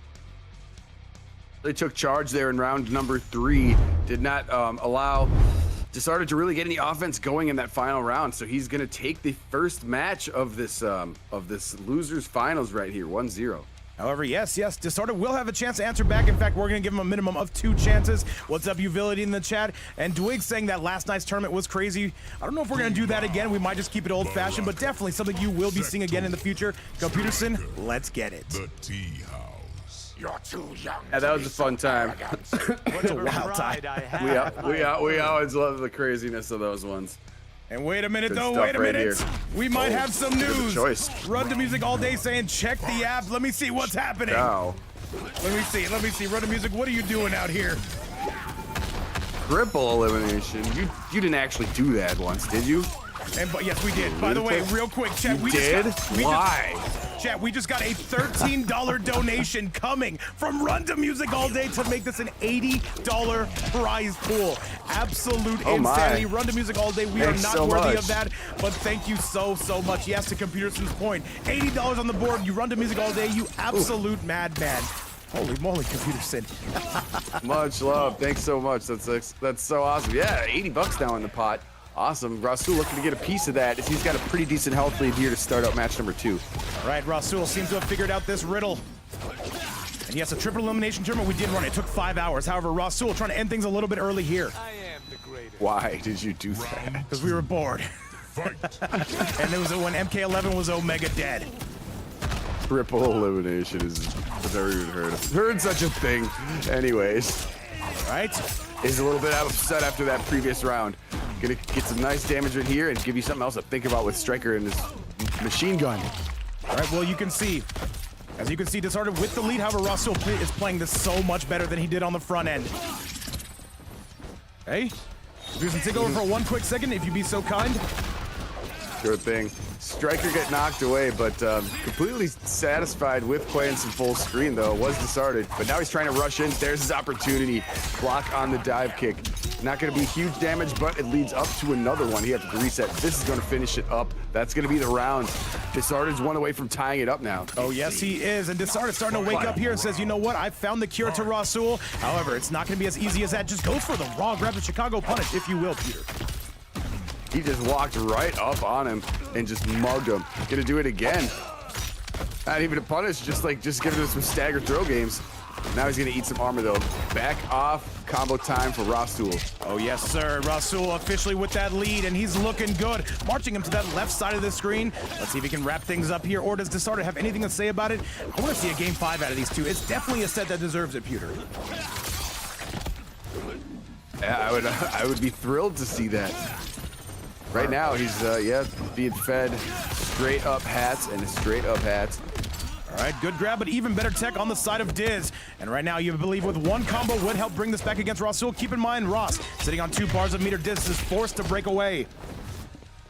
They took charge there in round number 3. Did not allow Disarted to really get any offense going in that final round. So he's going to take the first match of this losers finals right here, 1-0. However, yes, Disarted will have a chance to answer back. In fact, we're going to give him a minimum of 2 chances. What's up, Uvility in the chat? And Dwig saying that last night's tournament was crazy. I don't know if we're going to do that again. We might just keep it old-fashioned, but definitely something you will be seeing again in the future. Computerson, let's get it. The tea house. You're too young. Yeah, that was a fun time. What's a wild time? we always love the craziness of those ones. And wait a minute, Good though, stuff wait a right minute. here. We might have some news. Choice. Run to Music all day saying, check the app. Let me see what's happening. Wow. Let me see. Run to Music, what are you doing out here? Triple elimination. You didn't actually do that once, did you? But yes, we did. By the way, real quick, chat. Why? Chat, we just got a $13 donation coming from Run to Music All Day to make this an $80 prize pool. Absolute insanity. Run to Music All Day. We are not worthy of that, but thank you so much. Yes, to Computerson's point, $80 on the board. You Run to Music All Day, you absolute madman. Holy moly, Computerson. Much love. Thanks so much. That's so awesome. Yeah, 80 bucks now in the pot. Awesome. Rasul looking to get a piece of that as he's got a pretty decent health lead here to start out match number 2. All right, Rasul seems to have figured out this riddle. And yes, a triple elimination tournament we did run. It took 5 hours. However, Rasul trying to end things a little bit early here. I am the greatest. Why did you do that? Because we were bored. And it was when MK1 was Omega dead. Triple elimination is, I've never even heard such a thing. Anyways. All right. Is a little bit upset after that previous round. Gonna get some nice damage right here and give you something else to think about with Striker and his machine gun. All right, well, you can see, as you can see, Disarted with the lead. However, Rasul is playing this so much better than he did on the front end. Hey, if you can take over for 1 quick second, if you'd be so kind. Sure thing. Striker get knocked away, but completely satisfied with playing some full screen, though. It was Disarted, but now he's trying to rush in. There's his opportunity. Block on the dive kick. Not going to be huge damage, but it leads up to another one. He has to reset. This is going to finish it up. That's going to be the round. Disarted's 1 away from tying it up now. Oh, yes, he is. And Disarted's starting to wake up here and says, you know what? I found the cure to Rasul. However, it's not going to be as easy as that. Just goes for the raw grab, the Chicago punish, if you will, Peter. He just walked right up on him and just mugged him. Gonna do it again. Not even a punish, just giving him some stagger throw games. Now he's gonna eat some armor though. Back off, combo time for Rasul. Oh yes, sir. Rasul officially with that lead, and he's looking good. Marching him to that left side of the screen. Let's see if he can wrap things up here, or does Disarted have anything to say about it? I want to see a game 5 out of these two. It's definitely a set that deserves it, Peter. Yeah, I would be thrilled to see that. Right now, he's, being fed straight up hats and straight up hats. All right, good grab, but even better tech on the side of Diz. And right now, you believe with 1 combo would help bring this back against Rasul. Keep in mind, Ross sitting on 2 bars of meter. Diz is forced to break away.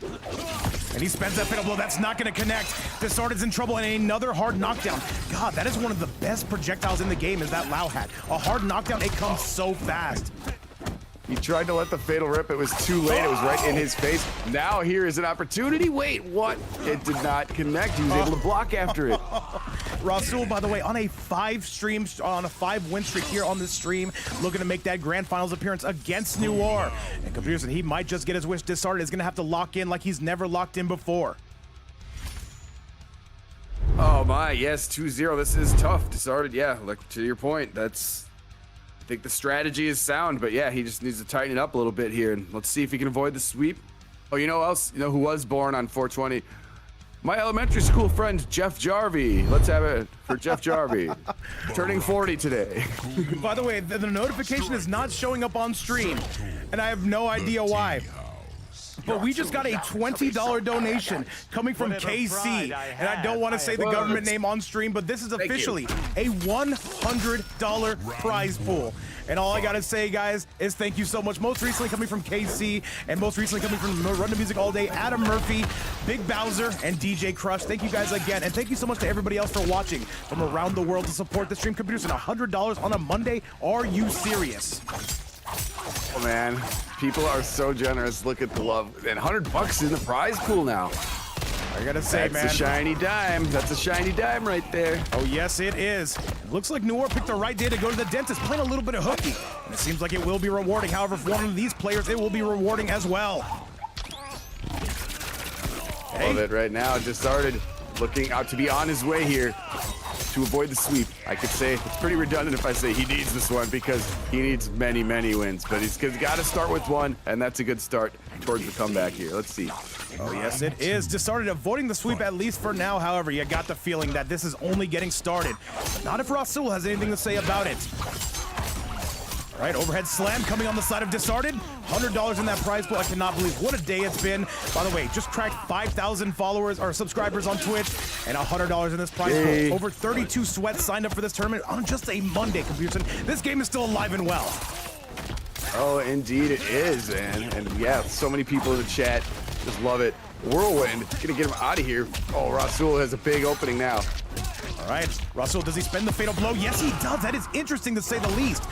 And he spends that fatal blow. That's not going to connect. Disarted's in trouble, and another hard knockdown. God, that is one of the best projectiles in the game, is that Lao hat. A hard knockdown, it comes so fast. He tried to let the fatal rip. It was too late. It was right in his face. Now here is an opportunity. Wait, what? It did not connect. He was able to block after it. Rasul, by the way, on a 5-win streak here on this stream, looking to make that grand finals appearance against Noir. And Computerson, he might just get his wish. Disarted is going to have to lock in like he's never locked in before. Oh my, yes, 2-0. This is tough. Disarted, yeah, like to your point, I think the strategy is sound, but yeah, he just needs to tighten it up a little bit here. And let's see if he can avoid the sweep. Oh, you know else? You know who was born on 420? My elementary school friend, Jeff Jarvie. Let's have it for Jeff Jarvie. Turning 40 today. By the way, the notification is not showing up on stream, and I have no idea why. But we just got a $20 donation coming from KC. And I don't want to say the government name on stream, but this is officially a $100 prize pool. And all I got to say, guys, is thank you so much. Most recently coming from KC, and most recently coming from Run to Music All Day, Adam Murphy, Big Bowser, and DJ Crush. Thank you guys again. And thank you so much to everybody else for watching from around the world to support the stream. Computers and $100 on a Monday. Are you serious? Oh man, people are so generous. Look at the love. And $100 in the prize pool now. I gotta say, that's a shiny dime. That's a shiny dime right there. Oh yes, it is. It looks like Noir picked the right day to go to the dentist, playing a little bit of hooky. And it seems like it will be rewarding. However, for one of these players, it will be rewarding as well. Hey. Love it right now. Disarted, looking out to be on his way here to avoid the sweep. I could say it's pretty redundant if I say he needs this one, because he needs many, many wins. But he's got to start with one, and that's a good start towards the comeback here. Let's see. Oh yes, it is. Disarted avoiding the sweep, at least for now. However, you got the feeling that this is only getting started. But not if Rasul has anything to say about it. All right, overhead slam coming on the side of Disarted. $100 in that prize pool. I cannot believe what a day it's been. By the way, just cracked 5,000 followers or subscribers on Twitch, and $100 in this prize pool. Over 32 sweats signed up for this tournament on just a Monday, Computerson. This game is still alive and well. Oh, indeed it is, man. And yeah, so many people in the chat Just love it. Whirlwind, gonna get him out of here. Oh, Rasul has a big opening now. All right, Rasul, does he spend the fatal blow? Yes, he does. That is interesting to say the least.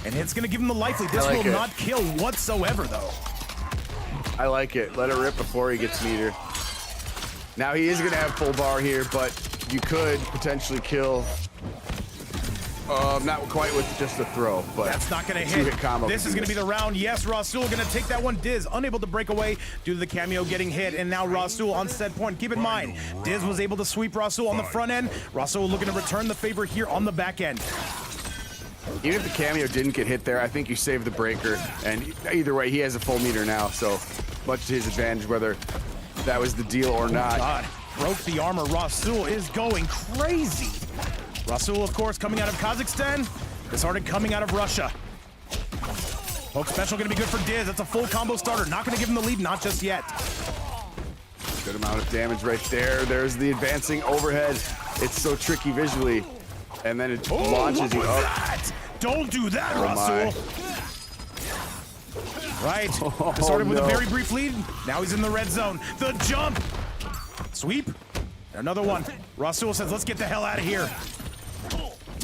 And it's gonna give him the life lead. This like will it. not kill whatsoever, though. I like it. Let it rip before he gets meter. Now he is gonna have full bar here, but you could potentially kill. Not quite with just a throw, but That's not gonna two hit. combo This is gonna be the round. Yes, Rasul gonna take that one. Diz unable to break away due to the cameo getting hit, and now Rasul on set point. Keep in mind, Diz was able to sweep Rasul on the front end. Rasul looking to return the favor here on the back end. Even if the cameo didn't get hit there, I think you saved the breaker. And either way, he has a full meter now, so much to his advantage, whether that was the deal or not. God, broke the armor. Rasul is going crazy. Rasul, of course, coming out of Kazakhstan. Disarted coming out of Russia. Poke special gonna be good for Diz. That's a full combo starter. Not gonna give him the lead, not just yet. Good amount of damage right there. There's the advancing overhead. It's so tricky visually. And then it launches you up. That? Don't do that, Oh Rasul. Right. Disarted with a no. very brief lead. Now he's in the red zone. The jump. Sweep. Another one. Rasul says, let's get the hell out of here.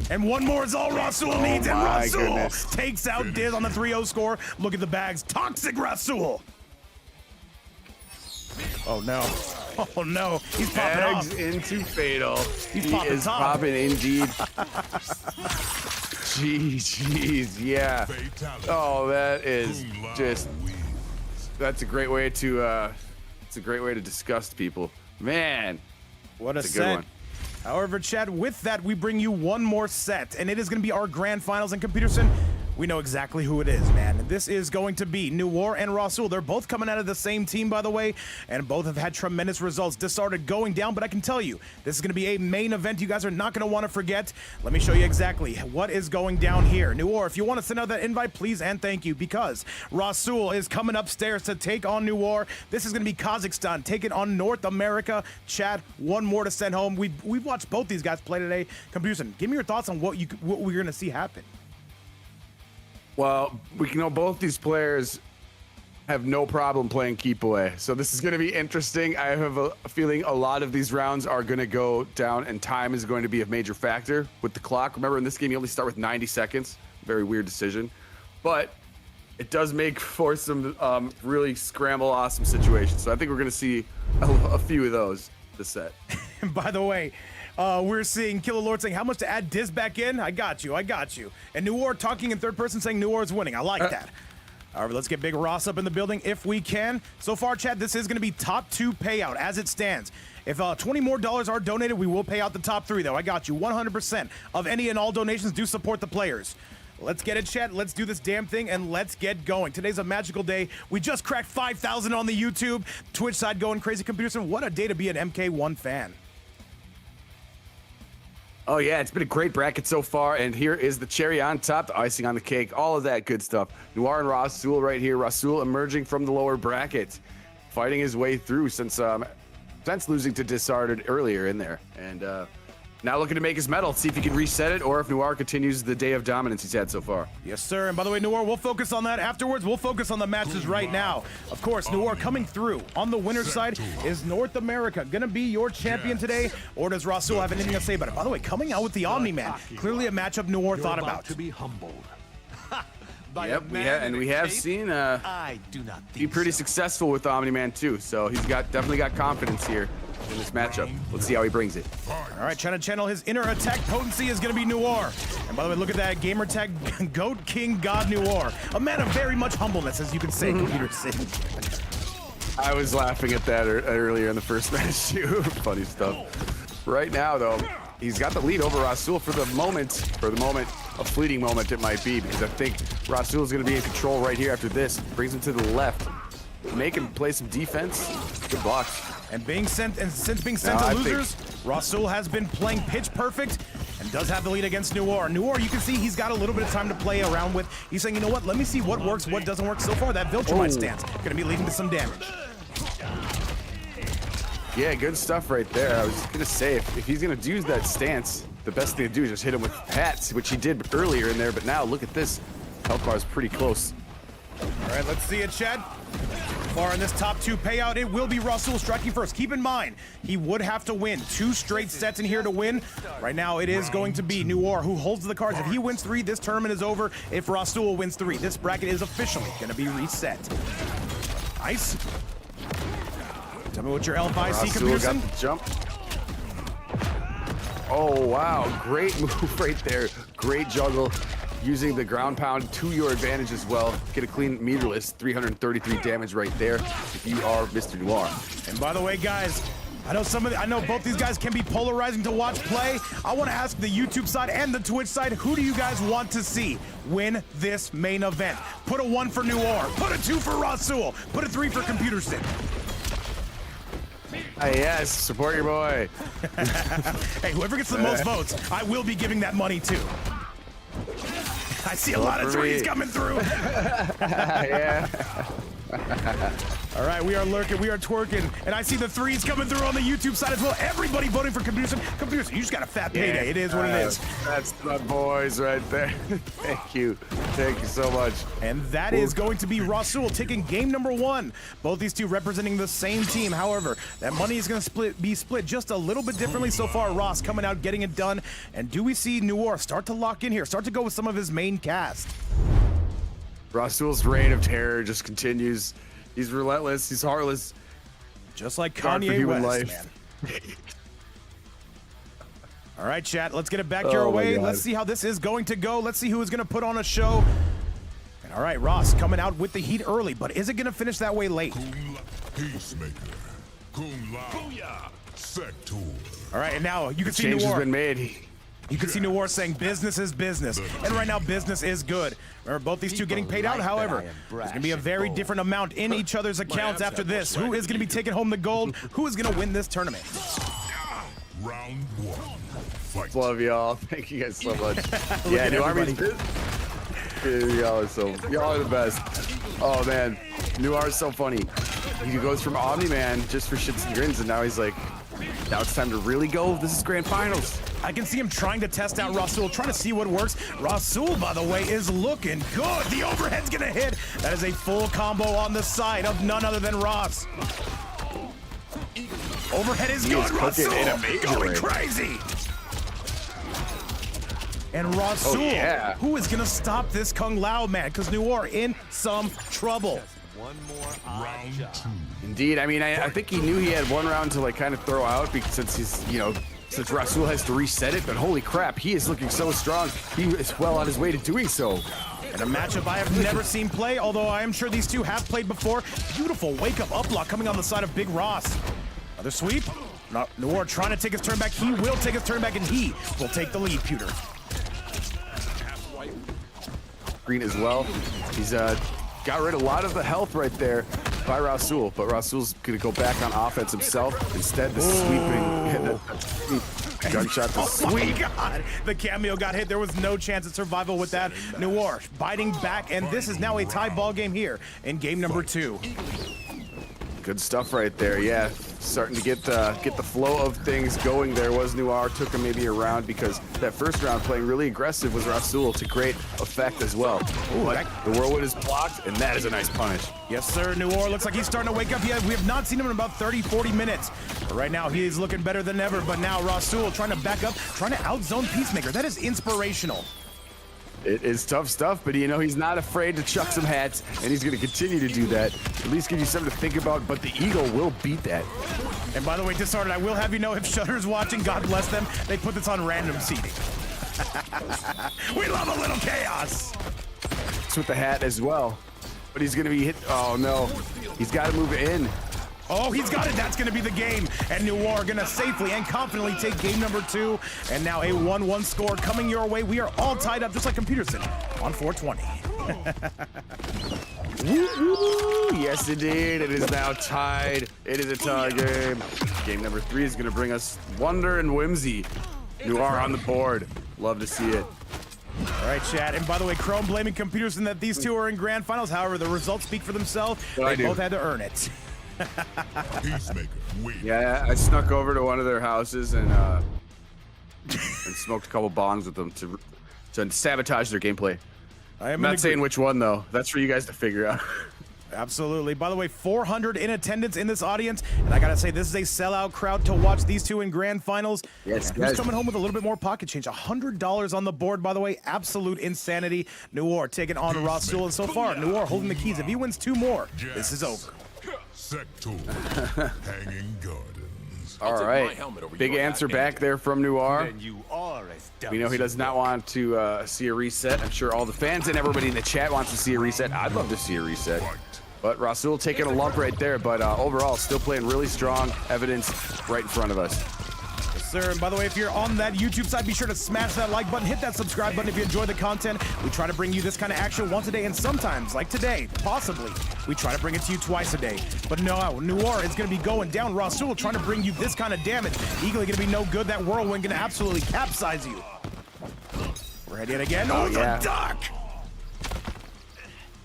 And one more is all Rasul needs, and my Rasul goodness. takes out Diz on the 3-0 score. Look at the bags. Toxic Rasul. Oh no. Oh no. He's popping Eggs off. into fatal. He's he popping is top. popping indeed. Jeez, yeah. Fatality. Oh, that is Kung Lao just. wins. That's a great way to. It's a great way to disgust people. Man, What a it's a good set. one. However, Chad, with that, we bring you one more set, and it is going to be our grand finals. And Computerson, we know exactly who it is, man. This is going to be Noir and Rasul. They're both coming out of the same team, by the way, and both have had tremendous results. Disarted going down, but I can tell you, this is going to be a main event you guys are not going to want to forget. Let me show you exactly what is going down here. Noir, if you want to send out that invite, please and thank you, because Rasul is coming upstairs to take on Noir. This is going to be Kazakhstan taking on North America. Chad, one more to send home. We've watched both these guys play today. Computerson, give me your thoughts on what we're going to see happen. Well, we know both these players have no problem playing keep away. So this is going to be interesting. I have a feeling a lot of these rounds are going to go down, and time is going to be a major factor with the clock. Remember, in this game, you only start with 90 seconds. Very weird decision. But it does make for some really scramble awesome situations. So I think we're going to see a few of those this set. And by the way, we're seeing Killer Lord saying how much to add Diz back in. I got you. And Noir talking in third person saying Noir is winning. I like that. However, let's get Big Ross up in the building if we can. So far, Chad, this is going to be top 2 payout as it stands. If $20 more are donated, we will pay out the top 3, though. I got you. 100% of any and all donations do support the players. Let's get it, Chat. Let's do this damn thing, and let's get going. Today's a magical day. We just cracked 5,000 on the YouTube. Twitch side going crazy. Computerson, what a day to be an MK1 fan. Oh yeah, it's been a great bracket so far, and here is the cherry on top, the icing on the cake, all of that good stuff. Noir and Rasul right here. Rasul emerging from the lower bracket, fighting his way through since losing to Disarted earlier in there, and now looking to make his medal, see if he can reset it, or if Noir continues the day of dominance he's had so far. Yes, sir. And by the way, Noir, we'll focus on that afterwards. We'll focus on the matches right now. Of course, Noir coming through. On the winner's side is North America. Gonna be your champion today, or does Rasul have anything to say about it? By the way, coming out with the Omni-Man. Clearly a matchup Noir thought about. To be humbled. By Yep, a man we with have tape? seen I do not be think pretty so. successful with Omni-Man too, so he's definitely got confidence here in this matchup. Let's see how he brings it. All right, trying to channel his inner attack potency is going to be Noir. And by the way, look at that gamer tag, Goat King God Noir. A man of very much humbleness, as you can say, Computer City. I was laughing at that earlier in the first match too. Funny stuff. Right now, though, he's got the lead over Rasul for the moment, a fleeting moment it might be, because I think Rasul is going to be in control right here after this. Brings him to the left, make him play some defense. Good blocks. And since being sent No, to I losers, Rasul has been playing pitch perfect and does have the lead against Noir. Noir, you can see he's got a little bit of time to play around with. He's saying, you know what, let me see what works, what doesn't work. So far, that Viltrumite stance going to be leading to some damage. Yeah, good stuff right there. I was going to say, if he's going to use that stance, the best thing to do is just hit him with hats, which he did earlier in there. But now, look at this. Health bar is pretty close. All right, let's see it, Chad. Far in this top 2 payout, it will be Rassul striking first. Keep in mind, he would have to win 2 straight sets in here to win. Right now, it is going to be Noir who holds the cards. If he wins 3, this tournament is over. If Rassul wins 3, this bracket is officially going to be reset. Nice. Tell me what your L5 see, Rasul got Computerson. the jump. Oh, wow. Great move right there. Great juggle. Using the ground pound to your advantage as well. Get a clean meterless 333 damage right there if you are Mr. Noir. And by the way, guys, I know both these guys can be polarizing to watch play. I want to ask the YouTube side and the Twitch side, who do you guys want to see win this main event? Put a 1 for Noir, put a 2 for Rassul, put a 3 for Computerson. Yes, support your boy. Hey, whoever gets the most votes, I will be giving that money to. I see a lot of 3s coming through. Yeah. All right, we are lurking, we are twerking, and I see the 3s coming through on the YouTube side as well. Everybody voting for Computerson. Computerson, you just got a fat payday. It is what it is. That's my boys right there. Thank you. Thank you so much. And that is going to be Rassul taking game number 1. Both these two representing the same team. However, that money is going to be split just a little bit differently so far. Ross coming out, getting it done. And do we see Noir start to lock in here, start to go with some of his main cast? Rasul's reign of terror just continues. He's relentless. He's heartless. Just like Dark for Kanye human West, life. man. All right, chat, let's get it back your way. Let's see how this is going to go. Let's see who is going to put on a show. And all right, Ross coming out with the heat early, but is it going to finish that way late? Peacemaker. Cum laude. Sector. All right, and now you can see Change has Noir. been made. You can see Noir saying business is business. And right now, business is good. Remember, both these two getting paid out. However, there's going to be a very different amount in each other's accounts after this. Who is going to be taking home the gold? Who is going to win this tournament? Round 1. Fight. Love y'all. Thank you guys so much. Yeah, New Army's y'all are the best. Oh man, Noir is so funny. He goes from Omni-Man just for shits and grins, and now he's like, now it's time to really go. This is grand finals. I can see him trying to test out Rassul, trying to see what works. Rassul, by the way, is looking good. The overhead's gonna hit. That is a full combo on the side of none other than Ross. Overhead is good. Rassul going crazy. And Rassul, who is gonna stop this Kung Lao man? Because Noir in some trouble. One more Round 2. Indeed. I mean, I think he knew he had one round to like kind of throw out because since he's, since Rassul has to reset it, but holy crap, he is looking so strong. He is well on his way to doing so. And a matchup I have never seen play, although I am sure these two have played before. Beautiful wake-up uplock coming on the side of Big Ross. Another sweep. Noir trying to take his turn back. He will take his turn back, and he will take the lead, Pewter. Green as well. He's got rid of a lot of the health right there by Rassul, but Rasul's gonna go back on offense himself. Instead, the sweeping gunshot to sweep. Oh my God, the cameo got hit. There was no chance at survival with that. Noir biting back, and this is now a tie ball game here in game number 2. Good stuff right there. Yeah, starting to get the flow of things going. There was Noir, took him maybe a round because that first round playing really aggressive was Rasul to great effect as well. Ooh, the whirlwind is blocked, and that is a nice punish. Yes, sir. Noir looks like he's starting to wake up. We have not seen him in about 30-40 minutes. But right now, he is looking better than ever. But now Rasul trying to back up, trying to outzone Peacemaker. That is inspirational. It is tough stuff, but he's not afraid to chuck some hats, and he's going to continue to do that. At least give you something to think about, but the Eagle will beat that. And by the way, Disarted, I will have you know, if Shudder's watching, God bless them, they put this on random seating. We love a little chaos. It's with the hat as well, but he's going to be hit. Oh, no. He's got to move it in. Oh, he's got it. That's going to be the game. And Noir going to safely and confidently take game number 2. And now a 1-1 score coming your way. We are all tied up just like Computerson on 420. Yes, indeed. It is now tied. It is a tie game. Game number 3 is going to bring us wonder and whimsy. Noir on the board. Love to see it. All right, chat. And by the way, Chrome blaming Computerson that these two are in grand finals. However, the results speak for themselves. They both had to earn it. Peacemaker. Win. Yeah, I snuck over to one of their houses and smoked a couple bongs with them to sabotage their gameplay. I'm not saying which one though. That's for you guys to figure out. Absolutely. By the way, 400 in attendance in this audience, and I gotta say, this is a sellout crowd to watch these two in grand finals. Yes, Who's guys. coming home with a little bit more pocket change? $100 on the board, by the way. Absolute insanity. Noir taking on Rasul, and so far, Noir holding the keys. If he wins 2 more, this is over. Sector. Hanging Gardens. All right. Big answer back there from Noir. Then you are as dumb We know he as does you not look. want to see a reset. I'm sure all the fans and everybody in the chat wants to see a reset. I'd love to see a reset. But Rasul taking a lump right there, but overall still playing really strong. Evidence right in front of us. Yes, sir. And by the way, if you're on that YouTube side, be sure to smash that like button, hit that subscribe button if you enjoy the content. We try to bring you this kind of action once a day, and sometimes, like today, possibly, we try to bring it to you twice a day. But no, Noir is going to be going down. Rasul trying to bring you this kind of damage. Eagerly going to be no good. That whirlwind going to absolutely capsize you. We're heading again. Oh, yeah. the duck!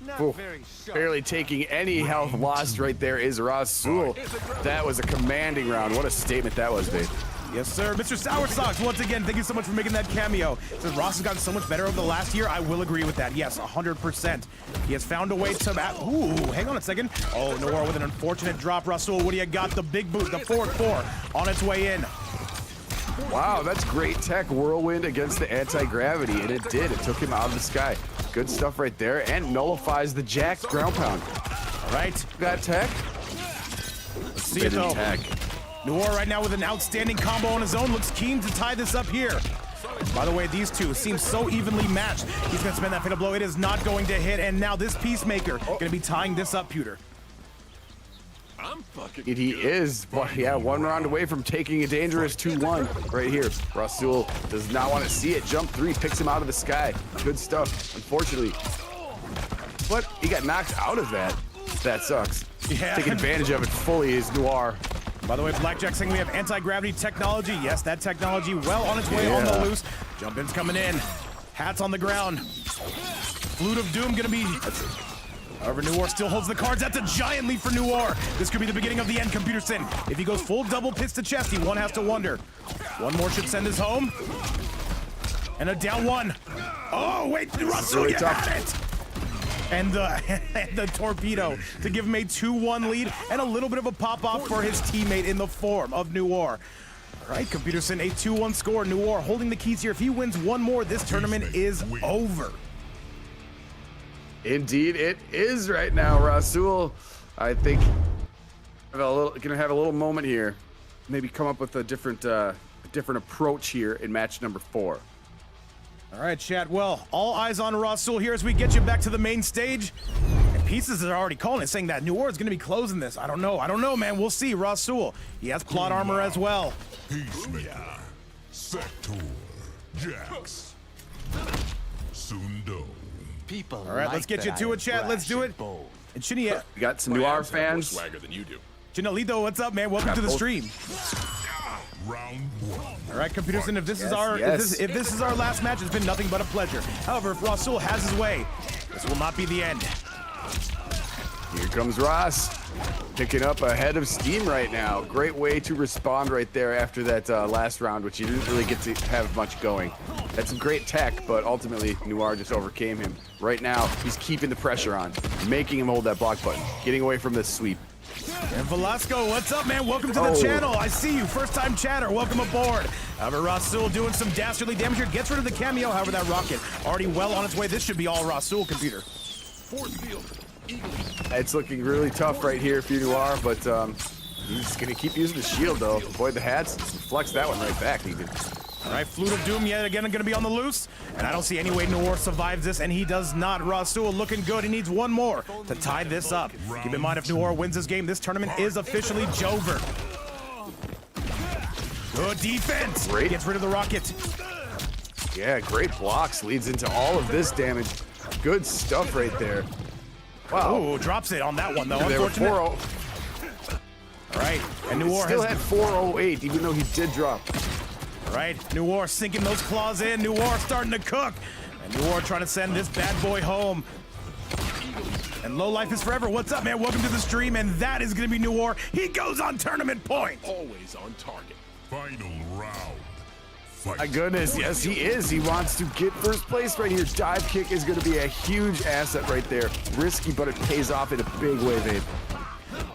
Not Ooh, very sharp. barely taking any health lost right there is Rasul. That was a commanding round. What a statement that was, babe. Yes, sir. Mr. Sour Socks, once again, thank you so much for making that cameo. Says Ross has gotten so much better over the last year. I will agree with that. Yes, 100%. He has found a way to... Ooh, hang on a second. Oh, Noir with an unfortunate drop. Rasul, what do you got? The big boot, the 4-4 on its way in. Wow, that's great tech. Whirlwind against the anti-gravity, and it did. It took him out of the sky. Good stuff right there, and nullifies the Jack ground pound. All right. Got tech? Let's see it, though. Tech. Noir right now with an outstanding combo on his own. Looks keen to tie this up here. By the way, these two seem so evenly matched. He's going to spend that fatal blow. It is not going to hit, and now this Peacemaker going to be tying this up, Pewter. He is, but yeah, 1 round away from taking a dangerous 2-1 right here. Rasul does not want to see it. Jump 3 picks him out of the sky. Good stuff, unfortunately. But he got knocked out of that. That sucks. Yeah. Taking advantage of it fully is Noir. By the way, Blackjack saying we have anti-gravity technology. Yes, that technology well on its way on the loose. Jump in's coming in. Hats on the ground. Flute of Doom gonna be... However, Noir still holds the cards. That's a giant lead for Noir. This could be the beginning of the end, Computer Sin. If he goes full double pits to chesty, one has to wonder. One more should send us home. And a down 1. Oh, wait, Rasul, really you tough. had it! And the torpedo to give him a 2-1 lead and a little bit of a pop-off for his teammate in the form of Noir. All right, Computer Sin, a 2-1 score. Noir holding the keys here. If he wins 1 more, this tournament is over. Indeed, it is right now. Rasul, I think, gonna have a little moment here. Maybe come up with a different approach here in match number 4. All right, chat. Well, all eyes on Rasul here as we get you back to the main stage. And Pieces are already calling it, saying that Noir is going to be closing this. I don't know, man. We'll see. Rasul, he has plot armor as well. Peacemaker. Sector. Jax. Sundo. People All right, let's get you to it, chat. Let's do it. And Chinia, We got some Noir fans. Swagger than you do. Chinalito, what's up, man? Welcome to the stream. Round 1. All right, Computer Sin, if this is Yes, our yes. if this is our last match, it's been nothing but a pleasure. However, if Rasul has his way, this will not be the end. Here comes Ross, picking up a head of steam right now. Great way to respond right there after that last round, which he didn't really get to have much going. That's some great tech, but ultimately Noir just overcame him. Right now, he's keeping the pressure on, making him hold that block button, getting away from this sweep. And Velasco, what's up, man? Welcome to the channel. I see you. First-time chatter. Welcome aboard. However, Rasul doing some dastardly damage here. Gets rid of the cameo. However, that rocket already well on its way. This should be all Rasul, Computer. It's looking really tough right here for Noir, but he's going to keep using the shield, though. Avoid the hats. Flex that one right back, even. All right, Flute of Doom yet again going to be on the loose. And I don't see any way Noir survives this, and he does not. Rasul looking good. He needs 1 more to tie this up. Keep in mind, if Noir wins this game, this tournament is officially Jover. Good defense. Great. Gets rid of the rocket. Yeah, great blocks. Leads into all of this damage. Good stuff right there. Wow. Oh, drops it on that one, though. There were Unfortunate. 4-0. All right, and Noir Still has... had 408, even though he did drop. Right, Noir sinking those claws in. Noir starting to cook. And Noir trying to send this bad boy home. And low life is forever. What's up, man? Welcome to the stream. And that is going to be Noir. He goes on tournament point. Always on target. Final round. My goodness, yes, he is. He wants to get first place right here. Dive kick is going to be a huge asset right there. Risky, but it pays off in a big way, Vape.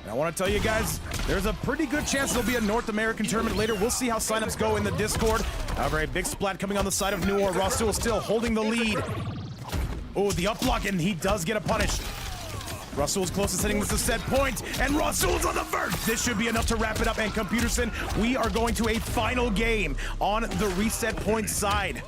And I want to tell you guys, there's a pretty good chance there'll be a North American tournament later. We'll see how signups go in the Discord. However, a big splat coming on the side of Noir. Rassul still holding the lead. Oh, the up block, and he does get a punish. Rasul's closest hitting was the set point, and Rasul's on the verge. This should be enough to wrap it up, and Computerson, we are going to a final game on the reset point side.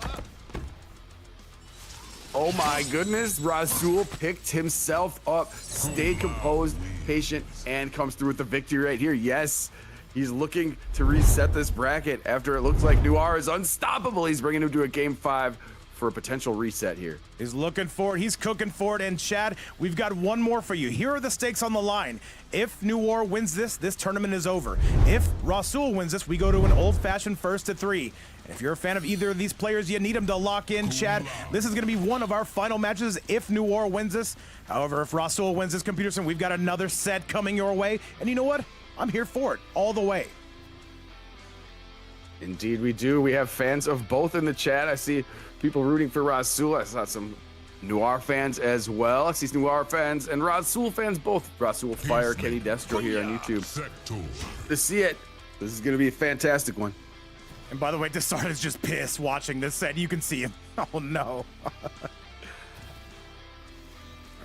Oh my goodness, Rasul picked himself up, stayed composed, patient, and comes through with the victory right here. Yes, he's looking to reset this bracket after it looks like Noir is unstoppable. He's bringing him to a game 5 for a potential reset here. He's looking for it, he's cooking for it, and Chad, we've got one more for you. Here are the stakes on the line. If Noir wins this tournament is over. If Rasul wins this, we go to an old-fashioned first to 3. And if you're a fan of either of these players, you need them to lock in, Chad. This is gonna be one of our final matches if Noir wins this. However, if Rasul wins this, Computerson, we've got another set coming your way. And you know what? I'm here for it, all the way. Indeed we do. We have fans of both in the chat. I see people rooting for Rasul. I saw some Noir fans as well. I see some Noir fans and Rasul fans both. Rasul Fire, Kenny Destro here on YouTube. Sector. To see it, this is going to be a fantastic one. And by the way, Disarted is just pissed watching this set. You can see him. Oh no.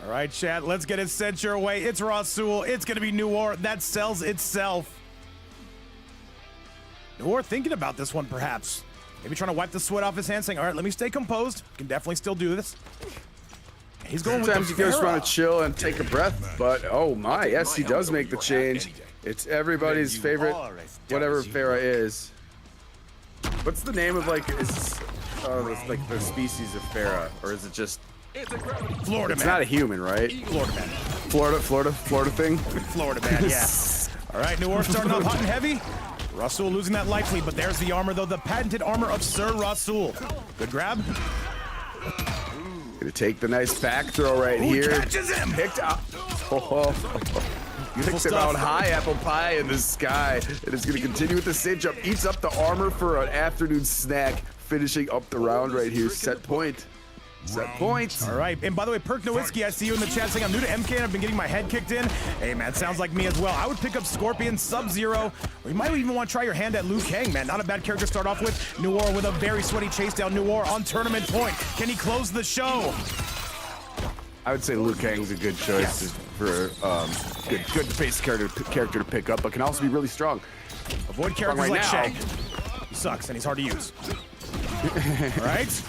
All right, chat, let's get it sent your way. It's Rasul. It's going to be Noir. That sells itself. Noir thinking about this one, perhaps. Maybe trying to wipe the sweat off his hands, saying, all right, let me stay composed. Can definitely still do this. He's going Sometimes with you the just Farah. want to chill and take a breath, but oh my, yes, he does make the change. It's everybody's favorite, whatever Farah is. What's the name of like like the species of Farah, or is it just Florida It's man. not a human, right? Florida man. Florida thing. Florida man, yeah. All right, Noir starting off hot and heavy. Rasul losing that life lead, but there's the armor, though. The patented armor of Sir Rasul. Good grab. Gonna take the nice back throw right Who here. catches him? Picked up. Picks him out high, apple pie in the sky. And is gonna continue with the same jump. Eats up the armor for an afternoon snack. Finishing up the round right here. Set point. Set point. All right, and by the way, Perk Nowitzki, I see you in the chat saying I'm new to MK and I've been getting my head kicked in. Hey man, sounds like me as well. I would pick up Scorpion, Sub-Zero. Or you might even want to try your hand at Liu Kang, man. Not a bad character to start off with. Noir with a very sweaty chase down. Noir on tournament point. Can he close the show? I would say Liu Kang's a good choice for good base character to pick up, but can also be really strong. Avoid characters right like now. Shank. He sucks and he's hard to use. All right.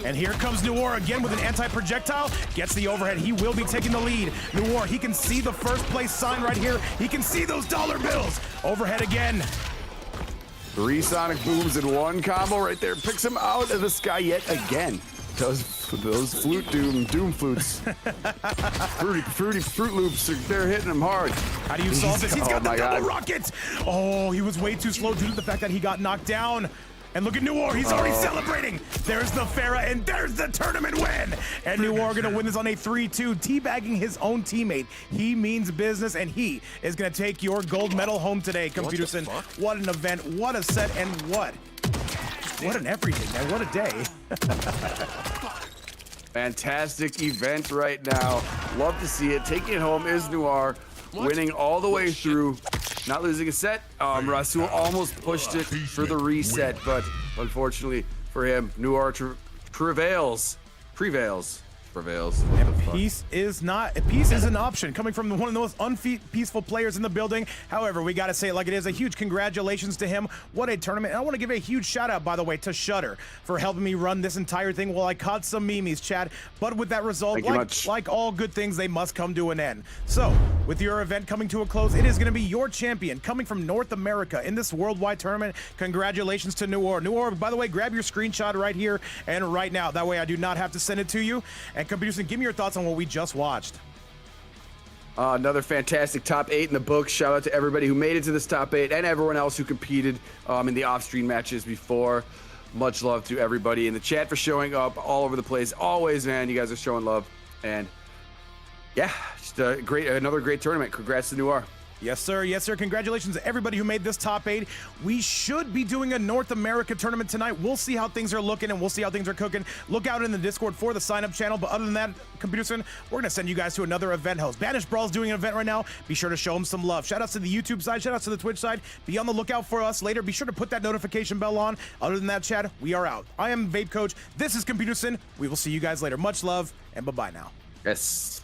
And here comes Noir again with an anti-projectile. Gets the overhead. He will be taking the lead. Noir, he can see the first place sign right here. He can see those dollar bills. Overhead again. 3 sonic booms in one combo right there. Picks him out of the sky yet again. Those flute doom flutes. Fruit loops, they're hitting him hard. How do you solve this? He's got the my double God. rocket. Oh, he was way too slow due to the fact that he got knocked down. And look at Noir, he's already celebrating. There's the Farah, and there's the tournament win. And Noir gonna win this on a 3-2, teabagging his own teammate. He means business, and he is gonna take your gold medal home today, Computerson. What an event, what a set, and what an everything, man, what a day. Fantastic event right now. Love to see it. Taking it home is Noir, winning all the way through. Not losing a set. Rasul almost pushed it for the reset, but unfortunately for him, Noir prevails. Peace is an option coming from one of the most unpeaceful players in the building. However, we got to say it like it is. A huge congratulations to him. What a tournament. And I want to give a huge shout out, by the way, to Shutter for helping me run this entire thing while I caught some memes, Chad. But with that result, like all good things, they must come to an end. So with your event coming to a close, it is going to be your champion coming from North America in this worldwide tournament. Congratulations to Noir. Noir, by the way, grab your screenshot right here and right now. That way I do not have to send it to you. And Computerson, give me your thoughts on what we just watched. Another fantastic top 8 in the book. Shout out to everybody who made it to this top 8 and everyone else who competed in the off-stream matches before. Much love to everybody in the chat for showing up all over the place. Always, man, you guys are showing love. And yeah, just another great tournament. Congrats to Noir. Yes, sir. Yes, sir. Congratulations to everybody who made this top 8. We should be doing a North America tournament tonight. We'll see how things are looking and we'll see how things are cooking. Look out in the Discord for the sign-up channel. But other than that, Computerson, we're going to send you guys to another event host. Banished Brawl's doing an event right now. Be sure to show them some love. Shout outs to the YouTube side. Shout outs to the Twitch side. Be on the lookout for us later. Be sure to put that notification bell on. Other than that, Chad, we are out. I am VapeCoach. This is Computerson. We will see you guys later. Much love and bye-bye now. Yes.